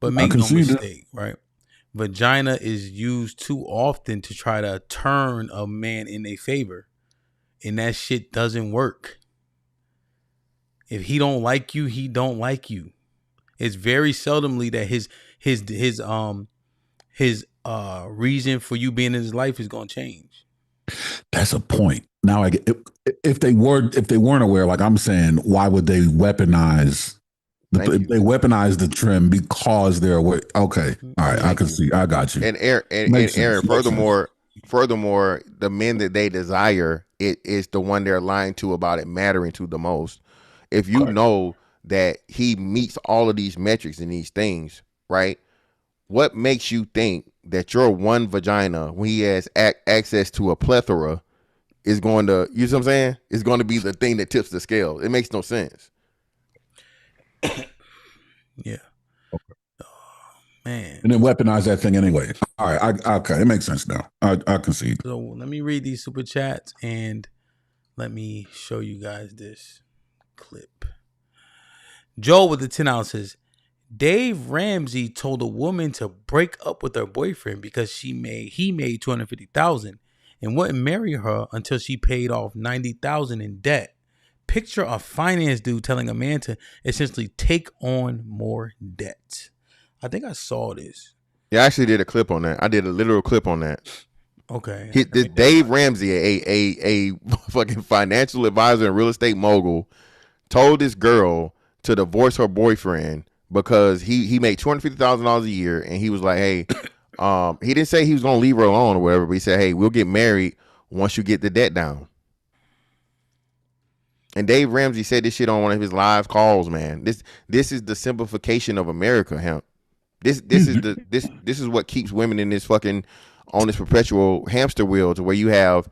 But make no mistake, right? Vagina is used too often to try to turn a man in their favor, and that shit doesn't work. If he don't like you, he don't like you. It's very seldomly that his reason for you being in his life is going to change. That's a point. Now I get if they weren't aware, like I'm saying, why would they weaponize? They weaponize the trim because they're aware. Okay, all right, I can see. I got you. And Aaron, furthermore, the men that they desire, it is the one they're lying to about it mattering to the most. If you know that he meets all of these metrics and these things, right? What makes you think that your one vagina, when he has access to a plethora, is going to, you know what I'm saying? It's going to be the thing that tips the scale. It makes no sense. Yeah. Okay. Oh, man. And then weaponize that thing anyway. All right. Okay. It makes sense now. I concede. So let me read these super chats and let me show you guys this clip. Joe with the 10 ounces. Dave Ramsey told a woman to break up with her boyfriend because he made $250,000 and wouldn't marry her until she paid off $90,000 in debt. Picture a finance dude telling a man to essentially take on more debt. I think I saw this. Yeah, I actually did a clip on that. I did a literal clip on that. Okay. This Dave Ramsey, a fucking financial advisor and real estate mogul, told this girl to divorce her boyfriend because he made $250,000 a year, and he was like, hey, he didn't say he was gonna leave her alone or whatever, but he said, hey, we'll get married once you get the debt down. And Dave Ramsey said this shit on one of his live calls, man. This is the simplification of America, Hemp. This is what keeps women in this fucking on this perpetual hamster wheel, to where you have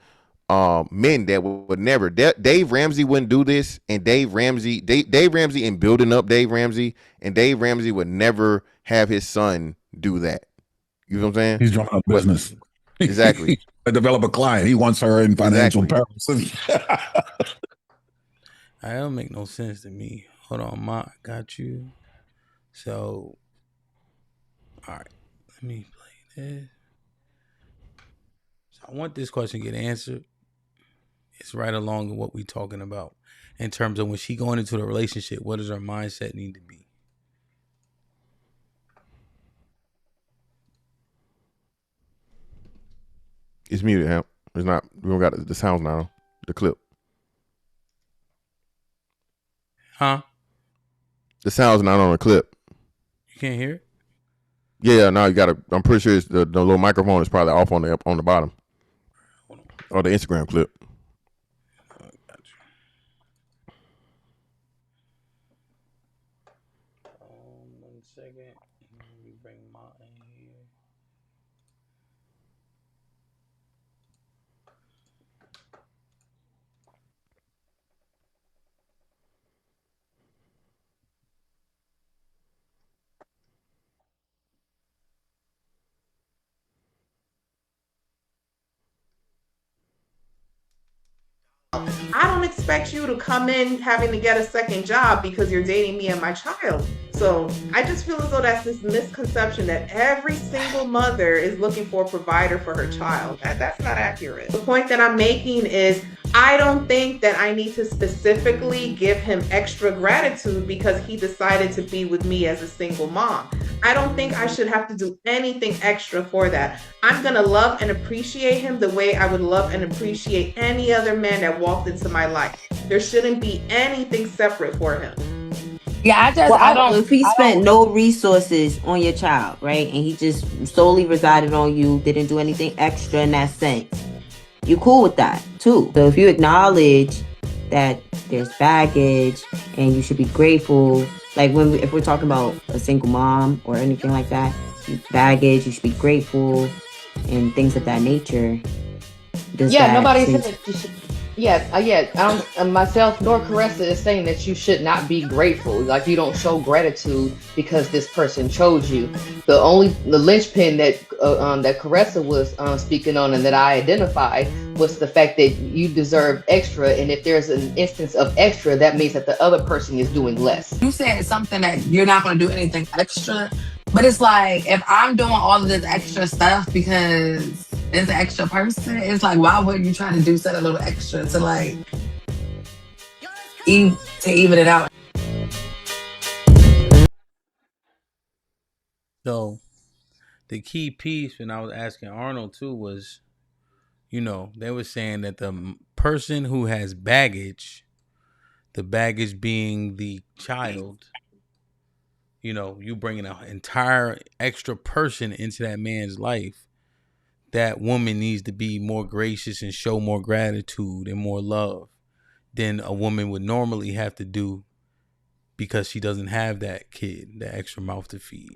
men that would never. Dave Ramsey wouldn't do this, and Dave Ramsey and building up Dave Ramsey, and Dave Ramsey would never have his son do that. You know what I'm saying? He's drawing a business. Exactly. Develop a client. He wants her in financial perils. That don't make no sense to me. Hold on, Ma, I got you. So, all right, let me play this. So I want this question to get answered. It's right along with what we're talking about in terms of when she going into the relationship. What does her mindset need to be? It's muted, Hemp. It's not. We don't got the sounds now. The clip. Huh? The sound's not on the clip. You can't hear it? Yeah, no, you gotta. I'm pretty sure it's the little microphone is probably off on the bottom. Or the Instagram clip. I got you. 1 second. Let me bring mine here. I don't expect you to come in having to get a second job because you're dating me and my child. So I just feel as though that's this misconception that every single mother is looking for a provider for her child. That's not accurate. The point that I'm making is I don't think that I need to specifically give him extra gratitude because he decided to be with me as a single mom. I don't think I should have to do anything extra for that. I'm going to love and appreciate him the way I would love and appreciate any other man that walked into my life. There shouldn't be anything separate for him. Yeah, I don't. If he spent no resources on your child, right, and he just solely resided on you, didn't do anything extra in that sense, you cool with that too. So if you acknowledge that there's baggage and you should be grateful, like if we're talking about a single mom or anything like that, baggage, you should be grateful and things of that nature. Nobody said that you should. I don't, myself nor Caressa is saying that you should not be grateful. Like you don't show gratitude because this person chose you. The linchpin that Caressa was speaking on and that I identified was the fact that you deserve extra, and if there's an instance of extra, that means that the other person is doing less. You said something that you're not going to do anything extra, but it's like if I'm doing all of this extra stuff because it's an extra person, it's like, why wouldn't you try to do something a little extra to like even it out? So the key piece when I was asking Arnold too was, they were saying that the person who has baggage, the baggage being the child, you bringing an entire extra person into that man's life, that woman needs to be more gracious and show more gratitude and more love than a woman would normally have to do because she doesn't have that kid, that extra mouth to feed.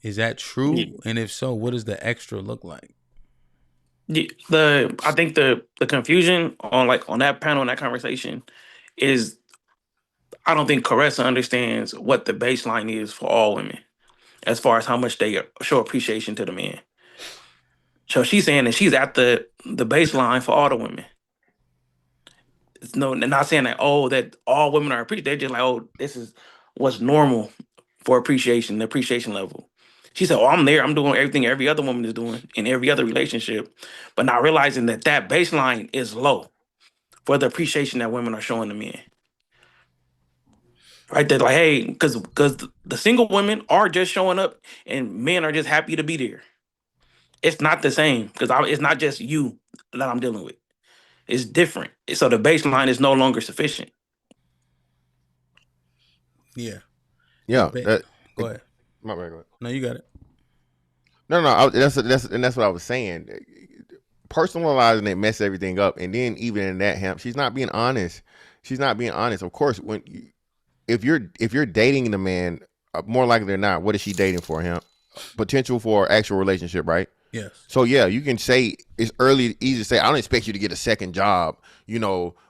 Is that true? Yeah. And if so, what does the extra look like? I think the confusion on that panel, in that conversation, is I don't think Caressa understands what the baseline is for all women as far as how much they show appreciation to the men. So she's saying that she's at the baseline for all the women. No, they're not saying that all women are appreciated. They're just like, this is what's normal for appreciation, the appreciation level. She said, I'm there. I'm doing everything every other woman is doing in every other relationship, but not realizing that baseline is low for the appreciation that women are showing the men. Right? They're like, hey, because the single women are just showing up and men are just happy to be there. it's not the same because it's not just you that I'm dealing with. It's different. So the baseline is no longer sufficient. Yeah. Yeah. Go ahead. My bad, go ahead. No, you got it. No. That's what I was saying. Personalizing it messes everything up, and then even in that, HAMP, she's not being honest. She's not being honest. Of course, if you're dating the man, more likely than not, what is she dating for, HAMP? Potential for actual relationship, right? Yes. So yeah, you can say it's easy to say, I don't expect you to get a second job,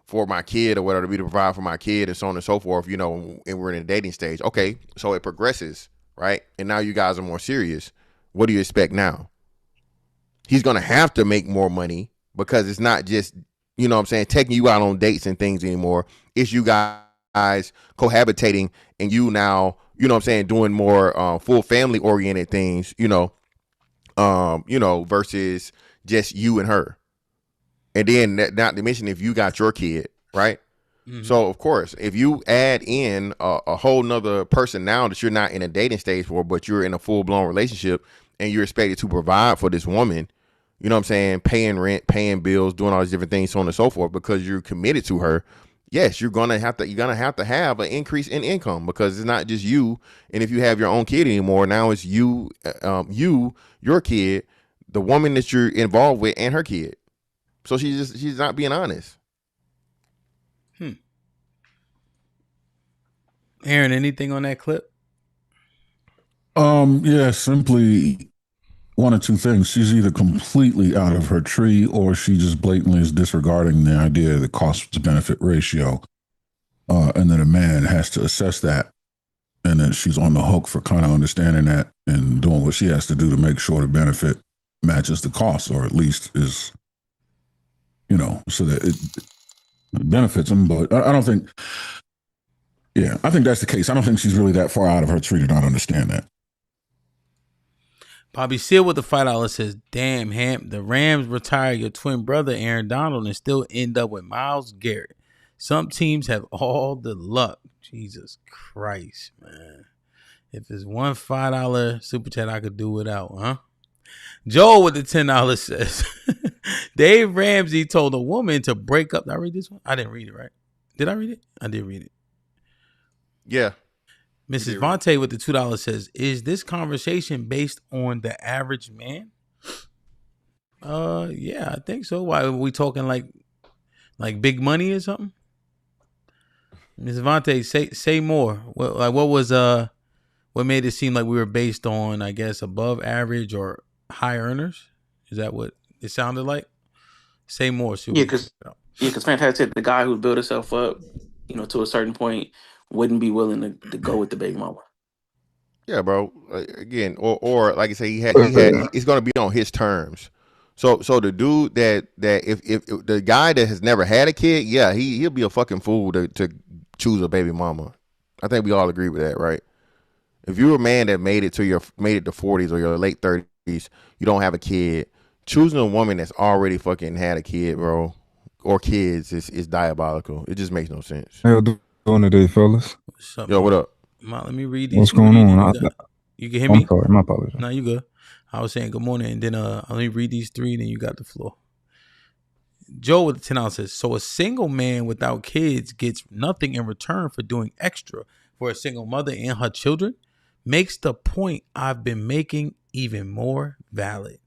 for my kid or whatever, to be to provide for my kid and so on and so forth, and we're in a dating stage. Okay, so it progresses, right? And now you guys are more serious. What do you expect now? He's going to have to make more money because it's not just, taking you out on dates and things anymore. It's you guys cohabitating and you now, doing more full family oriented things, versus just you and her. And then not to mention if you got your kid, right? Mm-hmm. So of course, if you add in a whole nother person now that you're not in a dating stage for, but you're in a full blown relationship and you're expected to provide for this woman, paying rent, paying bills, doing all these different things, so on and so forth, because you're committed to her. Yes, you're gonna have to have an increase in income because it's not just you. And if you have your own kid anymore, now it's you, your kid, the woman that you're involved with, and her kid. So she's not being honest. Aaron, anything on that clip? Yeah, simply one or two things. She's either completely out of her tree or she just blatantly is disregarding the idea of the cost to benefit ratio. And then a man has to assess that. And then she's on the hook for kind of understanding that and doing what she has to do to make sure the benefit matches the cost, or at least is, so that it benefits him. But I don't think, I think that's the case. I don't think she's really that far out of her tree to not understand that. Bobby Seale with the $5 says, damn, HAMP, the Rams retire your twin brother, Aaron Donald, and still end up with Myles Garrett. Some teams have all the luck. Jesus Christ, man. If it's one $5 super chat I could do without, huh? Joel with the $10 says, Dave Ramsey told a woman to break up. Did I read this one? I didn't read it, right? Did I read it? I did read it. Yeah. Mrs. Vontae with the $2 says, is this conversation based on the average man? Yeah, I think so. Why are we talking like big money or something? Mrs. Vontae, say more. What made it seem like we were based on, I guess, above average or high earners? Is that what it sounded like? Say more. Because Fantastic, the guy who built himself up, to a certain point, wouldn't be willing to go with the baby mama. Yeah, bro. Again, or like I say, he had it's going to be on his terms. So the dude that if the guy that has never had a kid, yeah, he'll be a fucking fool to choose a baby mama. I think we all agree with that, right? If you're a man that made it to 40s or your late 30s, you don't have a kid, choosing a woman that's already fucking had a kid, bro, or kids is diabolical. It just makes no sense. How you doing today, fellas? Yo, what up? Let me read these. What's going on? You can hear me? I'm sorry, my apologies. No, you good. I was saying good morning, and then let me read these three, and then you got the floor. Joe with the $10 says, so a single man without kids gets nothing in return for doing extra for a single mother and her children, makes the point I've been making even more valid.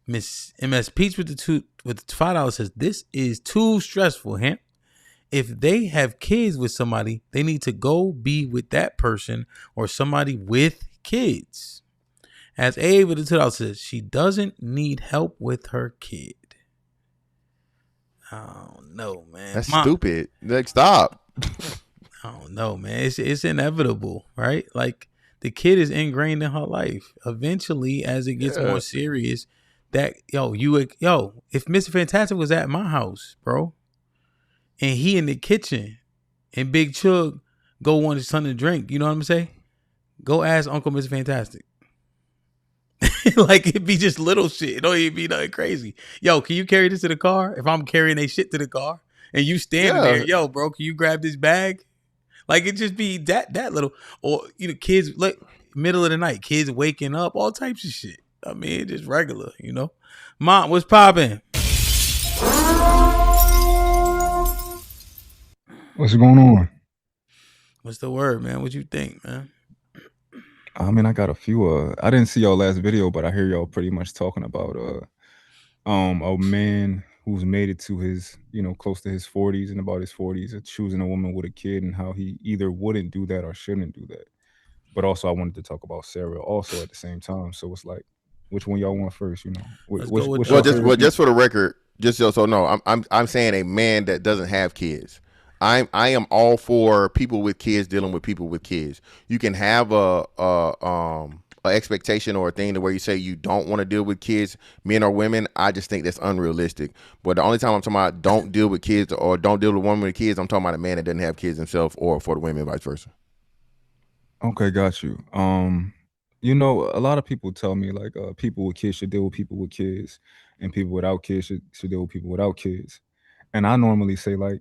Miss MS Peach with the $5 says, this is too stressful, HAMP. If they have kids with somebody, they need to go be with that person or somebody with kids. As A with the $2 says, she doesn't need help with her kid. I don't know, man. That's stupid. Like, stop. I don't know, man. It's inevitable, right? Like, the kid is ingrained in her life. Eventually, as it gets more serious, if Mr. Fantastic was at my house, bro, and he in the kitchen, and Big Chug go want his son to drink, you know what I'm saying? Go ask Uncle Mr. Fantastic. Like, it'd be just little shit. It don't even be nothing crazy. Yo, can you carry this to the car? If I'm carrying they shit to the car and you standing there, yo, bro, can you grab this bag? Like, it just be that little, or kids, like, middle of the night, kids waking up, all types of shit. I mean, just regular, you know. Mom, what's popping? What's going on? What's the word, man? What you think, man? I mean, I got a few. I didn't see y'all last video, but I hear y'all pretty much talking about a man who's made it to his, close to his 40s and about his 40s, choosing a woman with a kid, and how he either wouldn't do that or shouldn't do that. But also, I wanted to talk about Sarah also at the same time. So it's like, which one y'all want first? Just for the record, I'm saying a man that doesn't have kids. I am all for people with kids dealing with people with kids. You can have a expectation or a thing to where you say you don't want to deal with kids, men or women. I just think that's unrealistic. But the only time I'm talking about don't deal with kids or don't deal with a woman with kids, I'm talking about a man that doesn't have kids himself, or for the women, vice versa. Okay, got you. A lot of people tell me like people with kids should deal with people with kids, and people without kids should deal with people without kids. And I normally say like,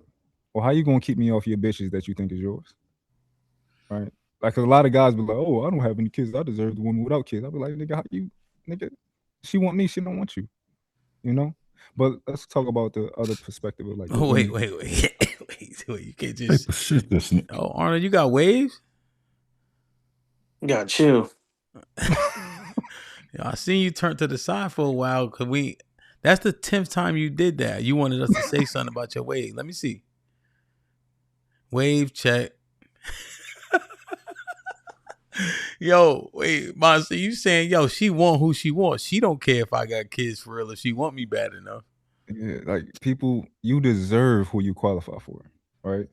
well, how you gonna keep me off your bitches that you think is yours? Right? Like, a lot of guys be like, oh, I don't have any kids, I deserve the woman without kids. I'll be like, nigga, she want me, she don't want you. But let's talk about the other perspective of like. Wait. You can't just. Oh, Arnold, you got waves? You gotta chill. I seen you turn to the side for a while. That's the 10th time you did that. You wanted us to say something about your wave. Let me see. Wave check. Yo, wait, Monster, you saying, she want who she wants. She don't care if I got kids for real, if she want me bad enough. Yeah, like, people, you deserve who you qualify for, right?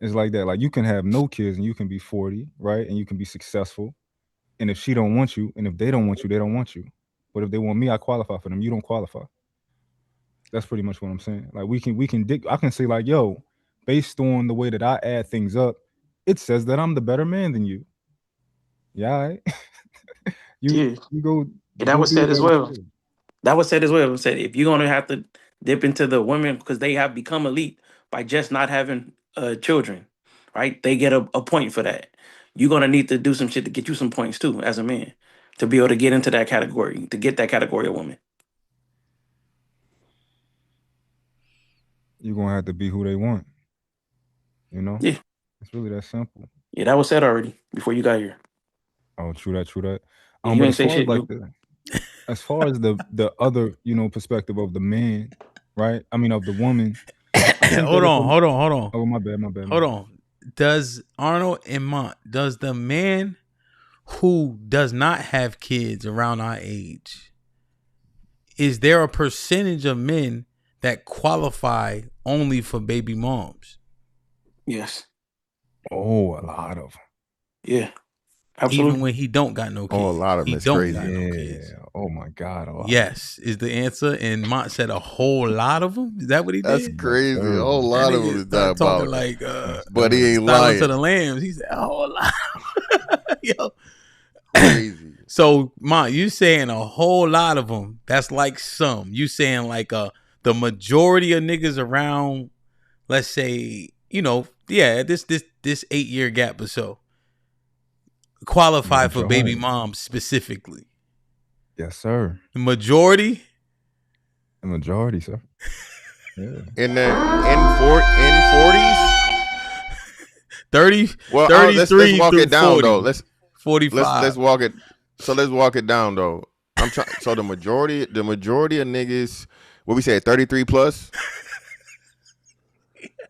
It's like that. Like, you can have no kids and you can be 40, right? And you can be successful. And if she don't want you, and if they don't want you, they don't want you. But if they want me, I qualify for them. You don't qualify. That's pretty much what I'm saying. Like, I can say like, yo, based on the way that I add things up, it says that I'm the better man than you. Yeah, right? You go. Yeah, that was said as well. That was said as well. It said if you're gonna have to dip into the women because they have become elite by just not having children, right? They get a point for that. You're gonna need to do some shit to get you some points too, as a man, to be able to get into that category, to get that category of woman. You're gonna have to be who they want. Yeah, it's really that simple. Yeah, that was said already before you got here. Oh, true that. Yeah, you ain't say shit. As far as the other, perspective of the man, right? I mean, of the woman. Hold on. Oh, my bad. Hold on. Does Arnold and Mont, does the man who does not have kids around our age, is there a percentage of men that qualify only for baby moms? Yes. Oh, a lot of them. Yeah. Absolutely. Even when he don't got no kids. Oh, a lot of them is crazy. No kids. Oh my God. Yes, is the answer. And Mont said a whole lot of them. Is that what he did? That's crazy. A whole lot of them is that talking like, but he ain't lying. To the lambs. He said a whole lot. Yo, crazy. So, Mont, you saying a whole lot of them? That's like some. You saying like the majority of niggas around, let's say, this 8-year gap or so, qualify for baby moms specifically? Yes, sir. The majority, sir. Yeah. In 40s, 30. Well, 33 let's walk it down 40, though. Let's 45. Let's walk it. So let's walk it down though. I'm trying. So the majority of niggas, what we said, 33 plus,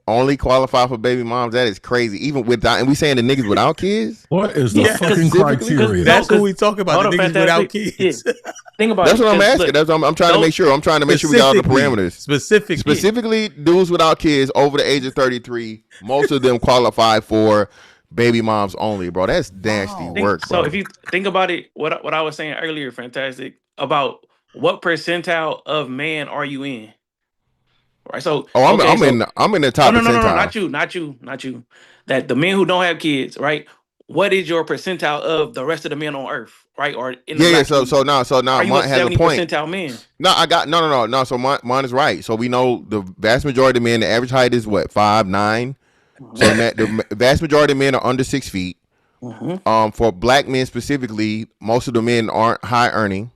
only qualify for baby moms. That is crazy. Even without, and we saying the niggas without kids. What is the fucking criteria? That's who we talk about. The niggas without kids. Yeah. Think about That's it. what I'm asking. Look, That's what I'm trying to make sure. I'm trying to make sure we got all the parameters. Specifically, dudes without kids over the age of 33. Most of them qualify for baby moms only, bro. That's nasty work, bro. So if you think about it, what I was saying earlier, fantastic, about what percentile of man are you in? Right. So I'm in the top percentile. No, not you. That the men who don't have kids, right? What is your percentile of the rest of the men on Earth, right? Or in the So now, are you Mont has a 70 point. percentile men? No, I got no. So Mont is right. So we know the vast majority of men, the average height is what, 5'9". So the vast majority of men are under 6 feet. For black men specifically, most of the men aren't high earning.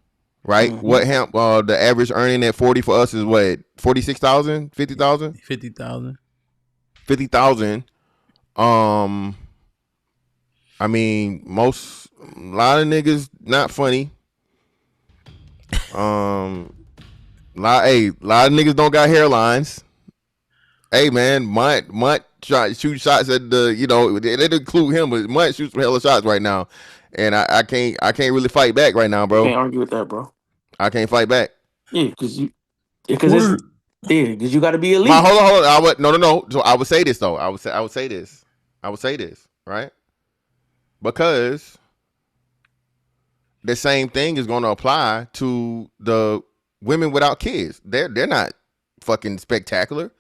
right? What HAMP? The average earning at 40 for us is what? 46,000, 50,000, 50,000. 50,000. I mean, a lot of niggas not funny. A lot of niggas don't got hairlines. Hey man, Mutt shoot shots at the, they didn't include him, but Mutt shoots some hella shots right now, and I can't really fight back right now, bro. Can't argue with that, bro. I can't fight back. Yeah, because you got to be elite. Hold on. No. So I would say this though. I would say this, right? Because the same thing is going to apply to the women without kids. They're not fucking spectacular.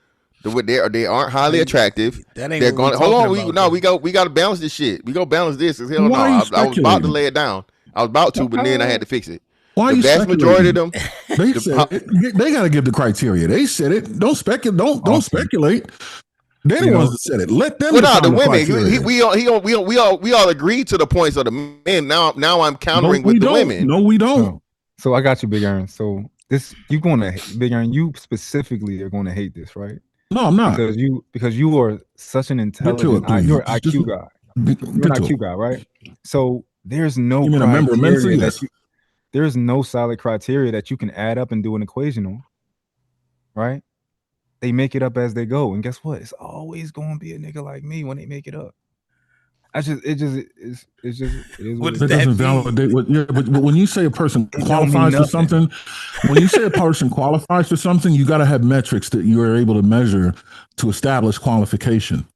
They aren't highly attractive. That ain't They're what going. Hold on. We got to balance this shit. We go balance this. Hell no. I was about to lay it down. I was about to, but then I had to fix it. Why the vast majority of them, they got to give the criteria. They said it. Don't speculate. Don't speculate. They're the ones that said it. Let them. Well, the women. We all agreed to the points of the men. Now I'm countering with the women. No, we don't. No. So I got you, Big Aaron. So Big Aaron, you specifically are going to hate this, right? No, I'm not. Because you are such an intelligent. You're an IQ guy. You're an IQ guy, right? So there's no criteria there's no solid criteria that you can add up and do an equation on, right? They make it up as they go, and guess what? It's always going to be a nigga like me when they make it up. It is what that doesn't validate what. Yeah, but when you say a person qualifies for something, you got to have metrics that you are able to measure to establish qualification.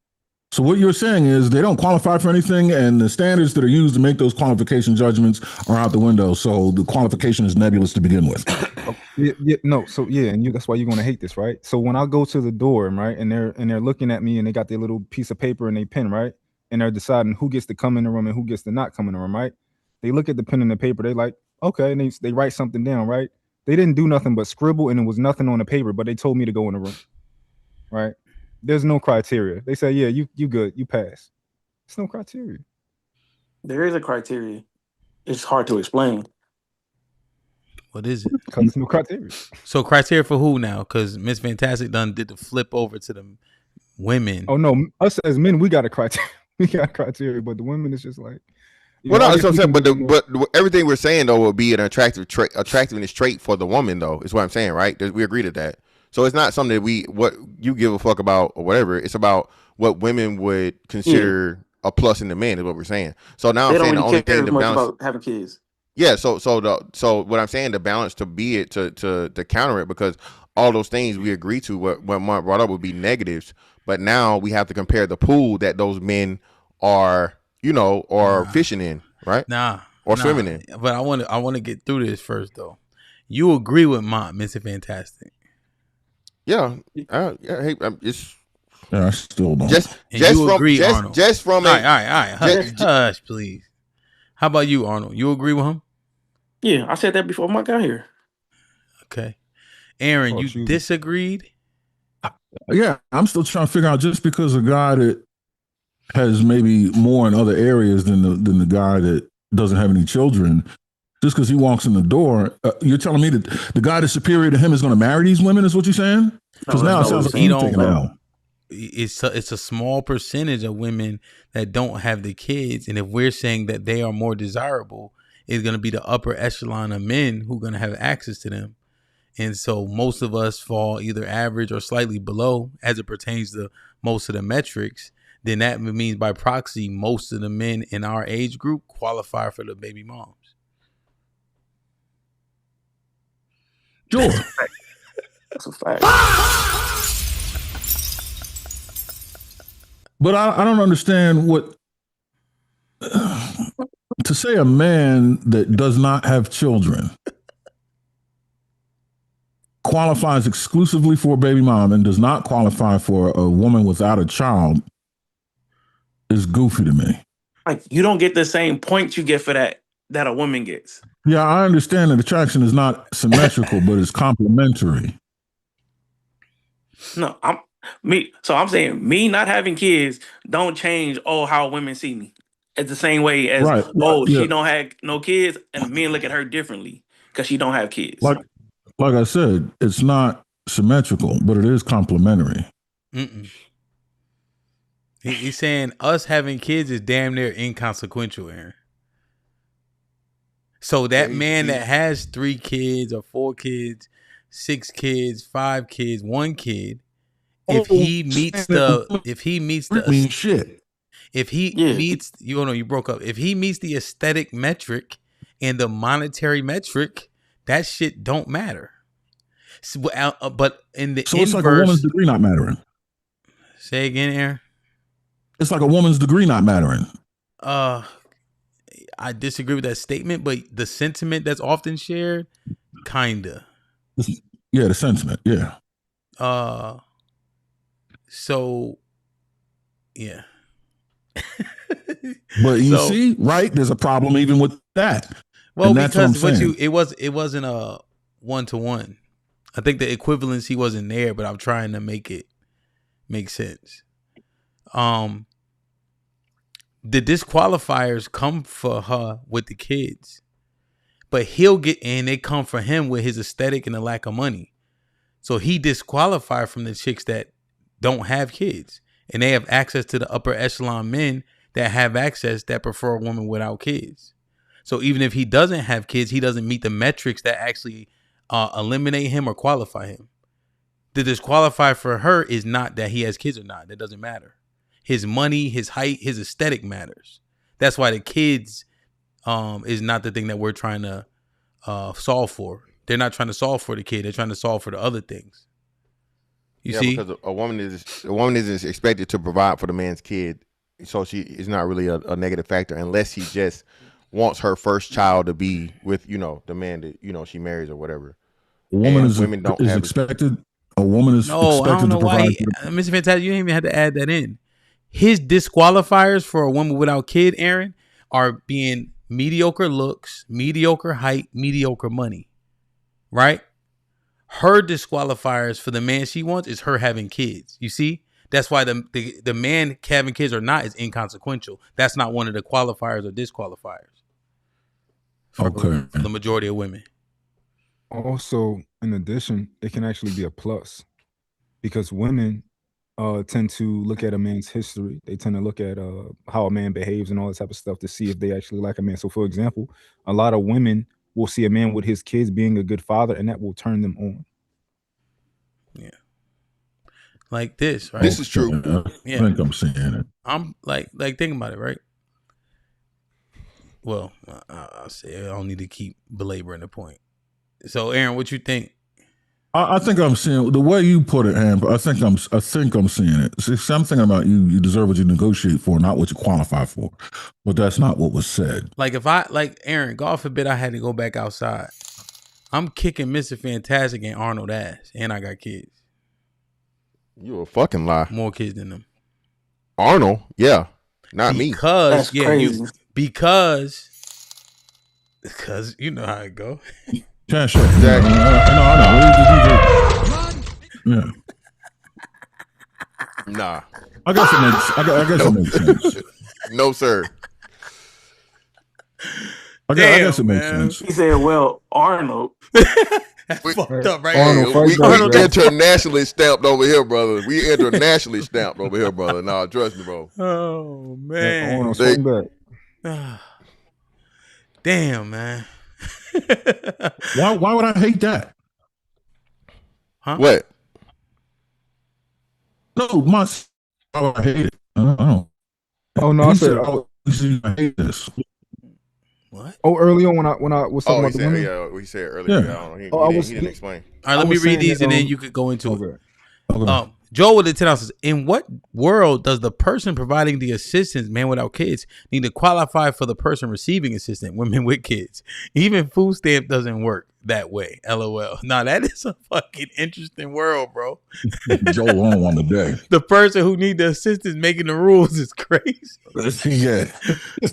So what you're saying is they don't qualify for anything, and the standards that are used to make those qualification judgments are out the window. So the qualification is nebulous to begin with. That's why you're going to hate this, right? So when I go to the door, right, and they're looking at me, and they got their little piece of paper and they pen, right, and they're deciding who gets to come in the room and who gets to not come in the room, right? They look at the pen and the paper, they like, okay, and they write something down, right? They didn't do nothing but scribble, and it was nothing on the paper, but they told me to go in the room, right? There's no criteria. They say, yeah, you good, you pass. There's no criteria. There is a criteria. It's hard to explain. What is it? Because there's no criteria. So criteria for who now? Because Miss Fantastic done did the flip over to the women. Oh no, us as men, we got a criteria. We got criteria, but the women is just like. Well, no, that's what I'm saying. But everything we're saying though will be an attractiveness trait for the woman though. Is what I'm saying, right? We agree to that. So it's not something that what you give a fuck about or whatever. It's about what women would consider a plus in the man is what we're saying. So now I'm saying the only thing to balance about having kids. Yeah. So what I'm saying, the balance to be it to counter it, because all those things we agree to what Mark brought up would be negatives, but now we have to compare the pool that those men are fishing in, right? Or swimming in. But I want to get through this first though. You agree with Mr. Fantastic? Yeah, I still don't. Arnold. Just from all right. Hush, please. How about you, Arnold? You agree with him? Yeah, I said that before Mike got here. Okay, Aaron, you disagreed? Yeah, I'm still trying to figure out, just because a guy that has maybe more in other areas than the guy that doesn't have any children. Just because he walks in the door, you're telling me that the guy that's superior to him is going to marry these women? Is what you're saying? Because now it sounds like you don't know. It's a small percentage of women that don't have the kids, and if we're saying that they are more desirable, it's going to be the upper echelon of men who are going to have access to them, and so most of us fall either average or slightly below as it pertains to most of the metrics. Then that means by proxy, most of the men in our age group qualify for the baby moms. Sure. That's a fact. But I don't understand what to say a man that does not have children qualifies exclusively for a baby mom and does not qualify for a woman without a child is goofy to me. Like, you don't get the same points you get for that a woman gets. Yeah, I understand that attraction is not symmetrical, but it's complementary. No, I'm saying me not having kids don't change how women see me. It's the same way as she don't have no kids, and men look at her differently. because she don't have kids. Like I said, it's not symmetrical, but it is complementary. He's saying us having kids is damn near inconsequential, Aaron. So that man that has 3 kids or 4 kids, 6 kids, 5 kids, 1 kid, if he meets the you broke up. If he meets the aesthetic metric and the monetary metric, that shit don't matter. So, but in the inverse, it's like a woman's degree not mattering. Say again, Aaron. It's like a woman's degree not mattering. I disagree with that statement, but the sentiment that's often shared, kinda. Yeah, the sentiment. Yeah. So, yeah. But you see, right? There's a problem even with that. Well, because it wasn't a 1-to-1. I think the equivalency wasn't there, but I'm trying to make it make sense. The disqualifiers come for her with the kids, but they come for him with his aesthetic and the lack of money. So he disqualified from the chicks that don't have kids, and they have access to the upper echelon men that have access that prefer a woman without kids. So even if he doesn't have kids, he doesn't meet the metrics that actually eliminate him or qualify him. The disqualifier for her is not that he has kids or not. That doesn't matter. His money, his height, his aesthetic matters. That's why the kids is not the thing that we're trying to solve for. They're not trying to solve for the kid. They're trying to solve for the other things. You see? Because a woman is expected to provide for the man's kid, so she is not really a negative factor unless he just wants her first child to be with the man that she marries or whatever. A woman is expected. A woman is expected I don't know to provide. Mr. Fantastic, you didn't even have to add that in. His disqualifiers for a woman without kid, Aaron, are being mediocre looks, mediocre height, mediocre money. Right? Her disqualifiers for the man she wants is her having kids. You see? That's why the man having kids or not is inconsequential. That's not one of the qualifiers or disqualifiers. For the majority of women. Also, in addition, it can actually be a plus because women tend to look at a man's history. They tend to look at how a man behaves and all this type of stuff to see if they actually like a man. So, for example, a lot of women will see a man with his kids being a good father, and that will turn them on. Yeah. Like this, right? This is true. I think I'm seeing it. I'm like think about it, right? Well, I'll say I don't need to keep belaboring the point. So, Aaron, what you think? I think I'm seeing the way you put it, Hamp. I think I'm seeing it. See, something about you. You deserve what you negotiate for, not what you qualify for. But that's not what was said. Like Aaron, God forbid I had to go back outside. I'm kicking Mr. Fantastic and Arnold ass, and I got kids. You a fucking lie. More kids than them. Arnold, yeah, not me. Because because you know how it go. Yeah, sure. Exactly. Yeah. Nah. I guess it makes sense. No, sir. I guess it makes sense. He said, "Well, Arnold." That's fucked up, right? We internationally stamped over here, brother. We internationally stamped over here, brother. Nah, trust me, bro. Oh man. Damn, man. Why would I hate that? Huh? What? No, why would I hate it? I don't know. Oh no, I hate this. What? Oh, early on when I was talking about the women. Yeah, we said earlier. Yeah. I don't know. He didn't explain. All right, let me read these and then you could go into it. Okay. Joel with the 10 says, in what world does the person providing the assistance, man without kids, need to qualify for the person receiving assistance, women with kids? Even food stamp doesn't work that way. LOL. Now that is a fucking interesting world, bro. Joel on one today. The person who need the assistance making the rules is crazy. Yeah.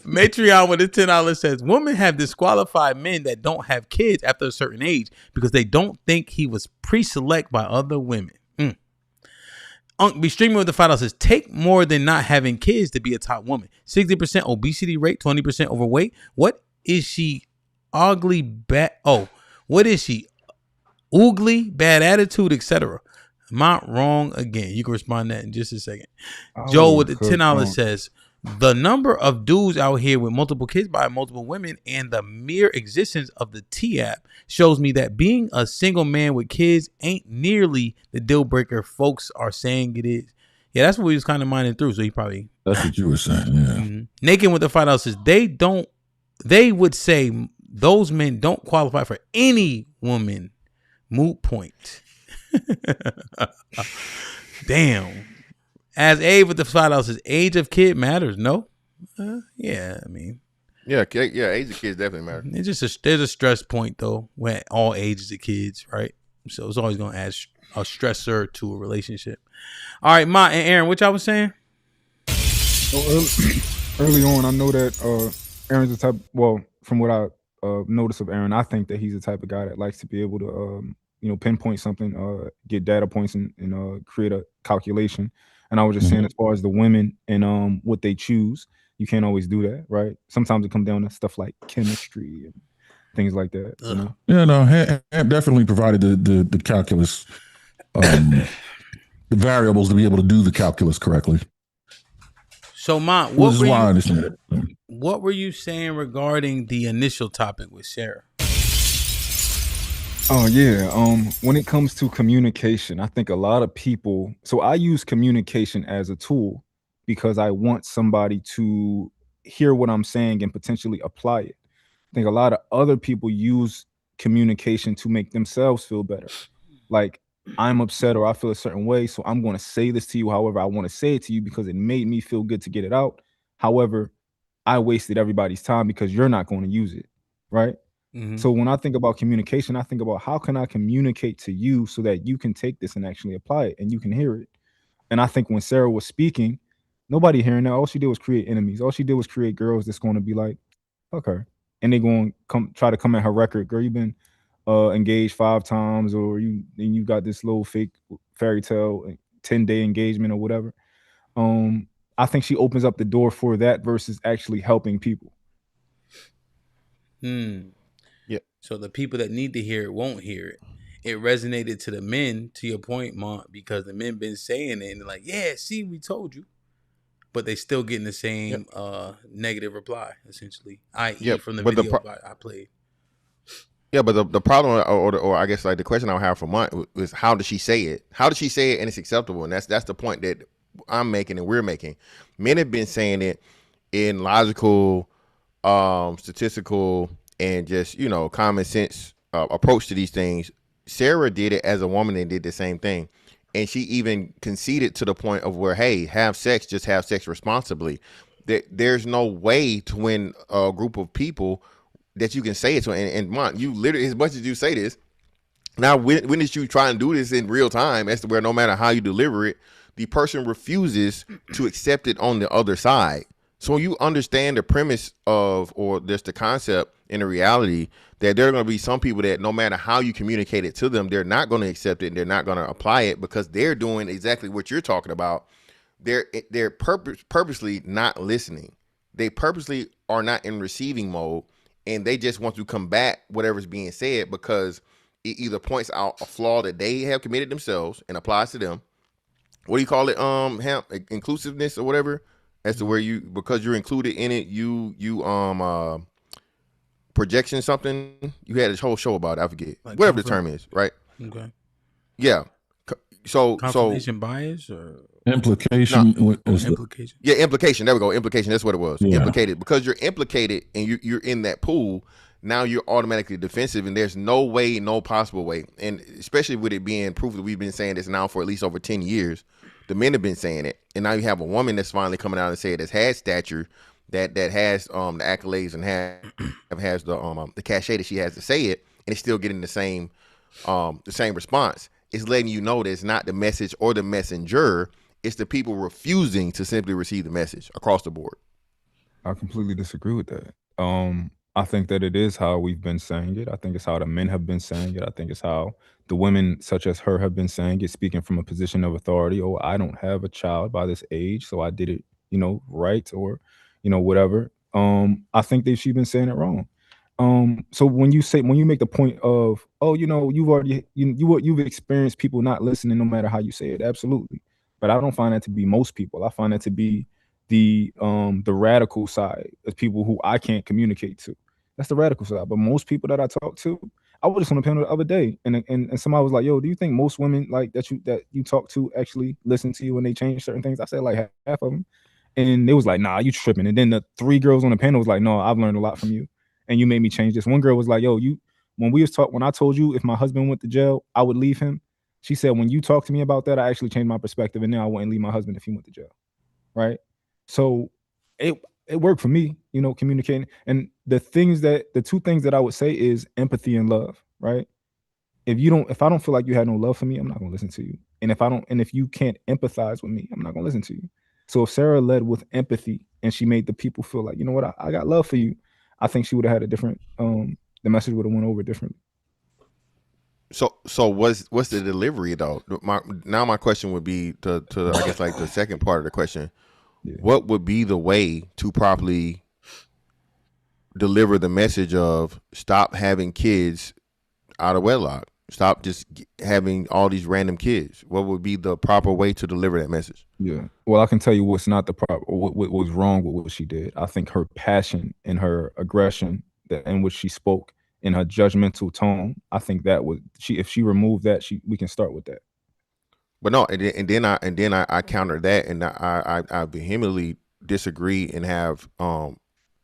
Matreon with the $10 says, women have disqualified men that don't have kids after a certain age because they don't think he was pre-select by other women. Be streaming with the $5 says, take more than not having kids to be a top woman. 60% obesity rate, 20% overweight. What is she ugly What is she? Oogly, bad attitude, etc. Am I wrong again? You can respond to that in just a second. Joe with the $10 says, the number of dudes out here with multiple kids by multiple women and the mere existence of the T-app shows me that being a single man with kids ain't nearly the deal breaker folks are saying it is. Yeah, that's what he was kind of minding through. So he probably... That's what you were saying, yeah. Mm-hmm. Naked with the $5 says, they would say those men don't qualify for any woman. Moot point. Damn. As Abe with the $5 says, age of kid matters. No? Yeah, I mean. Yeah, age of kids definitely matters. It's just there's a stress point, though, when all ages of kids, right? So it's always going to add a stressor to a relationship. All right, Ma and Aaron, what y'all was saying? Early on, I know that Aaron's the type, well, from what I notice of Aaron, I think that he's the type of guy that likes to be able to, pinpoint something, get data points and create a calculation. And I was just saying, as far as the women and what they choose, you can't always do that, right? Sometimes it comes down to stuff like chemistry and things like that. You know? Yeah, no, HAMP definitely provided the calculus, the variables to be able to do the calculus correctly. So, Ma, what were you saying regarding the initial topic with Sarah? Oh yeah. When it comes to communication, I think a lot of people, so I use communication as a tool because I want somebody to hear what I'm saying and potentially apply it. I think a lot of other people use communication to make themselves feel better. Like, I'm upset or I feel a certain way, so I'm going to say this to you however I want to say it to you because it made me feel good to get it out. However, I wasted everybody's time because you're not going to use it, right? Mm-hmm. So when I think about communication, I think about how can I communicate to you so that you can take this and actually apply it and you can hear it. And I think when Sarah was speaking, nobody hearing that. All she did was create enemies. All she did was create girls that's going to be like, fuck her. And they're going to try to come at her record. Girl, you've been engaged 5 times, or you got this little fake fairy tale 10-day engagement or whatever. I think she opens up the door for that versus actually helping people. Yeah. So the people that need to hear it won't hear it. It resonated to the men, to your point, Mont, because the men been saying it and they're like, yeah, see, we told you. But they still getting the same negative reply, essentially, i.e. from the video I played. Yeah, but the problem, or I guess like the question I have for Mont was, how does she say it? How does she say it and it's acceptable? And that's the point that I'm making and we're making. Men have been saying it in logical, statistical, and just, common sense approach to these things. Sarah did it as a woman and did the same thing. And she even conceded to the point of where, hey, have sex, just have sex responsibly. There's no way to win a group of people that you can say it to. And Mont, you literally, as much as you say this, now when did you try and do this in real time as to where no matter how you deliver it, the person refuses to accept it on the other side. So when you understand the premise of, or just the concept and the reality that there are going to be some people that no matter how you communicate it to them, they're not going to accept it and they're not going to apply it because they're doing exactly what you're talking about. They're purposely not listening. They purposely are not in receiving mode, and they just want to combat whatever's being said because it either points out a flaw that they have committed themselves and applies to them. What do you call it? HAMP, inclusiveness or whatever. As to where because you're included in it, you projection something. You had this whole show about it, I forget. Like whatever the term is, right? Okay. Yeah. So confirmation bias or implication. Implication. Yeah, implication. There we go. Implication. That's what it was. Yeah. Implicated. Because you're implicated and you're in that pool. Now you're automatically defensive, and there's no way, no possible way. And especially with it being proof that we've been saying this now for at least over 10 years. The men have been saying it, and now you have a woman that's finally coming out and saying that's had stature, that has the accolades and has the cachet that she has to say it, and it's still getting the same response. It's letting you know that it's not the message or the messenger; it's the people refusing to simply receive the message across the board. I completely disagree with that. I think that it is how we've been saying it. I think it's how the men have been saying it. I think it's how the women such as her have been saying it, speaking from a position of authority. Oh, I don't have a child by this age, so I did it, right, or, whatever. I think that she's been saying it wrong. So when you make the point of, oh, you've experienced people not listening no matter how you say it, absolutely. But I don't find that to be most people. I find that to be the radical side of people who I can't communicate to. That's the radical side. But most people that I talk to, I was just on a panel the other day, and somebody was like, "Yo, do you think most women like that you talk to actually listen to you when they change certain things?" I said like half of them, and they was like, "Nah, you tripping." And then the 3 girls on the panel was like, "No, I've learned a lot from you, and you made me change this." One girl was like, "Yo, when I told you if my husband went to jail, I would leave him." She said, "When you talked to me about that, I actually changed my perspective, and now I wouldn't leave my husband if he went to jail." Right? So it worked for me, communicating. And the two things that I would say is empathy and love, right? If I don't feel like you had no love for me, I'm not gonna listen to you. And if you can't empathize with me, I'm not gonna listen to you. So if Sarah led with empathy and she made the people feel like, you know what, I got love for you, I think she would have had a different the message would have went over differently. So what's the delivery though? My question would be to I guess like the second part of the question. Yeah. What would be the way to properly deliver the message of stop having kids out of wedlock? Stop just having all these random kids. What would be the proper way to deliver that message? Yeah. Well, I can tell you what's not the proper, what was wrong with what she did. I think her passion and her aggression in which she spoke in her judgmental tone, I think that if she removed that, we can start with that. But no, and then I counter that, and I vehemently disagree and have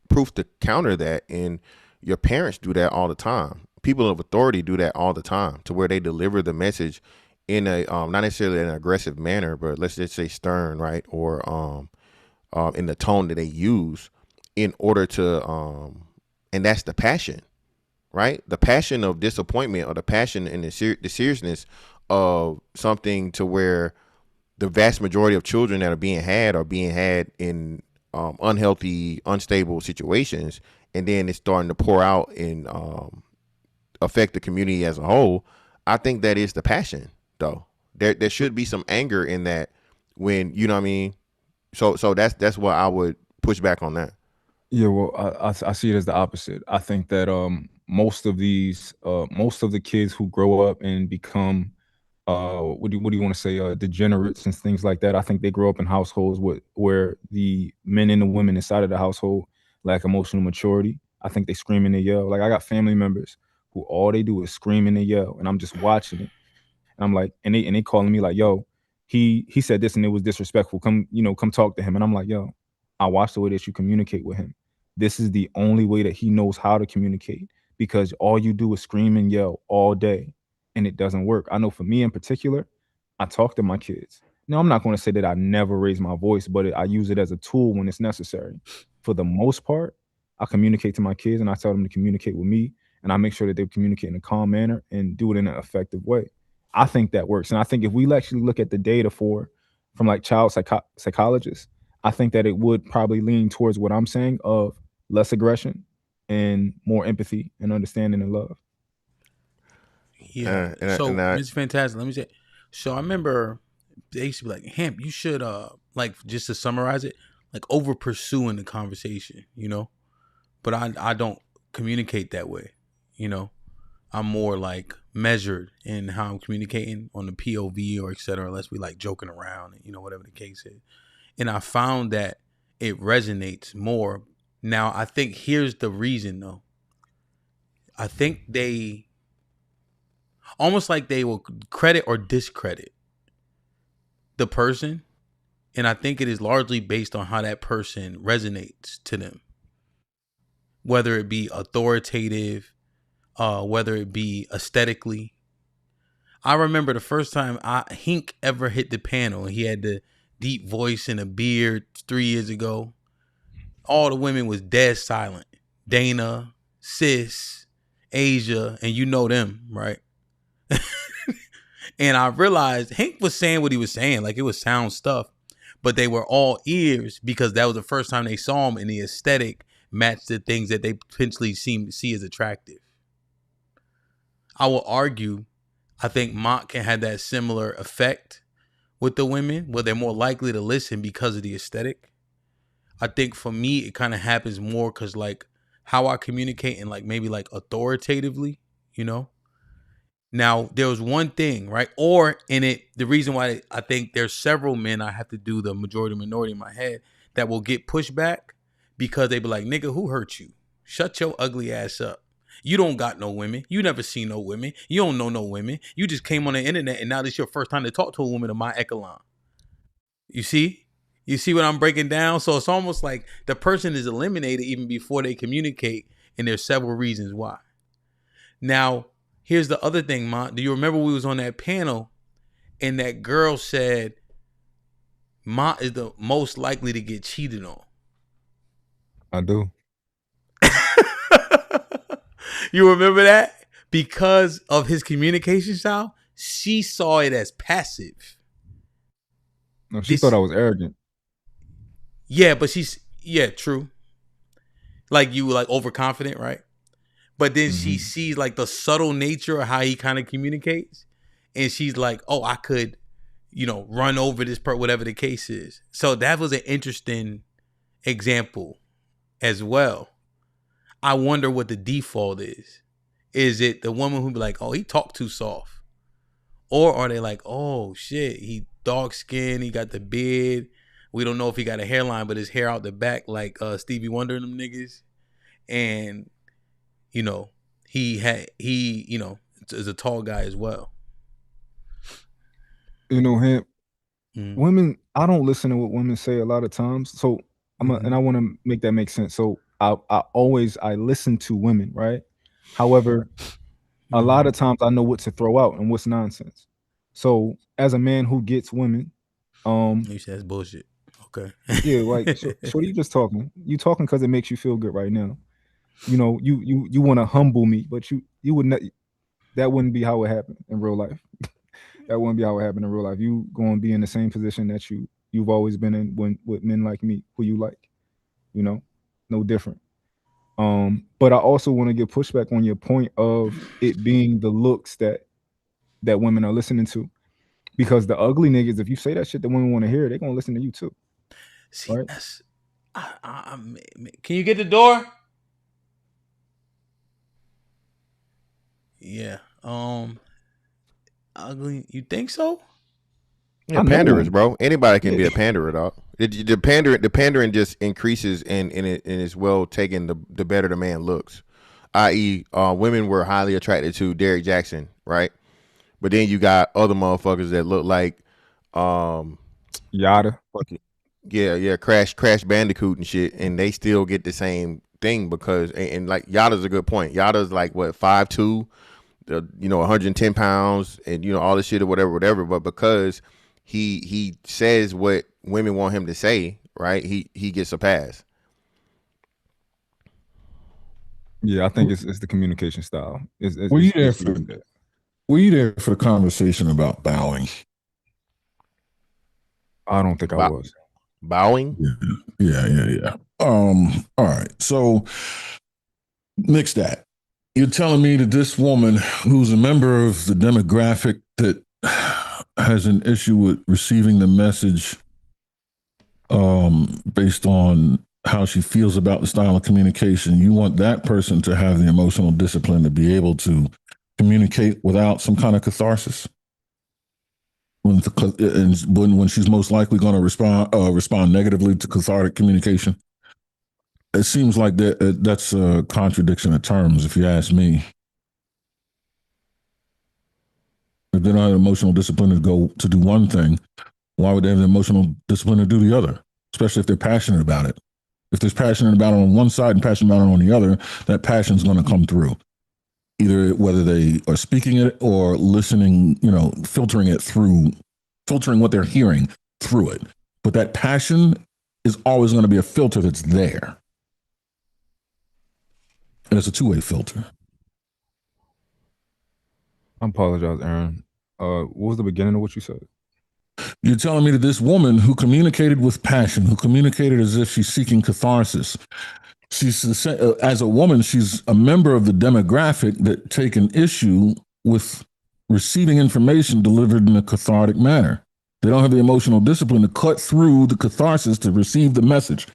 proof to counter that. And your parents do that all the time. People of authority do that all the time, to where they deliver the message in a not necessarily an aggressive manner, but let's just say stern, right? Or in the tone that they use in order to and that's the passion, right? The passion of disappointment, or the passion and the seriousness of something, to where the vast majority of children that are being had in unhealthy, unstable situations, and then it's starting to pour out and affect the community as a whole. I think that is the passion, though. There should be some anger in that, when you know what I mean. So that's what I would push back on that. Yeah, well, I see it as the opposite. I think that most of the kids who grow up and become what do you want to say, degenerates and things like that, I think they grow up in households where the men and the women inside of the household lack emotional maturity. I think they scream and they yell. Like, I got family members who all they do is scream and they yell, and I'm just watching it. And I'm like, and they calling me like, "Yo, he said this and it was disrespectful. Come talk to him." And I'm like, "Yo, I watched the way that you communicate with him. This is the only way that he knows how to communicate, because all you do is scream and yell all day, and it doesn't work." I know for me in particular, I talk to my kids. Now, I'm not going to say that I never raise my voice, but I use it as a tool when it's necessary. For the most part, I communicate to my kids, and I tell them to communicate with me, and I make sure that they communicate in a calm manner and do it in an effective way. I think that works. And I think if we actually look at the data from like child psychologists, I think that it would probably lean towards what I'm saying, of less aggression and more empathy and understanding and love. Yeah. So it's fantastic. Let me say. So I remember they used to be like, "Hamp, you should like, just to summarize it, like, over pursuing the conversation, But I don't communicate that way, I'm more like measured in how I'm communicating on the POV or et cetera, unless we like joking around and, whatever the case is. And I found that it resonates more. Now, I think here's the reason, though. I think they almost like they will credit or discredit the person. And I think it is largely based on how that person resonates to them, whether it be authoritative, whether it be aesthetically. I remember the first time Hink ever hit the panel. He had the deep voice and a beard 3 years ago. All the women was dead silent. Dana, Sis, Asia, and you know them, right? And I realized Hink was saying what he was saying, like it was sound stuff, but they were all ears because that was the first time they saw him, and the aesthetic matched the things that they potentially see as attractive. I will argue, I think Mont can have that similar effect with the women, where they're more likely to listen because of the aesthetic. I think for me, it kind of happens more because, like, how I communicate and like maybe like authoritatively, you know. Now there was one thing, right? Or in it, the reason why I think there's several men, I have to do the majority minority in my head, that will get pushed back because they be like, nigga, who hurt you? Shut your ugly ass up. You don't got no women. You never seen no women. You don't know no women. You just came on the internet and now this your first time to talk to a woman of my echelon. You see? You see what I'm breaking down? So it's almost like the person is eliminated even before they communicate, and there's several reasons why. Now, here's the other thing, Ma. Do you remember we was on that panel and that girl said Ma is the most likely to get cheated on? I do. You remember that? Because of his communication style, she saw it as passive. No, she thought I was arrogant. Yeah, but true. Like you were like overconfident, right? But then she sees like the subtle nature of how he kind of communicates. And she's like, oh, I could, run over this whatever the case is. So that was an interesting example as well. I wonder what the default is. Is it the woman who be like, oh, he talked too soft? Or are they like, oh shit, he dark skinned, he got the beard. We don't know if he got a hairline, but his hair out the back like Stevie Wonder and them niggas. And, he is a tall guy as well. HAMP, women, I don't listen to what women say a lot of times. So and I want to make that make sense. So I listen to women, right? However, a lot of times I know what to throw out and what's nonsense. So as a man who gets women, you said that's bullshit. Okay. Yeah, like so what are you just talking? You talking because it makes you feel good right now. You want to humble me, but you wouldn't. That wouldn't be how it happened in real life. That wouldn't be how it happened in real life. You going to be in the same position that you've always been in with men like me, who you like. No different. But I also want to get pushback on your point of it being the looks that women are listening to, because the ugly niggas, if you say that shit that women want to hear, they're gonna listen to you too. See, right? Can you get the door? Yeah. Ugly. You think so? Yeah, panderers, bro. Anybody can be a panderer, dog. The pandering just increases and it's well taken the better the man looks. I.e., women were highly attracted to Derrick Jackson, right? But then you got other motherfuckers that look like Yada. Yeah, Crash Bandicoot and shit, and they still get the same thing because and like Yada's a good point. Yada's like what 5'2", 110 pounds, and all this shit or whatever. But because he says what women want him to say, right? He gets a pass. Yeah, I think it's the communication style. Were you there for the conversation about bowing? I don't think I was. Bowing? Yeah. All right. So mix that. You're telling me that this woman who's a member of the demographic that has an issue with receiving the message based on how she feels about the style of communication, you want that person to have the emotional discipline to be able to communicate without some kind of catharsis? When she's most likely going to respond negatively to cathartic communication? It seems like that's a contradiction of terms, if you ask me. If they don't have emotional discipline to do one thing, why would they have the emotional discipline to do the other? Especially if they're passionate about it. If there's passionate about it on one side and passionate about it on the other, that passion's going to come through. Either whether they are speaking it or listening, filtering what they're hearing through it. But that passion is always going to be a filter that's there. And it's a two-way filter. I apologize, Aaron. What was the beginning of what you said? You're telling me that this woman who communicated with passion, who communicated as if she's seeking catharsis, as a woman, she's a member of the demographic that take an issue with receiving information delivered in a cathartic manner. They don't have the emotional discipline to cut through the catharsis to receive the message.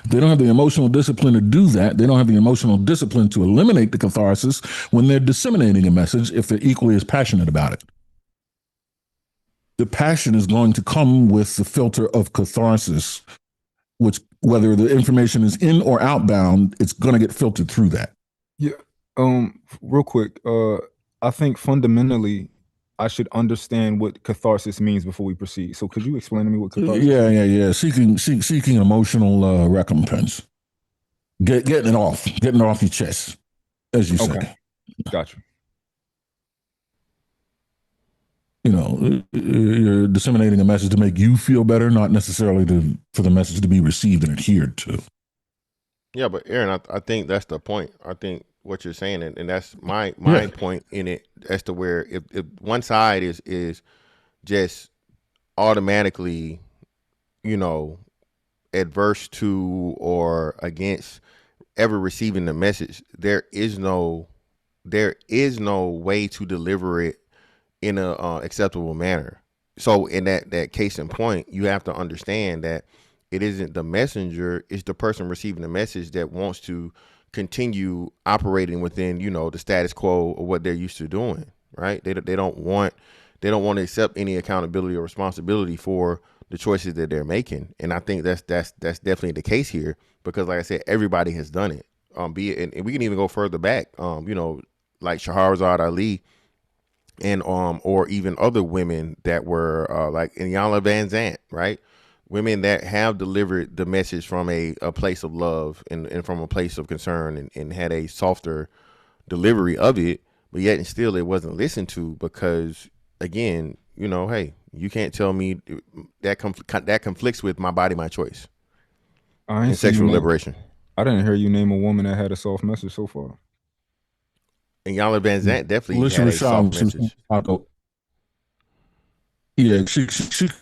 They don't have the emotional discipline to do that. They don't have the emotional discipline to eliminate the catharsis when they're disseminating a message if they're equally as passionate about it. The passion is going to come with the filter of catharsis, which whether the information is in or outbound, it's going to get filtered through that. Yeah. Real quick, I think fundamentally I should understand what catharsis means before we proceed. So could you explain to me what catharsis is? Seeking emotional recompense. Getting it off your chest, as you say. Gotcha. You're disseminating a message to make you feel better, not necessarily for the message to be received and adhered to. Yeah, but Aaron, I think that's the point. I think what you're saying, and that's my point in it, as to where if one side is just automatically, adverse to or against ever receiving the message, there is no way to deliver it in a acceptable manner. So in that case in point, you have to understand that it isn't the messenger, it's the person receiving the message that wants to continue operating within, the status quo of what they're used to doing, right? They don't want to accept any accountability or responsibility for the choices that they're making. And I think that's definitely the case here, because like I said, everybody has done it. Be it, and we can even go further back, like Shahrazad Ali, and or even other women that were like Iyanla Vanzant, right? Women that have delivered the message from a place of love and from a place of concern and had a softer delivery of it, but yet and still it wasn't listened to because, again, hey, you can't tell me that conflicts with my body, my choice, and sexual liberation. I didn't hear you name a woman that had a soft message so far. And Iyanla Vanzant definitely had a soft message. Yeah, she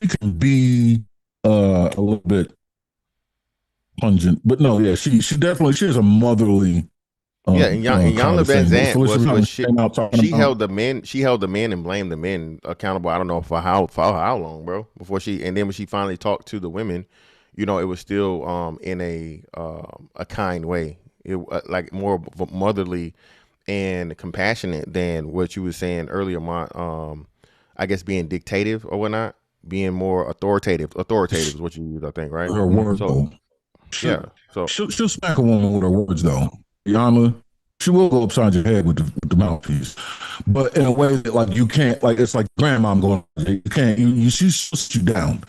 can be a little bit pungent, but no, yeah, she definitely has a motherly. And Iyanla Vanzant was she held the men and blamed the men accountable. I don't know for how long, bro. And then when she finally talked to the women, it was still in a kind way. It like more motherly and compassionate than what you were saying earlier, I guess being dictative or whatnot, being more authoritative is what you use, I think, right? Her words, so she'll smack a woman with her words, though. Iyanla, she will go upside your head with the mouthpiece, but in a way that like you can't, like it's like grandma going, you can't, she shuts you down.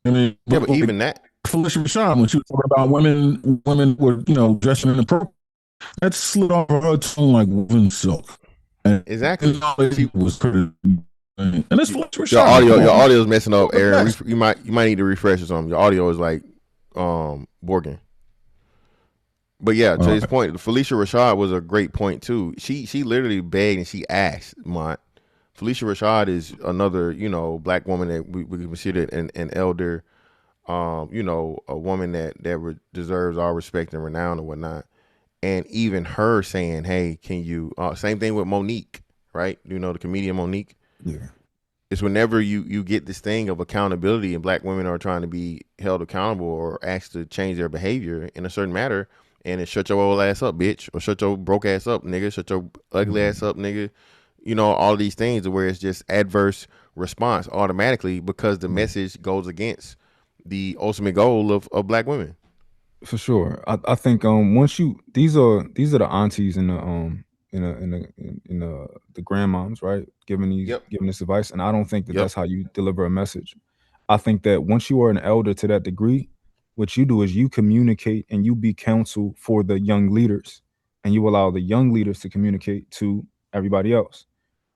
I mean, but even that, Felicia Rashad, when she was talking about women were dressing inappropriate, that slid off her tongue like woven silk. And exactly. She was pretty. And it's your audio is messing up, Aaron. You might need to refresh or something. Your audio is like Borgin. But yeah, to his point, Felicia Rashad was a great point too. She literally begged and she asked. Felicia Rashad is another black woman that we consider an elder, a woman that deserves our respect and renown and whatnot. And even her saying, "Hey, can you?" Same thing with Monique, right? The comedian Monique. Yeah. It's whenever you get this thing of accountability and black women are trying to be held accountable or asked to change their behavior in a certain matter, and it's shut your old ass up, bitch, or shut your broke ass up, nigga, shut your ugly ass up, nigga. All these things where it's just adverse response automatically because the message goes against the ultimate goal of black women. For sure. I think once these are the aunties and the grandmoms, right? Giving this advice. And I don't think that that's how you deliver a message. I think that once you are an elder to that degree, what you do is you communicate and you be counsel for the young leaders, and you allow the young leaders to communicate to everybody else,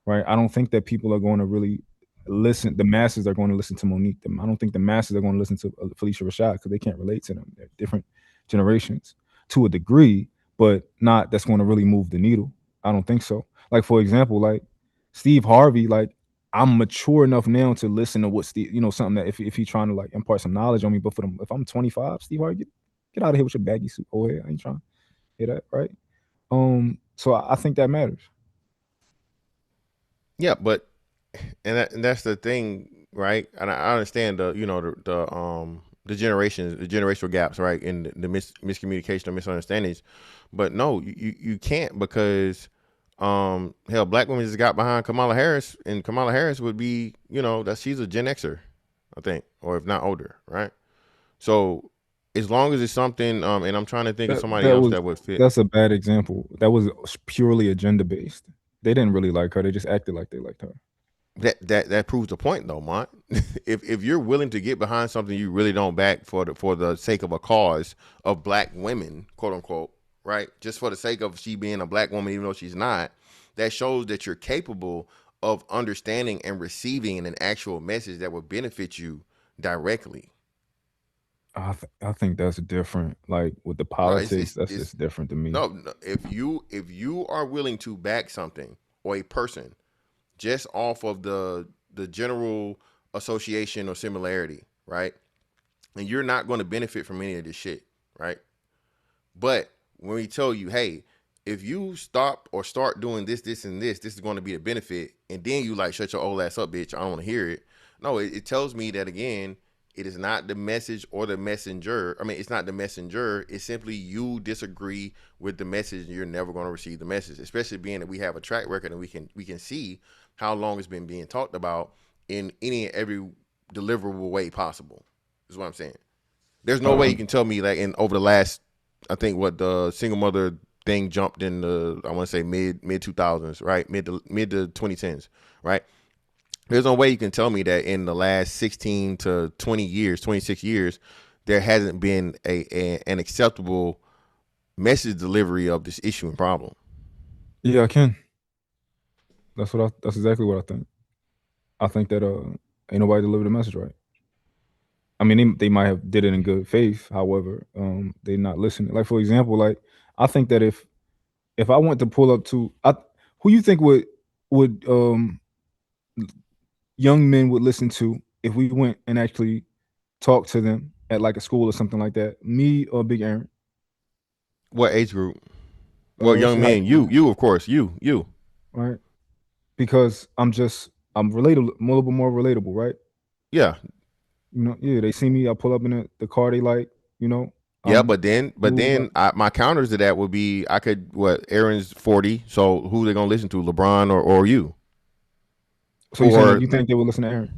right? I don't think that people are going to really listen. The masses are going to listen to Monique. I don't think the masses are going to listen to Felicia Rashad because they can't relate to them. They're different generations to a degree, but not that's going to really move the needle. I don't think so. Like, for example, like Steve Harvey, like I'm mature enough now to listen to what Steve, something that if he's trying to like impart some knowledge on me, but if I'm 25, Steve Harvey, get out of here with your baggy suit. Oh, yeah, I ain't trying to hear that, right? So I think that matters. Yeah, but and that's the thing. right? And I understand the generational gaps, right, and the miscommunication or misunderstandings, but no, you can't, because hell, black women just got behind Kamala Harris, and Kamala Harris would be, that she's a Gen Xer, I think, or if not older, right? So as long as it's something, and I'm trying to think of somebody else that would fit. That's a bad example. That was purely agenda based. They didn't really like her. They just acted like they liked her. That proves the point, though, Mont. if you're willing to get behind something you really don't back for the sake of a cause of black women, quote unquote, right? Just for the sake of she being a black woman, even though she's not, that shows that you're capable of understanding and receiving an actual message that would benefit you directly. I think that's different. Like with the politics, that's just different to me. No, if you are willing to back something or a person just off of the general association or similarity, right? And you're not going to benefit from any of this shit, right? But when we tell you, hey, if you stop or start doing this, and this is going to be the benefit, and then you like, shut your old ass up, bitch, I don't want to hear it. No, it tells me that, again, it is not the message or the messenger. I mean, it's not the messenger. It's simply you disagree with the message, and you're never going to receive the message, especially being that we have a track record and we can see how long it's been being talked about in any and every deliverable way possible, is what I'm saying. There's no way you can tell me that over the last, I think what the single mother thing jumped in the, I want to say mid 2000s, right? Mid to 2010s, right? There's no way you can tell me that in the last 16 to 20 years, 26 years, there hasn't been an acceptable message delivery of this issue and problem. Yeah, I can. That's exactly what I think. I think that ain't nobody delivered the message right. I mean, they might have did it in good faith. However, they not listening. Like, for example, like I think that if I went to pull up to who you think would young men would listen to if we went and actually talked to them at like a school or something like that, me or Big Aaron? What age group? Well, young men, you of course, you. Right. Because I'm relatable, a little bit more relatable, right? Yeah. They see me, I pull up in the car they like, Yeah, but then my counters to that would be, Aaron's 40, so who they gonna listen to, LeBron or you? So you think they would listen to Aaron?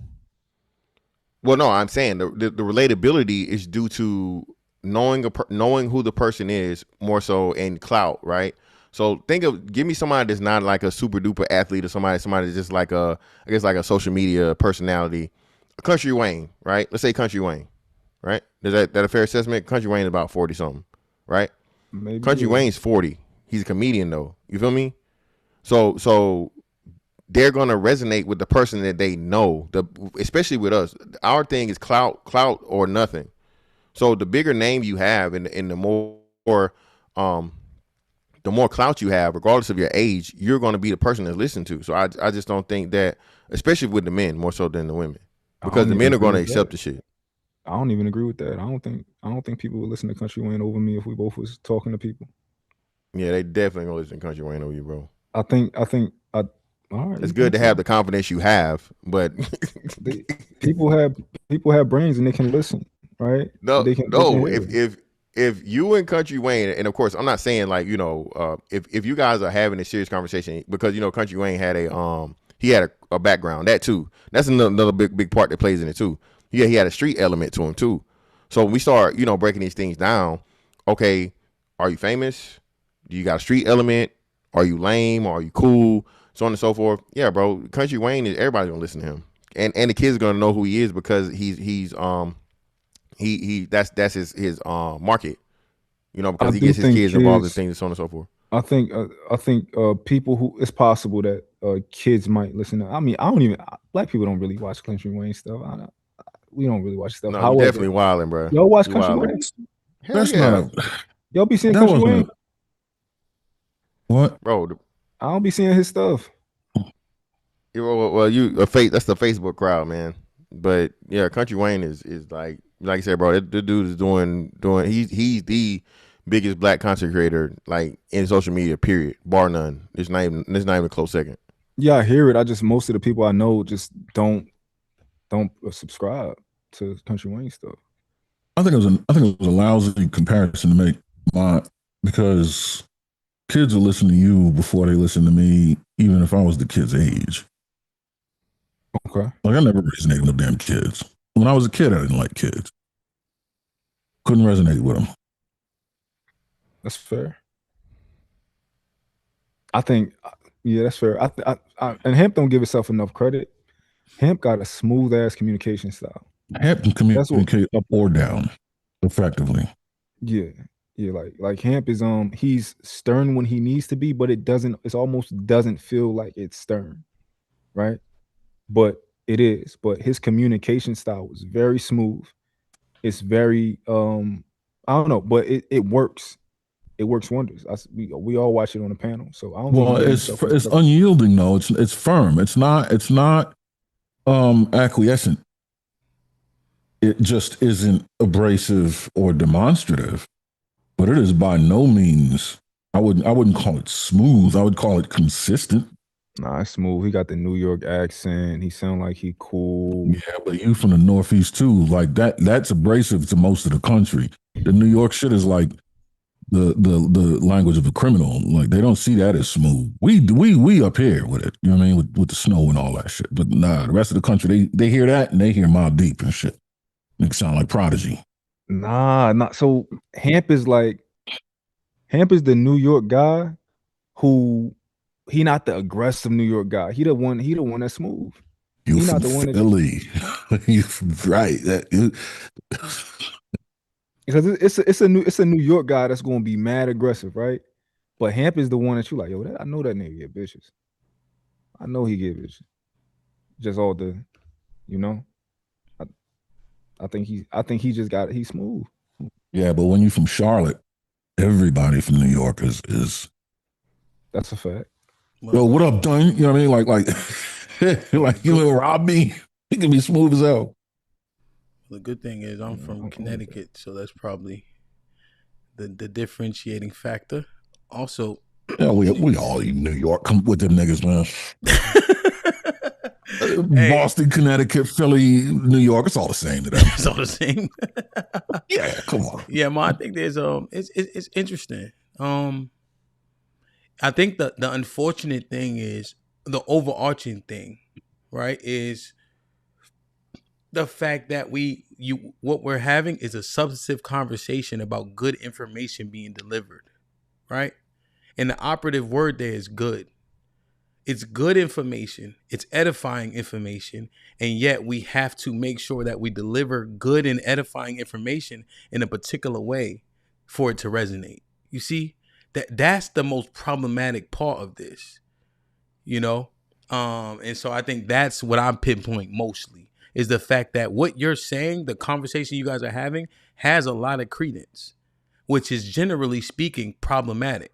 Well, no, I'm saying the relatability is due to knowing who the person is more so, and clout, right? So give me somebody that's not like a super duper athlete, or somebody that's just like a social media personality. Country Wayne, right? Let's say Country Wayne, right? Is that a fair assessment? Country Wayne is about 40 something, right? Maybe. Country Wayne's 40. He's a comedian though. You feel me? So they're gonna resonate with the person that they know. Especially with us, our thing is clout or nothing. So the bigger name you have, and the more clout you have, regardless of your age, you're going to be the person that's listened to. So I just don't think that, especially with the men more so than the women, because the men are going to accept the shit. I don't even agree with that. I don't think people would listen to Country Wayne over me if we both was talking to people. Yeah, they definitely gonna listen to Country Wayne over you, bro. I think. All right, it's good to have the confidence you have, but people have brains and they can listen, right? No, if you and Country Wayne, and of course I'm not saying like, if you guys are having a serious conversation, because Country Wayne had a background, that too. That's another big part that plays in it too. Yeah, he had a street element to him too. So when we start, breaking these things down, okay, are you famous? Do you got a street element? Are you lame? Are you cool? So on and so forth. Yeah, bro. Country Wayne is, everybody's gonna listen to him, and the kids are gonna know who he is, because that's his market, because he gets his kids involved in things and so on and so forth. I think people who, it's possible that kids might listen to. I mean, black people don't really watch Country Wayne stuff. We don't really watch stuff. No, definitely wilding, bro. Y'all watch Country Wayne? That's not. Y'all be seeing Country Wayne? What, bro? I don't be seeing his stuff. Well, that's the Facebook crowd, man. But yeah, Country Wayne is like you said, bro. The dude is doing. He's the biggest black content creator like in social media, period, bar none. It's not even a close second. Yeah, I hear it. Most of the people I know just don't don't subscribe to Country Wayne stuff. I think it was a lousy comparison to make, because kids will listen to you before they listen to me, even if I was the kid's age. Okay. Like, I never resonated with damn kids. When I was a kid, I didn't like kids. Couldn't resonate with them. That's fair. I think, yeah, that's fair. And Hemp don't give itself enough credit. Hemp got a smooth ass communication style. Hemp can communicate up or down effectively. Yeah. Yeah, like Hemp is he's stern when he needs to be, but it almost doesn't feel like it's stern. Right? But it is. But his communication style was very smooth. It's very I don't know, but it works. It works wonders. We all watch it on the panel, so I don't. Well, it's unyielding though. It's firm. It's not acquiescent. It just isn't abrasive or demonstrative, but it is by no means. I wouldn't call it smooth. I would call it consistent. Nah, it's smooth. He got the New York accent. He sound like he cool. Yeah, but you from the Northeast too. Like that's abrasive to most of the country. The New York shit is like the language of a criminal. Like, they don't see that as smooth. We up here with it. You know what I mean? With the snow and all that shit. But nah, the rest of the country, they hear that and they hear Mobb Deep and shit. It sound like Prodigy. Nah, not so. Hemp is the New York guy who he not the aggressive New York guy. He the one that's smooth. You from not the one Philly. You right. Because it's a New York guy that's gonna be mad aggressive, right? But Hemp is the one that you like, yo, I know that nigga get bitches. I know he get bitches. Just all the, you know. I think he just got it. He's smooth. Yeah, but when you from Charlotte, everybody from New York is. That's a fact. Yo, what up, Dunn? You know what I mean? Like you little rob me. He can be smooth as hell. The good thing is I'm from Connecticut, so that's probably the differentiating factor. Also, yeah, we all eat New York. Come with them niggas, man. Hey. Boston, Connecticut, Philly, New York, it's all the same to them. It's all the same. Yeah, come on. Yeah, I think there's it's interesting. I think the unfortunate thing is the overarching thing, right? Is the fact that what we're having is a substantive conversation about good information being delivered, right? And the operative word there is good. It's good information. It's edifying information. And yet we have to make sure that we deliver good and edifying information in a particular way for it to resonate. You see, that's the most problematic part of this, you know? And so I think that's what I pinpoint mostly is the fact that what you're saying, the conversation you guys are having has a lot of credence, which is generally speaking problematic.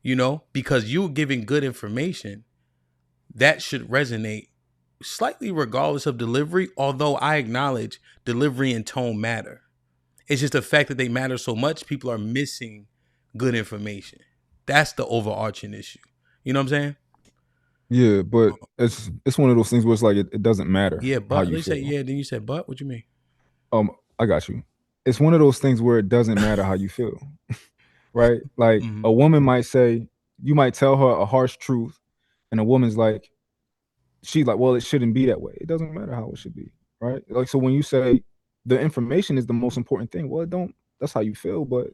You know, because you're giving good information that should resonate slightly regardless of delivery, although I acknowledge delivery and tone matter. It's just the fact that they matter so much, people are missing good information. That's the overarching issue. You know what I'm saying? Yeah, but it's one of those things where it's like it doesn't matter. Yeah, but they say then you said but. What you mean? I got you. It's one of those things where it doesn't matter how you feel. Right? Like a woman might say, you might tell her a harsh truth, and a woman's like, she's like, well, it shouldn't be that way. It doesn't matter how it should be, right? Like, so when you say the information is the most important thing, well, that's how you feel, but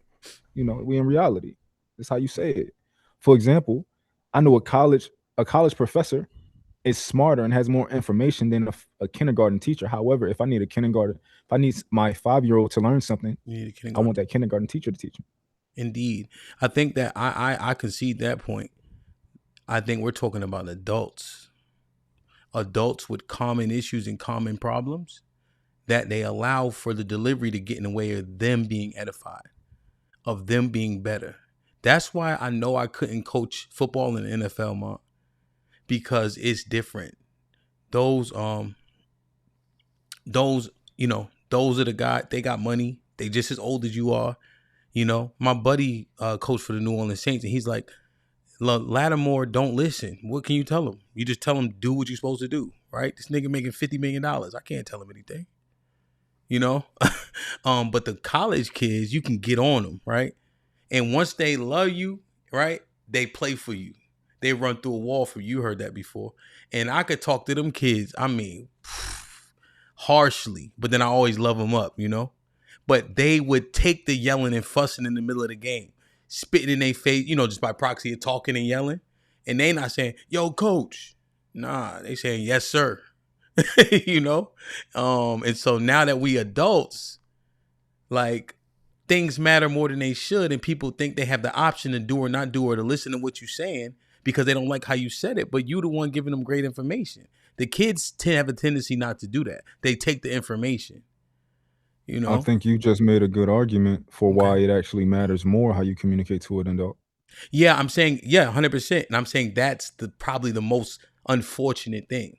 you know, we in reality. That's how you say it. For example, I know a college professor is smarter and has more information than a kindergarten teacher. However, if I need my 5-year-old to learn something, I want that kindergarten teacher to teach him. Indeed. I think that I concede that point. I think we're talking about adults with common issues and common problems that they allow for the delivery to get in the way of them being edified, of them being better. That's why I know I couldn't coach football in the NFL, Mark, because it's different. Those are the guys, they got money. They just as old as you are. You know, my buddy coached for the New Orleans Saints, and he's like, Lattimore don't listen. What can you tell him? You just tell him do what you're supposed to do, right? This nigga making $50 million. I can't tell him anything, you know? But the college kids, you can get on them, right? And once they love you, right, they play for you. They run through a wall for you. You heard that before. And I could talk to them kids, I mean, harshly, but then I always love them up, you know? But they would take the yelling and fussing in the middle of the game, spitting in their face, you know, just by proxy of talking and yelling. And they not saying, yo, coach. Nah, they saying, yes, sir. You know? And so now that we adults, like, things matter more than they should, and people think they have the option to do or not do or to listen to what you're saying because they don't like how you said it, but you the one giving them great information. The kids have a tendency not to do that. They take the information. You know? I think you just made a good argument for why it actually matters more how you communicate to an adult. Yeah, I'm saying, 100%. And I'm saying that's probably the most unfortunate thing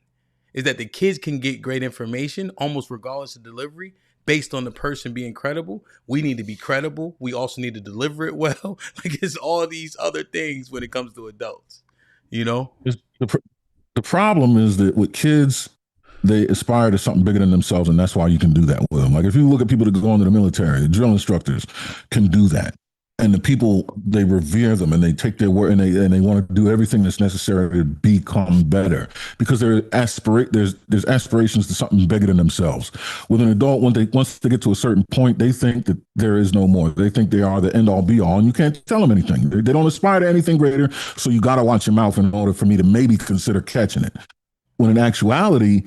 is that the kids can get great information almost regardless of delivery based on the person being credible. We need to be credible. We also need to deliver it well. Like it's all these other things when it comes to adults, you know? The problem is that with kids, they aspire to something bigger than themselves, and that's why you can do that with them. Like if you look at people that go into the military, the drill instructors can do that. And the people, they revere them and they take their word and they want to do everything that's necessary to become better because there's aspirations to something bigger than themselves. With an adult, once they get to a certain point, they think that there is no more. They think they are the end all be all, and you can't tell them anything. They don't aspire to anything greater, so you got to watch your mouth in order for me to maybe consider catching it. When in actuality,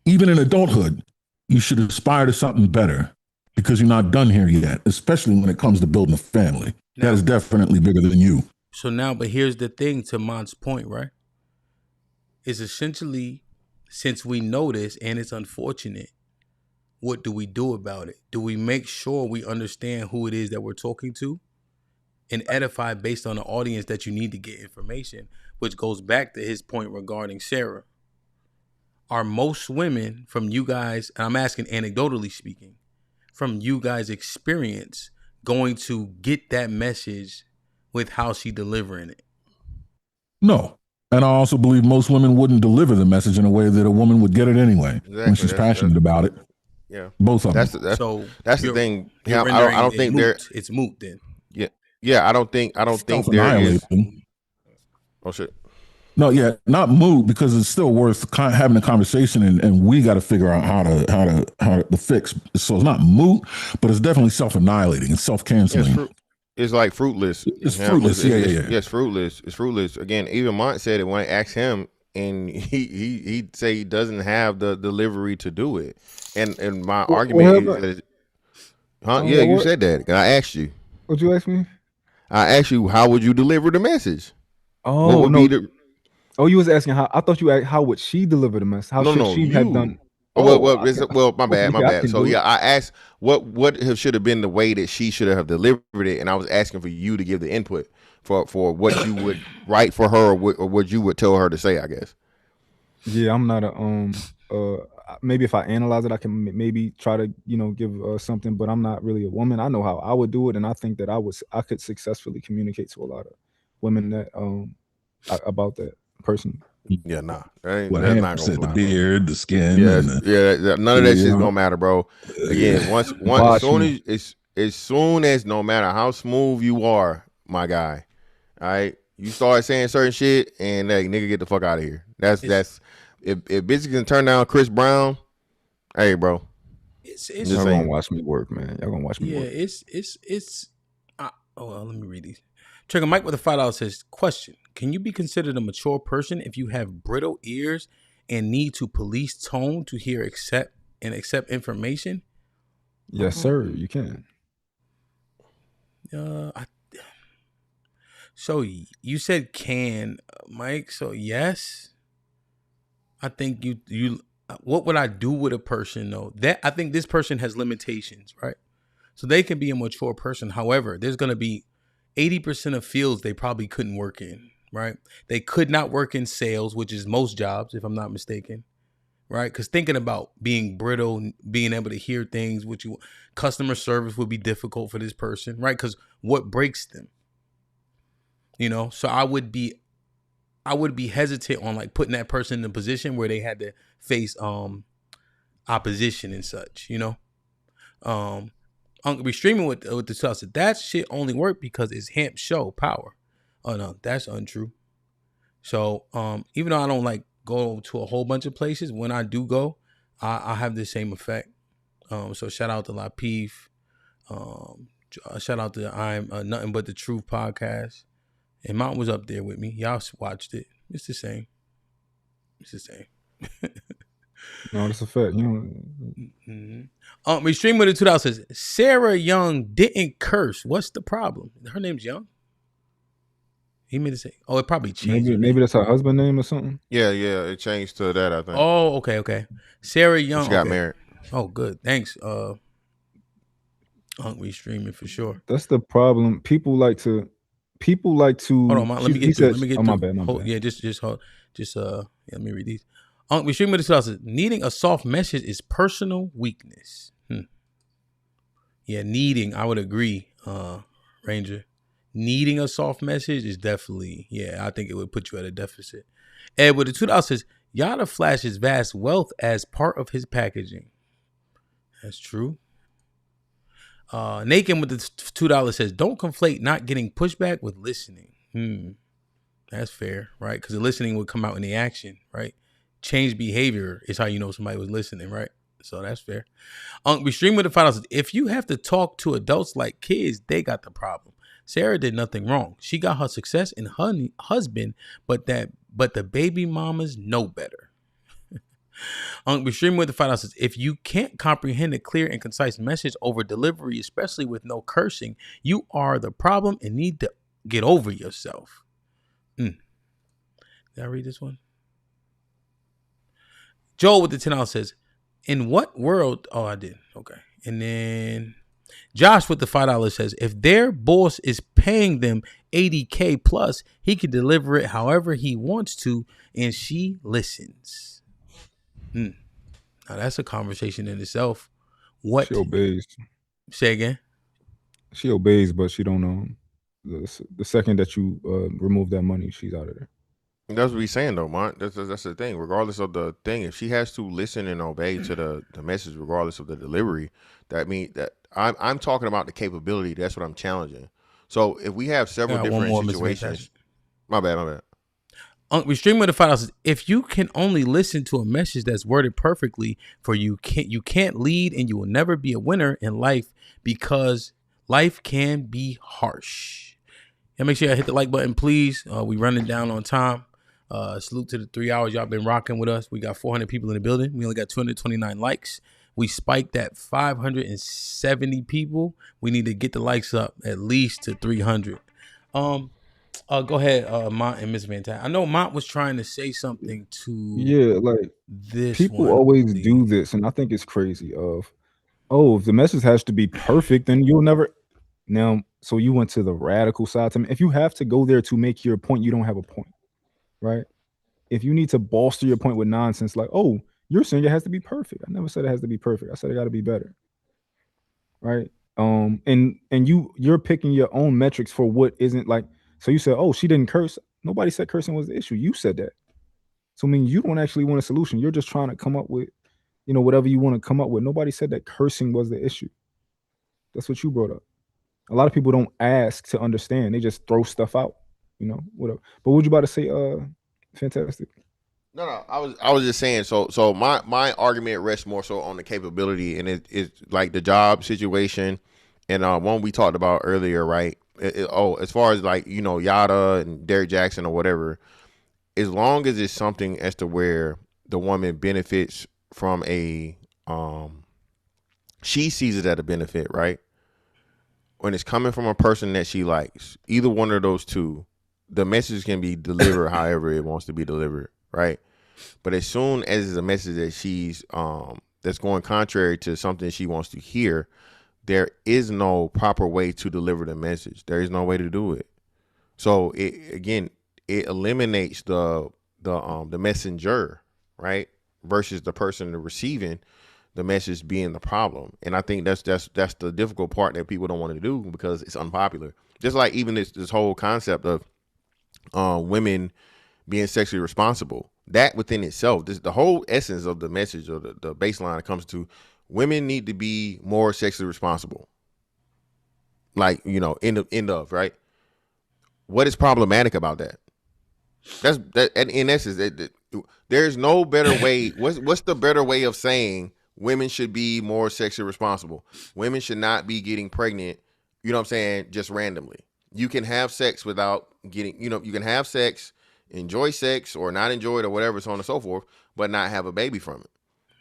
even in adulthood, you should aspire to something better. Because you're not done here yet, especially when it comes to building a family. That is definitely bigger than you. So now, but here's the thing to Mon's point, right? Is essentially, since we know this and it's unfortunate, what do we do about it? Do we make sure we understand who it is that we're talking to and edify based on the audience that you need to get information, which goes back to his point regarding Sarah. Are most women from you guys, and I'm asking anecdotally speaking, from you guys' experience going to get that message with how she delivering it? No. And I also believe most women wouldn't deliver the message in a way that a woman would get it anyway when she's passionate about it. Yeah. Both of them. That's the thing. I don't think it's moot then. Yeah. I don't think there is. Oh shit. No, yeah, not moot because it's still worth having a conversation, and we got to figure out how to fix. So it's not moot, but it's definitely self-annihilating. It's self-canceling. It's like fruitless. It's fruitless. Yeah. Yes, fruitless. It's fruitless. Again, even Mont said it when I asked him, and he say he doesn't have the delivery to do it. And my argument is, yeah, you said that. And I asked you. What'd you ask me? I asked you, how would you deliver the message? Oh, what would no. Oh, you was asking how? I thought you asked how would she deliver the message? How should she have done? Well, my bad. So yeah, I asked what should have been the way that she should have delivered it, and I was asking for you to give the input for what you would write for her or what you would tell her to say, I guess. Yeah, I'm not maybe if I analyze it, I can maybe try to give something, but I'm not really a woman. I know how I would do it, and I think that I could successfully communicate to a lot of women that about that person. Yeah, nah. That's not gonna fly, the beard, the skin. None of that shit's gonna matter, bro. Again, as soon as no matter how smooth you are, my guy, all right, you start saying certain shit, and hey, nigga, get the fuck out of here. That's if bitches can turn down Chris Brown, hey, bro. Y'all gonna watch me work, man. Y'all gonna watch me work. Yeah, let me read these. Trigger Mike with a $5 says, question, can you be considered a mature person if you have brittle ears and need to police tone to hear accept information? Yes, sir, you can. So you said can, Mike, so yes. I think you what would I do with a person though? That I think this person has limitations, right? So they can be a mature person. However, there's going to be 80% of fields they probably couldn't work in, right? They could not work in sales, which is most jobs, if I'm not mistaken, right? Because thinking about being brittle, being able to hear things, customer service would be difficult for this person, right? Because what breaks them, So I would be I would be hesitant on like putting that person in a position where they had to face opposition and such, you know. Be streaming with the sauce. That shit only worked because it's HAMP show power. Oh no, that's untrue. So even though I don't like go to a whole bunch of places, when I do go, I have the same effect. So shout out to Lapeef. Shout out to I'm Nothing But the Truth podcast. And Mount was up there with me. Y'all watched it. It's the same. It's the same. No, that's a fact. You know. We stream with the $2 says Sarah Young didn't curse. What's the problem? Her name's Young. He made it say. Oh, it probably changed. Maybe that's her husband name or something. Yeah, it changed to that. I think. Oh, okay. Sarah Young. She got married. Oh, good. Thanks. We streaming for sure. That's the problem. People like to. Hold on, let me get through. Let me get through. My bad. Yeah, just let me read these. We stream with the $2 says needing a soft message is personal weakness. Yeah, needing. I would agree, Ranger. Needing a soft message is definitely, I think it would put you at a deficit. Ed with the $2 says, Yada flashes vast wealth as part of his packaging. That's true. Naked with the $2 says, don't conflate not getting pushback with listening. That's fair, right? Because the listening would come out in the action, right? Change behavior is how you know somebody was listening, right? So that's fair. We stream with the $5 says, if you have to talk to adults like kids, they got the problem. Sarah did nothing wrong. She got her success in her husband, but the baby mamas know better. We stream with the $5 says, if you can't comprehend a clear and concise message over delivery, especially with no cursing, you are the problem and need to get over yourself. Did I read this one? Joel with the $10 says, in what world? Oh, I did. Okay. And then Josh with the $5 says, if their boss is paying them $80K plus, he can deliver it however he wants to, and she listens. Now that's a conversation in itself. What? She obeys. Say again. She obeys, but she don't know. The second that you remove that money, she's out of there. That's what we're saying though, Mont. That's the thing. Regardless of the thing, if she has to listen and obey to the message, regardless of the delivery, that means that I'm talking about the capability. That's what I'm challenging. So if we have several different situations, my bad. We stream with the $5 says, if you can only listen to a message that's worded perfectly for you can't lead, and you will never be a winner in life because life can be harsh. And make sure you hit the like button, please. We running down on time. Salute to the 3 hours y'all been rocking with us. We got 400 people in the building. We only got 229 likes. We spiked at 570 people. We need to get the likes up at least to 300. Go ahead, Mont and Miss Van Tatt. I know Mont was trying to say something to like this. People always do this, and I think it's crazy. If the message has to be perfect, then you'll never. Now, so you went to the radical side. To me, if you have to go there to make your point, you don't have a point, right? If you need to bolster your point with nonsense, like, oh, you're saying it has to be perfect. I never said it has to be perfect. I said it got to be better, right? And you're picking your own metrics for what isn't like. So you said, oh, she didn't curse. Nobody said cursing was the issue. You said that. So I mean, you don't actually want a solution. You're just trying to come up with, whatever you want to come up with. Nobody said that cursing was the issue. That's what you brought up. A lot of people don't ask to understand. They just throw stuff out, whatever. But what you about to say, Fantastic? No, I was just saying. So my argument rests more so on the capability, and it's like the job situation, and one we talked about earlier, right? As far as like Yada and Derrick Jackson or whatever, as long as it's something as to where the woman benefits from she sees it as a benefit, right? When it's coming from a person that she likes, either one of those two, the message can be delivered however it wants to be delivered, right? But as soon as it's a message that she's that's going contrary to something she wants to hear, there is no proper way to deliver the message. There is no way to do it. So it eliminates the messenger, right? Versus the person receiving the message being the problem. And I think that's the difficult part that people don't want to do because it's unpopular. Just like even this whole concept of women being sexually responsible. That within itself, the whole essence of the message or the baseline it comes to, women need to be more sexually responsible. Like, end of, right? What is problematic about that? That's that in essence. There's no better way. What's the better way of saying women should be more sexually responsible? Women should not be getting pregnant. You know what I'm saying? Just randomly. You can have sex without getting. You can have sex, enjoy sex, or not enjoy it, or whatever, so on and so forth, but not have a baby from it.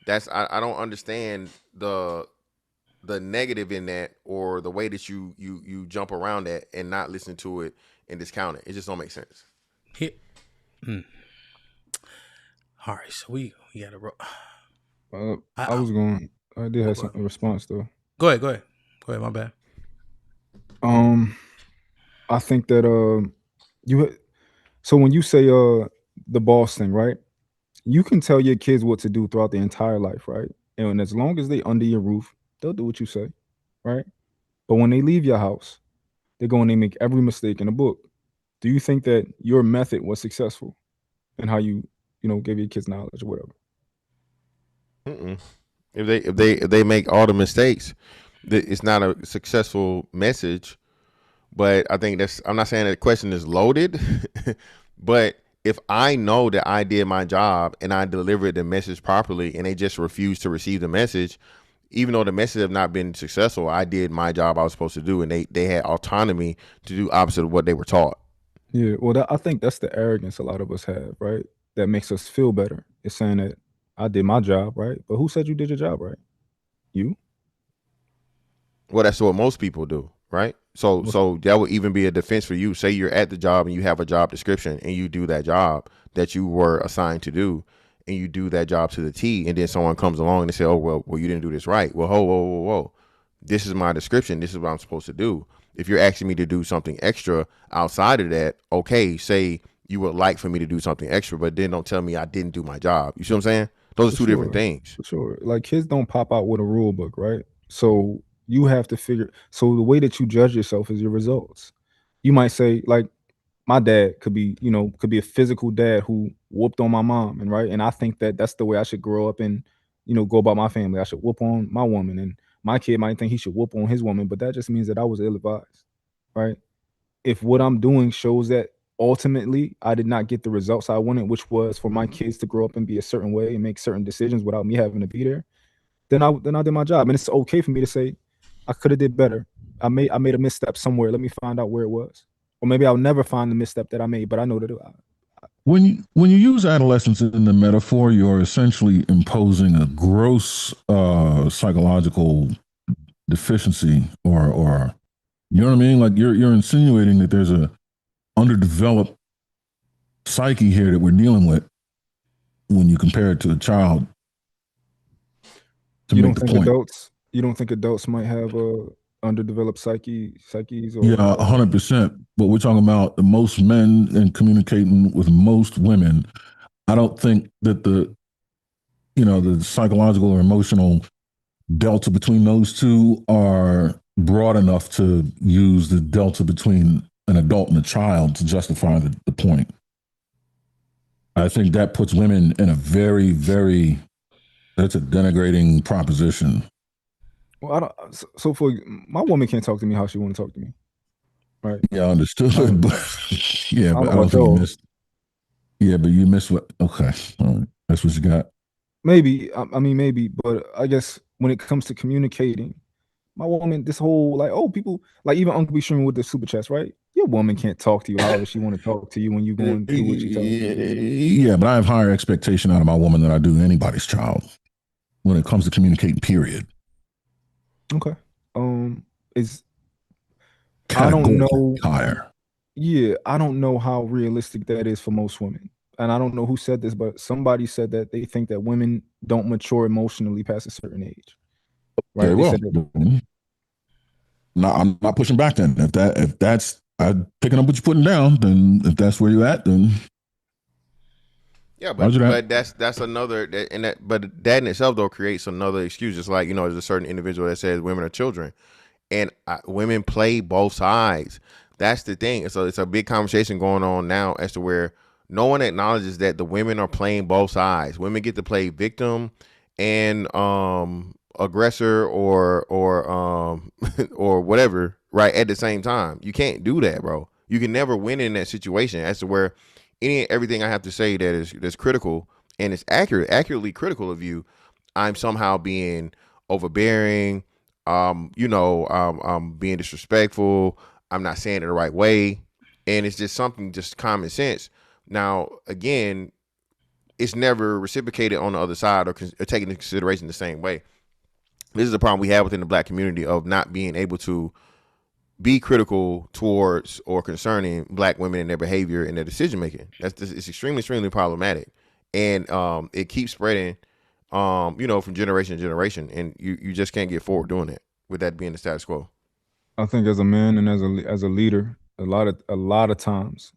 That's I don't understand the negative in that, or the way that you jump around that and not listen to it and discount it. It just don't make sense. All right, so we got to. I did have a response though. Go ahead. My bad. I think that so when you say the boss thing, right? You can tell your kids what to do throughout their entire life, right? And as long as they under your roof, they'll do what you say, right? But when they leave your house, they're going to make every mistake in the book. Do you think that your method was successful in how you gave your kids knowledge or whatever? If they make all the mistakes, it's not a successful message. But I think I'm not saying that the question is loaded, but if I know that I did my job and I delivered the message properly and they just refuse to receive the message, even though the message have not been successful, I did my job I was supposed to do, and they had autonomy to do opposite of what they were taught. Yeah, well, I think that's the arrogance a lot of us have, right? That makes us feel better. It's saying that I did my job, right? But who said you did your job right? You? Well, that's what most people do, right? So that would even be a defense for you. Say you're at the job and you have a job description and you do that job that you were assigned to do, and you do that job to the T, and then someone comes along and they say, oh, well, you didn't do this right. Well, whoa. This is my description. This is what I'm supposed to do. If you're asking me to do something extra outside of that, okay, say you would like for me to do something extra, but then don't tell me I didn't do my job. You see what I'm saying? Those are two different things. For sure. Like, kids don't pop out with a rule book, right? So you have to figure. So the way that you judge yourself is your results. You might say, like, my dad could be a physical dad who whooped on my mom, and I think that that's the way I should grow up and, go about my family. I should whoop on my woman, and my kid might think he should whoop on his woman, but that just means that I was ill-advised, right? If what I'm doing shows that ultimately I did not get the results I wanted, which was for my kids to grow up and be a certain way and make certain decisions without me having to be there, then I did my job. And it's okay for me to say, I could have did better. I made a misstep somewhere. Let me find out where it was. Or maybe I'll never find the misstep that I made, but I know that when you use adolescence in the metaphor, you're essentially imposing a gross psychological deficiency, or you know what I mean? Like you're insinuating that there's a underdeveloped psyche here that we're dealing with when you compare it to a child. You don't think adults might have a underdeveloped psyches? Or, yeah, 100%. But we're talking about the most men and communicating with most women. I don't think that the psychological or emotional delta between those two are broad enough to use the delta between an adult and a child to justify the point. I think that puts women in a very, very, that's a denigrating proposition. Well, so for my woman can't talk to me how she want to talk to me, right? Yeah, understood. But yeah, but I don't think you missed. Yeah, but you missed what? Okay, all right. That's what you got. Maybe, I mean, maybe, but I guess when it comes to communicating, my woman, this whole people, like even Uncle B streaming with the super chats, right? Your woman can't talk to you however she want to talk to you when you go and do what you tell her. Yeah, but I have higher expectation out of my woman than I do anybody's child when it comes to communicating. Period. Okay. I don't know. Higher. Yeah, I don't know how realistic that is for most women. And I don't know who said this, but somebody said that they think that women don't mature emotionally past a certain age. Right? Very well. No, I'm not pushing back then. If that's picking up what you're putting down, then if that's where you're at, then yeah, but that's another, but that in itself though creates another excuse. It's like, there's a certain individual that says women are children, and women play both sides. That's the thing. So it's a big conversation going on now as to where No one acknowledges that the women are playing both sides. Women get to play victim and aggressor or or whatever, right, at the same time. You can't do that, bro. You can never win in that situation. As to where everything I have to say that's critical and it's accurately critical of you, I'm somehow being overbearing, being disrespectful, I'm not saying it the right way, and it's just something just common sense. Now, again, it's never reciprocated on the other side or taken into consideration the same way. This is a problem we have within the Black community of not being able to be critical towards or concerning Black women and their behavior and their decision making. It's extremely problematic, and it keeps spreading, from generation to generation, and you just can't get forward doing it with that being the status quo. I think as a man and as a leader, a lot of times,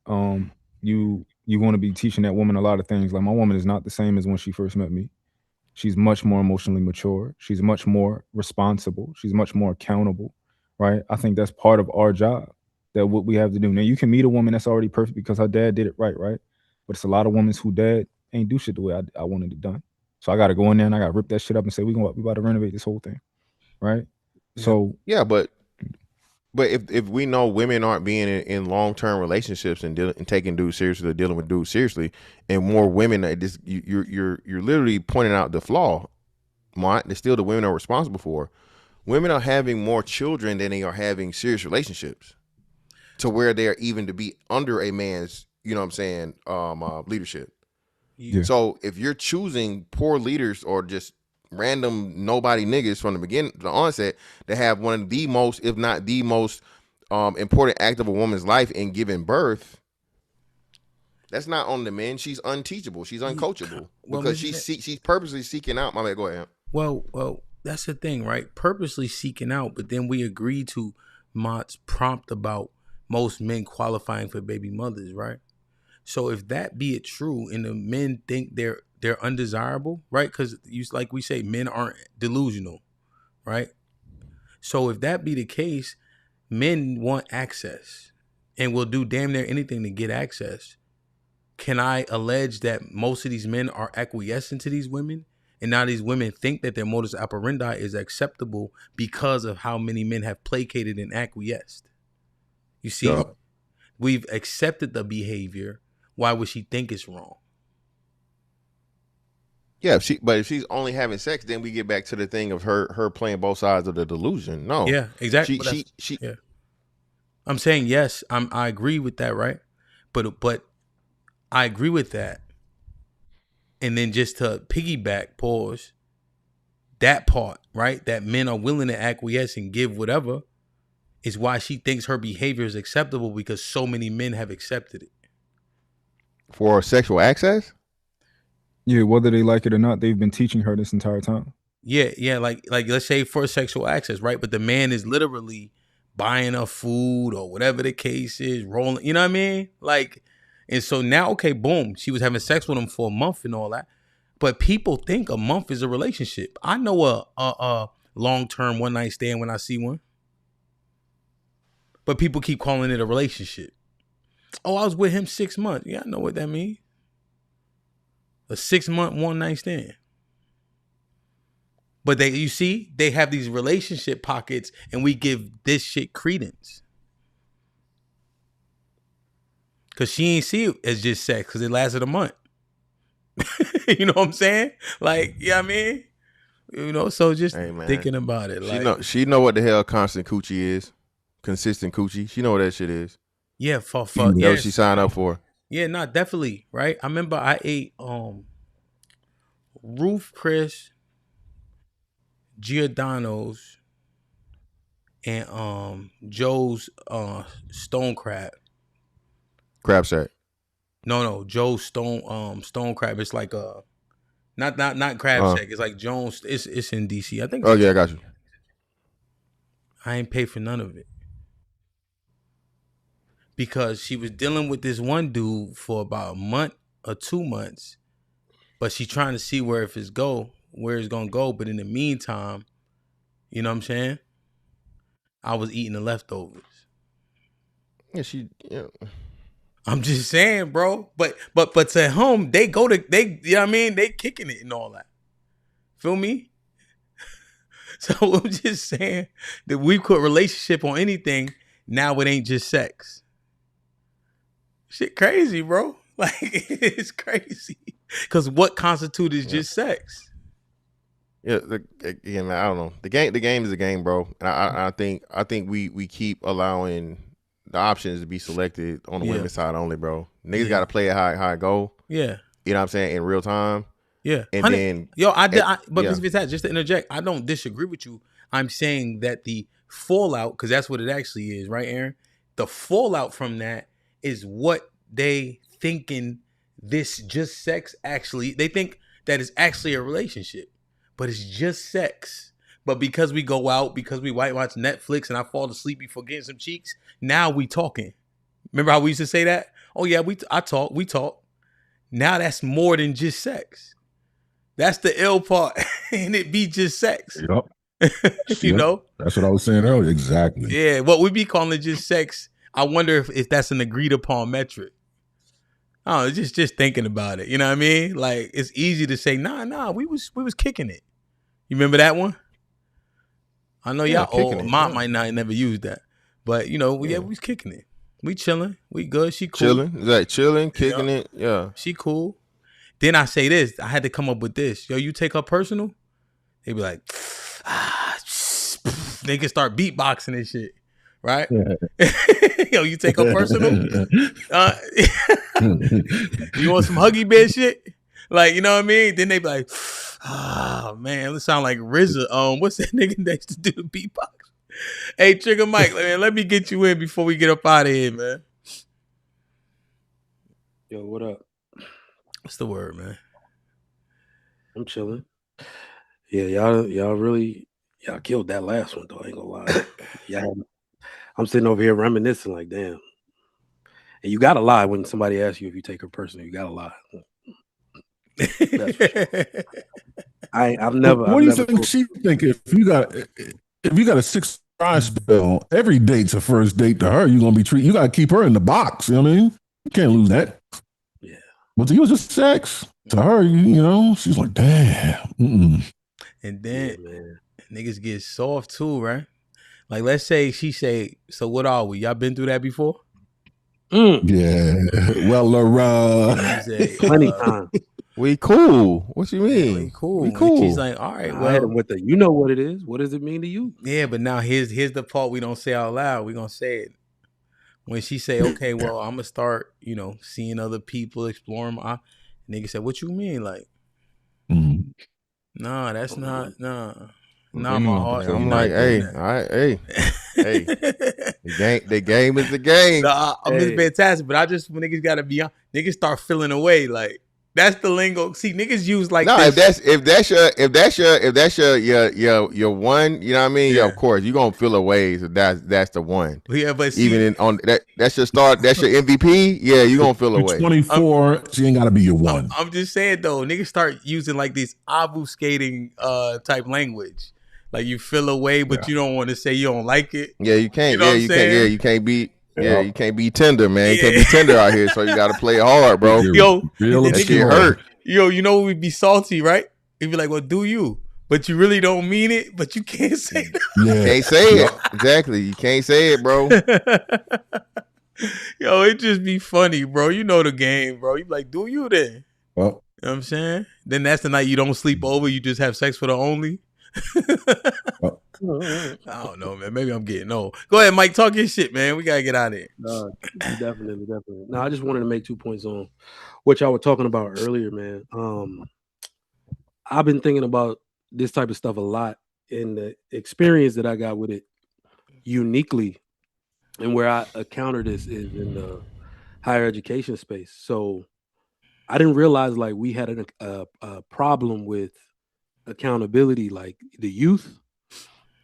you want to be teaching that woman a lot of things. Like, my woman is not the same as when she first met me. She's much more emotionally mature. She's much more responsible. She's much more accountable, right? I think that's part of our job, that what we have to do. Now, you can meet a woman that's already perfect because her dad did it right? But it's a lot of women who dad ain't do shit the way I wanted it done. So I got to go in there and I got to rip that shit up and say, we about to renovate this whole thing, right? Yeah. So yeah, but if we know women aren't being in long-term relationships and taking dudes seriously or dealing with dudes seriously, and more women, you're literally pointing out the flaw, Mont, that still the women are responsible for. Women are having more children than they are having serious relationships, to where they are even to be under a man's, leadership. Yeah. So if you're choosing poor leaders or just random nobody niggas from the onset, to have one of the most, if not the most, important act of a woman's life in giving birth, that's not on the men. She's unteachable. She's uncoachable, because she's purposely seeking out. My man, go ahead. Well, that's the thing, right? Purposely seeking out, but then we agree to Mott's prompt about most men qualifying for baby mothers, right? So if that be it true, and the men think they're undesirable, right? Because like we say, men aren't delusional, right? So if that be the case, men want access and will do damn near anything to get access. Can I allege that most of these men are acquiescent to these women? And now these women think that their modus operandi is acceptable because of how many men have placated and acquiesced. You see, we've accepted the behavior. Why would she think it's wrong? Yeah, if she's only having sex, then we get back to the thing of her playing both sides of the delusion. No. Yeah, exactly. Yeah. I'm saying yes. I agree with that, right? But I agree with that. And then just to piggyback, pause, that part, right? That men are willing to acquiesce and give whatever is why she thinks her behavior is acceptable, because so many men have accepted it. For sexual access? Yeah, whether they like it or not, they've been teaching her this entire time. Yeah, like let's say for sexual access, right? But the man is literally buying her food or whatever the case is, rolling, you know what I mean? Like, and so now, okay, boom, she was having sex with him for a month and all that. But people think a month is a relationship. I know a long-term one-night stand when I see one. But people keep calling it a relationship. Oh, I was with him 6 months. Yeah, I know what that means. A 6-month one-night stand. But they have these relationship pockets, and we give this shit credence. Because she ain't see it as just sex, because it lasted a month. You know what I'm saying? Like, yeah, you know what I mean? So just thinking about it. She know what the hell constant coochie is. Consistent coochie. She know what that shit is. Yeah, for yeah. What she signed up for. Yeah, definitely, right? I remember I ate Ruth Chris, Giordano's, and Joe's stone crab. Crab shack. No, Joe's stone crab. It's like not crab shack. It's like Jones. It's in DC. I think. Oh yeah, I got you. I ain't paid for none of it. Because she was dealing with this one dude for about a month or 2 months, but she trying to see where it's gonna go. But in the meantime, you know what I'm saying? I was eating the leftovers. Yeah, I'm just saying, bro. But to him, they go to you know what I mean? They kicking it and all that. Feel me? So I'm just saying that we put relationship on anything. Now it ain't just sex. Shit crazy, bro. Like it's crazy. Because what constitutes just sex? Yeah, again, man, I don't know. The game is a game, bro. And I think we keep allowing the options to be selected on the women's side only, bro. Niggas got to play it how it go. Yeah. You know what I'm saying? In real time. Yeah. And then just to interject, I don't disagree with you. I'm saying that the fallout, because that's what it actually is, right, Aaron? The fallout from that is what they thinking this just sex actually. They think that it's actually a relationship, but it's just sex. But because we go out, because we watch Netflix and I fall asleep before getting some cheeks, now we talking. Remember how we used to say that? Oh yeah, we talk. Now that's more than just sex. That's the ill part, and it be just sex. Yep. You know? That's what I was saying earlier. Exactly. Yeah, what we be calling just sex. I wonder if that's an agreed upon metric. Oh, just thinking about it. You know what I mean? Like it's easy to say, nah, we was kicking it. You remember that one? I know y'all old. Mom might not never use that, but you know, we was kicking it. We chilling. We good. She cool. Chilling. Like chilling, kicking it. Yeah. She cool. Then I say this. I had to come up with this. Yo, you take her personal? They be like, they can start beatboxing and shit. Right? Yo, you take her personal? You want some Huggy Bear shit? Like, you know what I mean? Then they be like, oh man, it sound like RZA. What's that nigga next to do the beatbox? Hey, Trigger Mike, man, let me get you in before we get up out of here, man. Yo, what up? What's the word, man? I'm chilling. Yeah, y'all killed that last one though. I ain't gonna lie. I'm sitting over here reminiscing, like, damn. And you gotta lie when somebody asks you if you take her personal. You gotta lie. That's for sure. I've never. What do you think she think if you got a 6 dry spell? Every date's a first date to her. You're gonna be treated. You gotta keep her in the box. You know what I mean? You can't lose that. Yeah. But it was just sex to her. You know, she's like, damn. Mm-mm. And then niggas get soft too, right? Like, let's say she say, so what are we? Y'all been through that before? Yeah. Well, plenty time. We cool. What you mean? We cool. We cool. And she's like, all right, I had it with you know what it is. What does it mean to you? Yeah, but now here's the part we don't say out loud. We gonna say it. When she say, okay, well, I'm gonna start, you know, seeing other people, exploring my nigga said, what you mean? Like, nah, that's not, nah. Nah, my heart. I'm like, hey, all right, hey. The game is the game. I'm just fantastic, but I just when niggas gotta be on, niggas start feeling away. Like that's the lingo. See, niggas use like no. This. If that's your one, you know what I mean. Yeah, of course you're gonna feel away. So that's the one. Yeah, but see, even on that's your start. That's your MVP. Yeah, you're gonna feel away. 24. She ain't gotta be your one. I'm just saying though, niggas start using like this obfuscating type language. Like you feel away, but you don't want to say you don't like it. Yeah, you can't. You know you can't. Yeah, you can't be. Yeah, you can't be tender, man. You can't be tender out here. So you got to play hard, bro. Yo, that shit hurt. Yo, you know we'd be salty, right? You'd be like, "Well, do you?" But you really don't mean it. But you can't say that. Yeah. Can't say it. Exactly. You can't say it, bro. Yo, it just be funny, bro. You know the game, bro. You be like, "Do you then?" Well, you know what I'm saying? Then that's the night you don't sleep over. You just have sex for the only. I don't know, man. Maybe I'm getting old. Go ahead, Mike. Talk your shit, man. We gotta get out of here. Definitely. No, I just wanted to make 2 points on what y'all were talking about earlier, man. I've been thinking about this type of stuff a lot, and the experience that I got with it uniquely, and where I encounter this is in the higher education space. So I didn't realize like we had a problem with accountability, like the youth,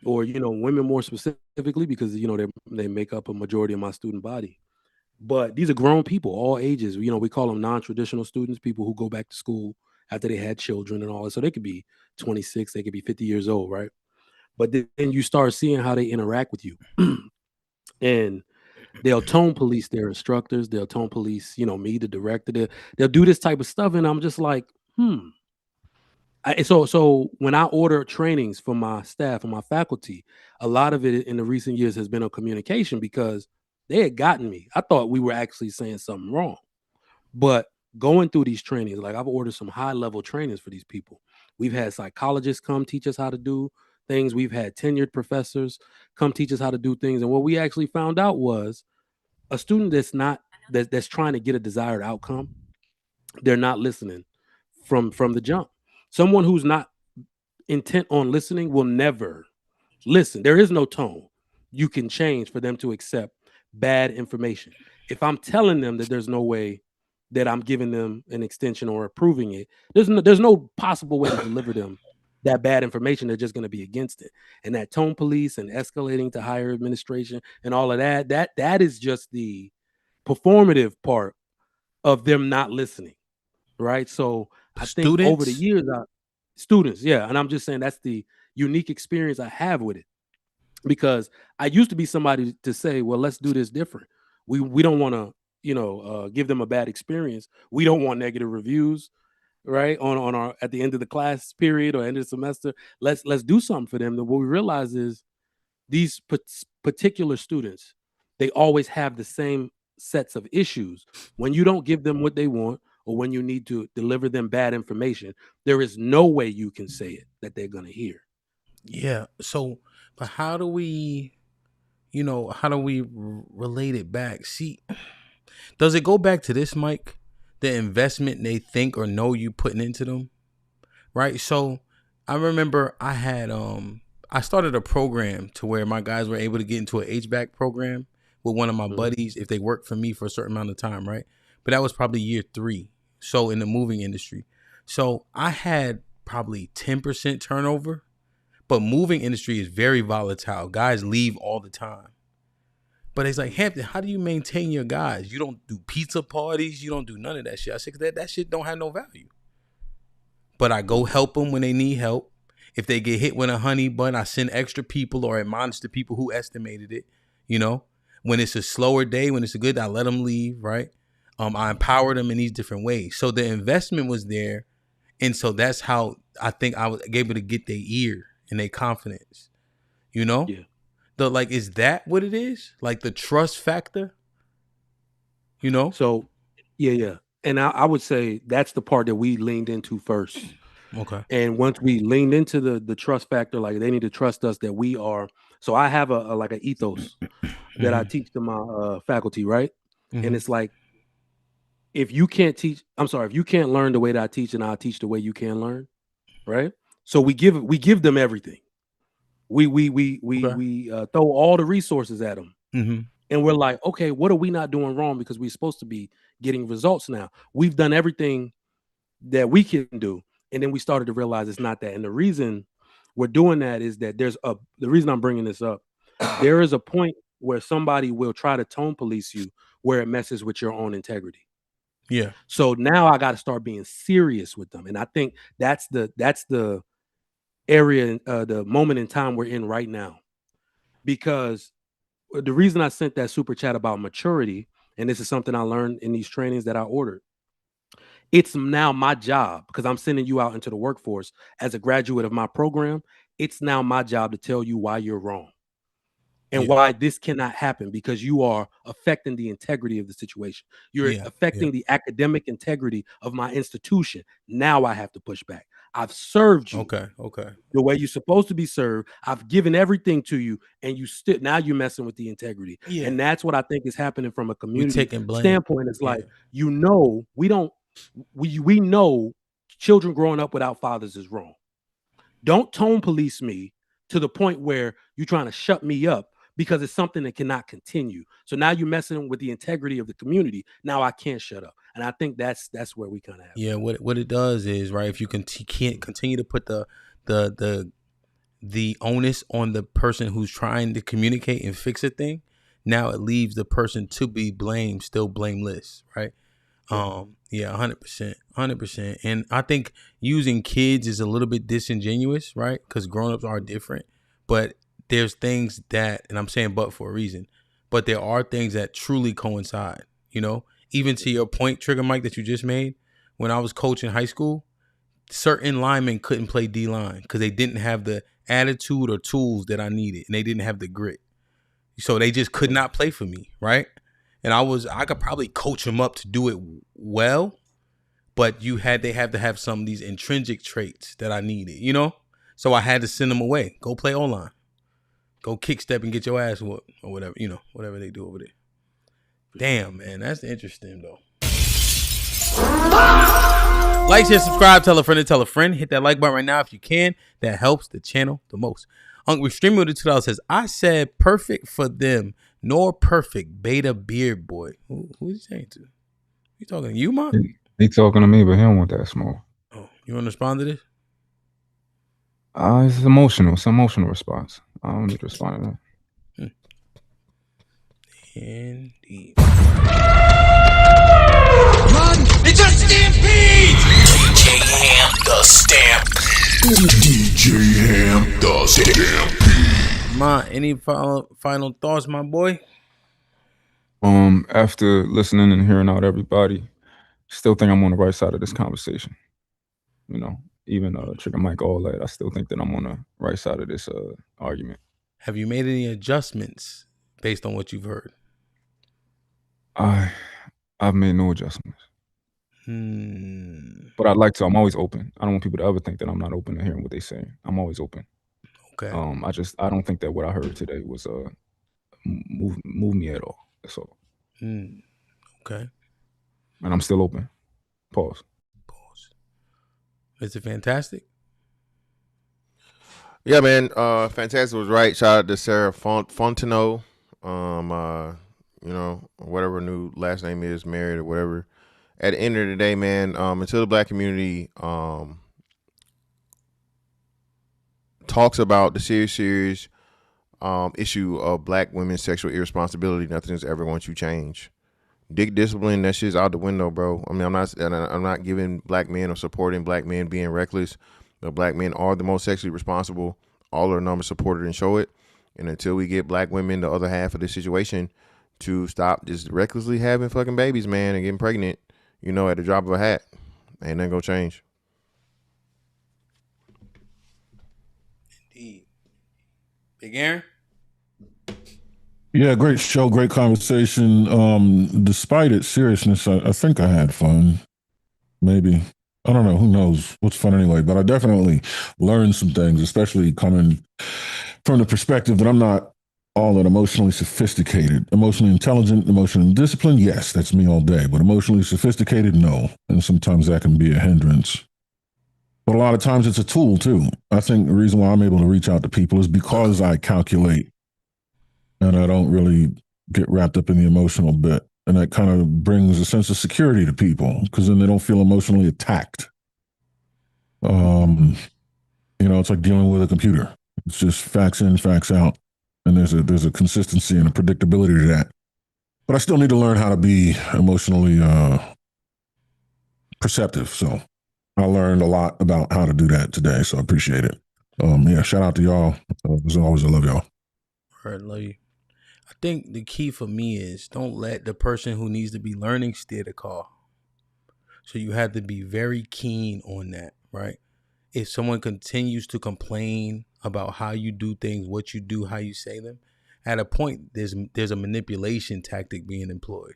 or women more specifically, because they make up a majority of my student body. But these are grown people, all ages. We call them non-traditional students, people who go back to school after they had children and all that. So they could be 26, they could be 50 years old, right? But then you start seeing how they interact with you. And they'll tone police their instructors. They'll tone police, me, the director. They'll do this type of stuff, and I'm just like, So when I order trainings for my staff and my faculty, a lot of it in the recent years has been on communication because they had gotten me. I thought we were actually saying something wrong. But going through these trainings, like I've ordered some high level trainings for these people. We've had psychologists come teach us how to do things. We've had tenured professors come teach us how to do things. And what we actually found out was a student that's trying to get a desired outcome, they're not listening from the jump. Someone who's not intent on listening will never listen. There is no tone you can change for them to accept bad information. If I'm telling them that there's no way that I'm giving them an extension or approving it, there's no possible way to deliver them that bad information. They're just going to be against it. And that tone police and escalating to higher administration and all of that is just the performative part of them not listening. Right. So I think over the years, students, yeah. And I'm just saying that's the unique experience I have with it. Because I used to be somebody to say, well, let's do this different. We don't want to, give them a bad experience. We don't want negative reviews, right? On our at the end of the class period or end of the semester. Let's do something for them. And what we realize is these particular students, they always have the same sets of issues. When you don't give them what they want, or when you need to deliver them bad information, there is no way you can say it that they're going to hear. Yeah. So, but how do we relate it back? See, does it go back to this, Mike? The investment they think or know you putting into them, right? So I remember I had I started a program to where my guys were able to get into an HVAC program with one of my buddies if they worked for me for a certain amount of time, right? But that was probably year 3. So in the moving industry. So I had probably 10% turnover, but moving industry is very volatile. Guys leave all the time. But it's like, Hampton, how do you maintain your guys? You don't do pizza parties. You don't do none of that shit. I said, that shit don't have no value. But I go help them when they need help. If they get hit with a honey bun, I send extra people or admonish the people who estimated it. When it's a slower day, when it's a good, I let them leave, right? I empower them in these different ways. So the investment was there. And so that's how I think I was able to get their ear and their confidence, Yeah. Is that what it is? Like the trust factor, So, yeah. And I would say that's the part that we leaned into first. Okay. And once we leaned into the trust factor, like they need to trust us that we are. So I have an ethos that I teach to my faculty, right? And it's like, if you can't learn the way that I teach, and I'll teach the way you can learn, right? So we give them everything. We throw all the resources at them, and we're like, okay, what are we not doing wrong? Because we're supposed to be getting results now. We've done everything that we can do, and then we started to realize it's not that. And the reason we're doing that is that the reason I'm bringing this up, there is a point where somebody will try to tone police you, where it messes with your own integrity. Yeah. So now I got to start being serious with them. And I think that's the area, the moment in time we're in right now. Because the reason I sent that super chat about maturity, and this is something I learned in these trainings that I ordered, it's now my job, because I'm sending you out into the workforce as a graduate of my program. It's now my job to tell you why you're wrong. And why this cannot happen, because you are affecting the integrity of the situation. You're affecting the academic integrity of my institution. Now I have to push back. I've served you. Okay. The way you're supposed to be served. I've given everything to you, and now you're messing with the integrity. Yeah. And that's what I think is happening from a community blame. standpoint. It's like, we know children growing up without fathers is wrong. Don't tone police me to the point where you're trying to shut me up, because it's something that cannot continue. So now you're messing with the integrity of the community. Now I can't shut up. And I think that's where we kind of have. Yeah, what it does is, right, if you can't continue to put the onus on the person who's trying to communicate and fix a thing, now it leaves the person to be blamed still blameless, right? 100%. And I think using kids is a little bit disingenuous, right? Because grown-ups are different. But there's things that, and I'm saying but for a reason, but there are things that truly coincide, you know, even to your point, Trigger Mike, that you just made. When I was coaching high school, certain linemen couldn't play D-line because they didn't have the attitude or tools that I needed, and they didn't have the grit. So they just could not play for me, right? And I could probably coach them up to do it well, but they have to have some of these intrinsic traits that I needed, you know? So I had to send them away. Go play O-line. Go kick step and get your ass whooped or whatever, you know, whatever they do over there. Damn, man, that's interesting though. Like, share, subscribe, tell a friend to tell a friend. Hit that like button right now if you can. That helps the channel the most. Uncle Extreme with the $2 says, I said perfect for them, nor perfect beta beard boy. Who is he saying to? You talking to you, man? He talking to me, but he don't want that small. Oh, you want to respond to this? It's emotional. It's an emotional response. I don't need to respond to that. Indeed. Run! It's a stampede! DJ Ham the Stampede. DJ Ham the Stampede. Ma, any final thoughts, my boy? After listening and hearing out everybody, still think I'm on the right side of this conversation. You know, even Trigger Mike, all that, I still think that I'm on the right side of this argument. Have you made any adjustments based on what you've heard? I've made no adjustments. But I'd like to. I'm always open. I don't want people to ever think that I'm not open to hearing what they're saying. I'm always open. Okay. I don't think that what I heard today was move me at all. That's all. Okay. And I'm still open. Pause. Is it fantastic? Yeah, man. Fantastic was right. Shout out to Sarah FonteNOT. You know, whatever new last name is, married or whatever. At the end of the day, man, until the black community talks about the serious issue of black women's sexual irresponsibility, nothing's ever going to change. Dick discipline, that shit's out the window, bro. I mean, I'm not giving black men or supporting black men being reckless. But black men are the most sexually responsible. All our numbers support it and show it. And until we get black women, the other half of the situation, to stop just recklessly having fucking babies, man, and getting pregnant, you know, at the drop of a hat, ain't nothing gonna change. Indeed. Big Aaron? Yeah, great show, great conversation. Despite its seriousness, I think I had fun. Maybe. I don't know. Who knows what's fun anyway? But I definitely learned some things, especially coming from the perspective that I'm not all that emotionally sophisticated. Emotionally intelligent, emotionally disciplined, yes, that's me all day. But emotionally sophisticated, no. And sometimes that can be a hindrance. But a lot of times it's a tool too. I think the reason why I'm able to reach out to people is because I calculate and I don't really get wrapped up in the emotional bit. And that kind of brings a sense of security to people because then they don't feel emotionally attacked. You know, it's like dealing with a computer. It's just facts in, facts out. And there's a consistency and a predictability to that. But I still need to learn how to be emotionally perceptive. So I learned a lot about how to do that today. So I appreciate it. Yeah, shout out to y'all. As always, I love y'all. All right, love you. I think the key for me is don't let the person who needs to be learning steer the car. So you have to be very keen on that, right? If someone continues to complain about how you do things, what you do, how you say them, at a point there's a manipulation tactic being employed.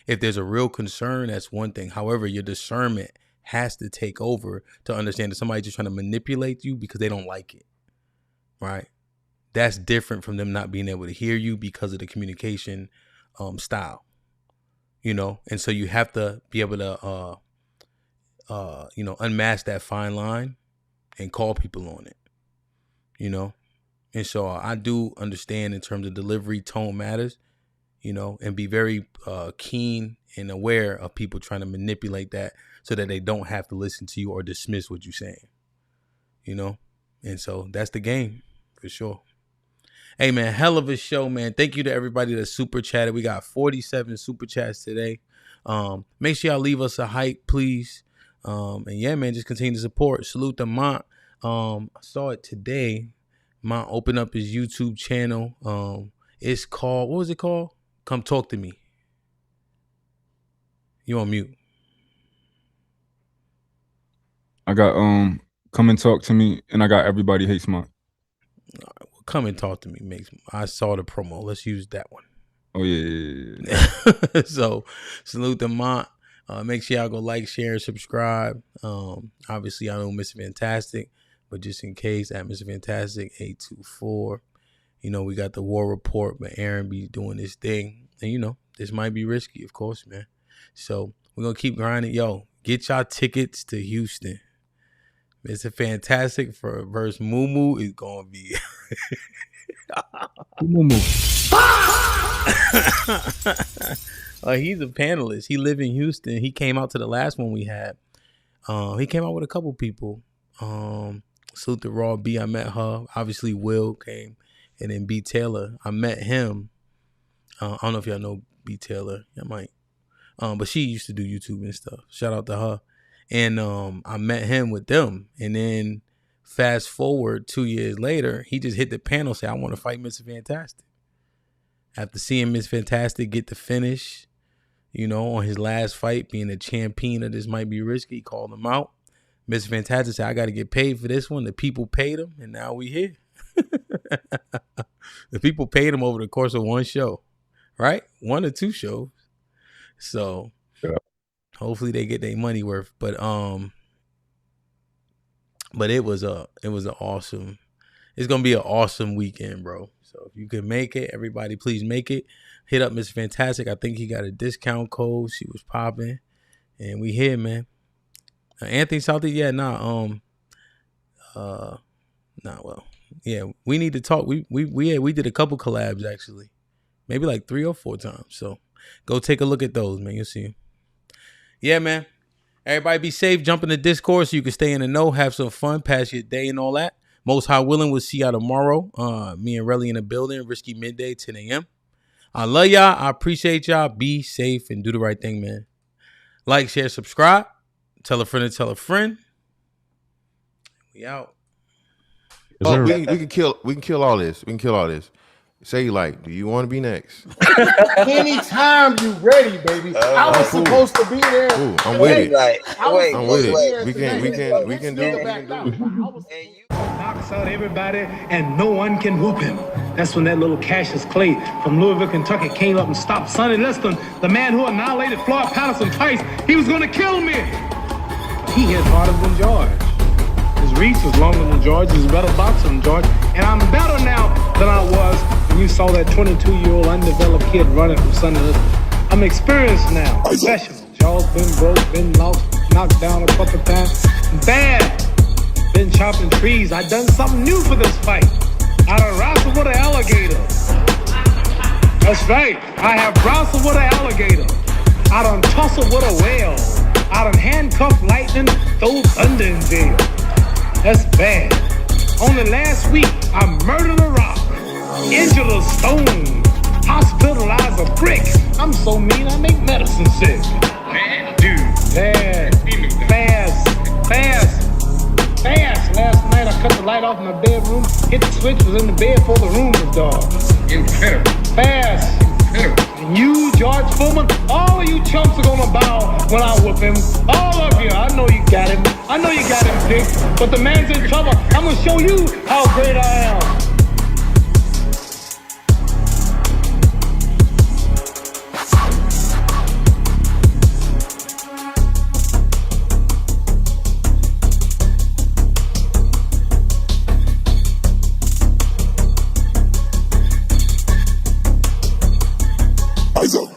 If there's a real concern, that's one thing. However, your discernment has to take over to understand that somebody's just trying to manipulate you because they don't like it, right? That's different from them not being able to hear you because of the communication style, you know? And so you have to be able to, you know, unmask that fine line and call people on it, you know? And so I do understand in terms of delivery, tone matters, you know, and be very keen and aware of people trying to manipulate that so that they don't have to listen to you or dismiss what you're saying, you know? And so that's the game for sure. Hey, man, hell of a show, man. Thank you to everybody that super chatted. We got 47 super chats today. Make sure y'all leave us a hype, please. And yeah, man, just continue to support. Salute to Mont. I saw it today. Mont opened up his YouTube channel. It's called, what was it called? Come Talk to Me. You on mute. I got Come and Talk to Me, and I got Everybody Hates Mine. Come and Talk to Me I saw the promo. Let's use that one. Oh yeah. So salute to Mont. Make sure y'all go like, share, and subscribe. Obviously I know Mr. Fantastic, but just in case, at Mr. Fantastic 824. You know, we got the war report, but Aaron be doing this thing. And you know, this might be risky, of course, man. So we're gonna keep grinding. Yo, get y'all tickets to Houston. Mr. Fantastic versus Moo is gonna be Moo. He's a panelist. He live in Houston. He came out to the last one we had. He came out with a couple people. Salute to Raw B. I met her. Obviously, Will came, and then B. Taylor. I met him. I don't know if y'all know B. Taylor. I might. But she used to do YouTube and stuff. Shout out to her. And I met him with them. And then fast forward 2 years later, he just hit the panel, say, I want to fight Mr. Fantastic. After seeing Miss Fantastic get the finish, you know, on his last fight, being a champion of This Might Be Risky, he called him out. Mr. Fantastic said, I got to get paid for this one. The people paid him, and now we here. The people paid him over the course of one show, right? 1 or 2 shows. So hopefully they get their money worth. But it was an awesome. It's gonna be an awesome weekend, bro. So if you can make it, everybody, please make it. Hit up Mr. Fantastic. I think he got a discount code. She was popping, and we here, man. Anthony Southey, yeah, well, yeah, we need to talk. We did a couple collabs actually, maybe like 3 or 4 times. So go take a look at those, man. You'll see. Yeah, man. Everybody be safe. Jump in the Discord so you can stay in the know, have some fun, pass your day and all that. Most High willing, we'll see y'all tomorrow. Me and Relly in the building, Risky Midday, 10 a.m. I love y'all. I appreciate y'all. Be safe and do the right thing, man. Like, share, subscribe. Tell a friend to tell a friend. We out. Oh, we can kill all this. We can kill all this. Say like, do you want to be next? Anytime you ready, baby. I was supposed to be there. Ooh, I'm with it. I'm with it. We can do it. Knocks out everybody and no one can whoop him. That's when that little Cassius Clay from Louisville, Kentucky came up and stopped Sonny Liston, the man who annihilated Floyd Patterson twice. He was going to kill me. He hit harder than George. His reach was longer than George. He's a better boxer than George. And I'm better now than I was when you saw that 22-year-old undeveloped kid running from Sonny Liston. I'm experienced now, professional. Jaw's been broke, been lost, knocked down a couple times. Bad. Been chopping trees. I done something new for this fight. I done wrestled with an alligator. That's right. I have wrestled with an alligator. I done tussled with a whale. I done handcuffed lightning, throw thunder in jail. That's bad. Only last week, I murdered a rock, injured a stone, hospitalized a brick. I'm so mean, I make medicine sick. Man, dude. Fast. Last night I cut the light off in my bedroom, hit the switch, was in the bed before the room was dark. Incredible. Fast. Incredible. And you, George Foreman, all of you chumps are gonna bow when I whoop him. All of you. I know you got him. I know you got him picked, but the man's in trouble. I'm gonna show you how great I am. Eyes up.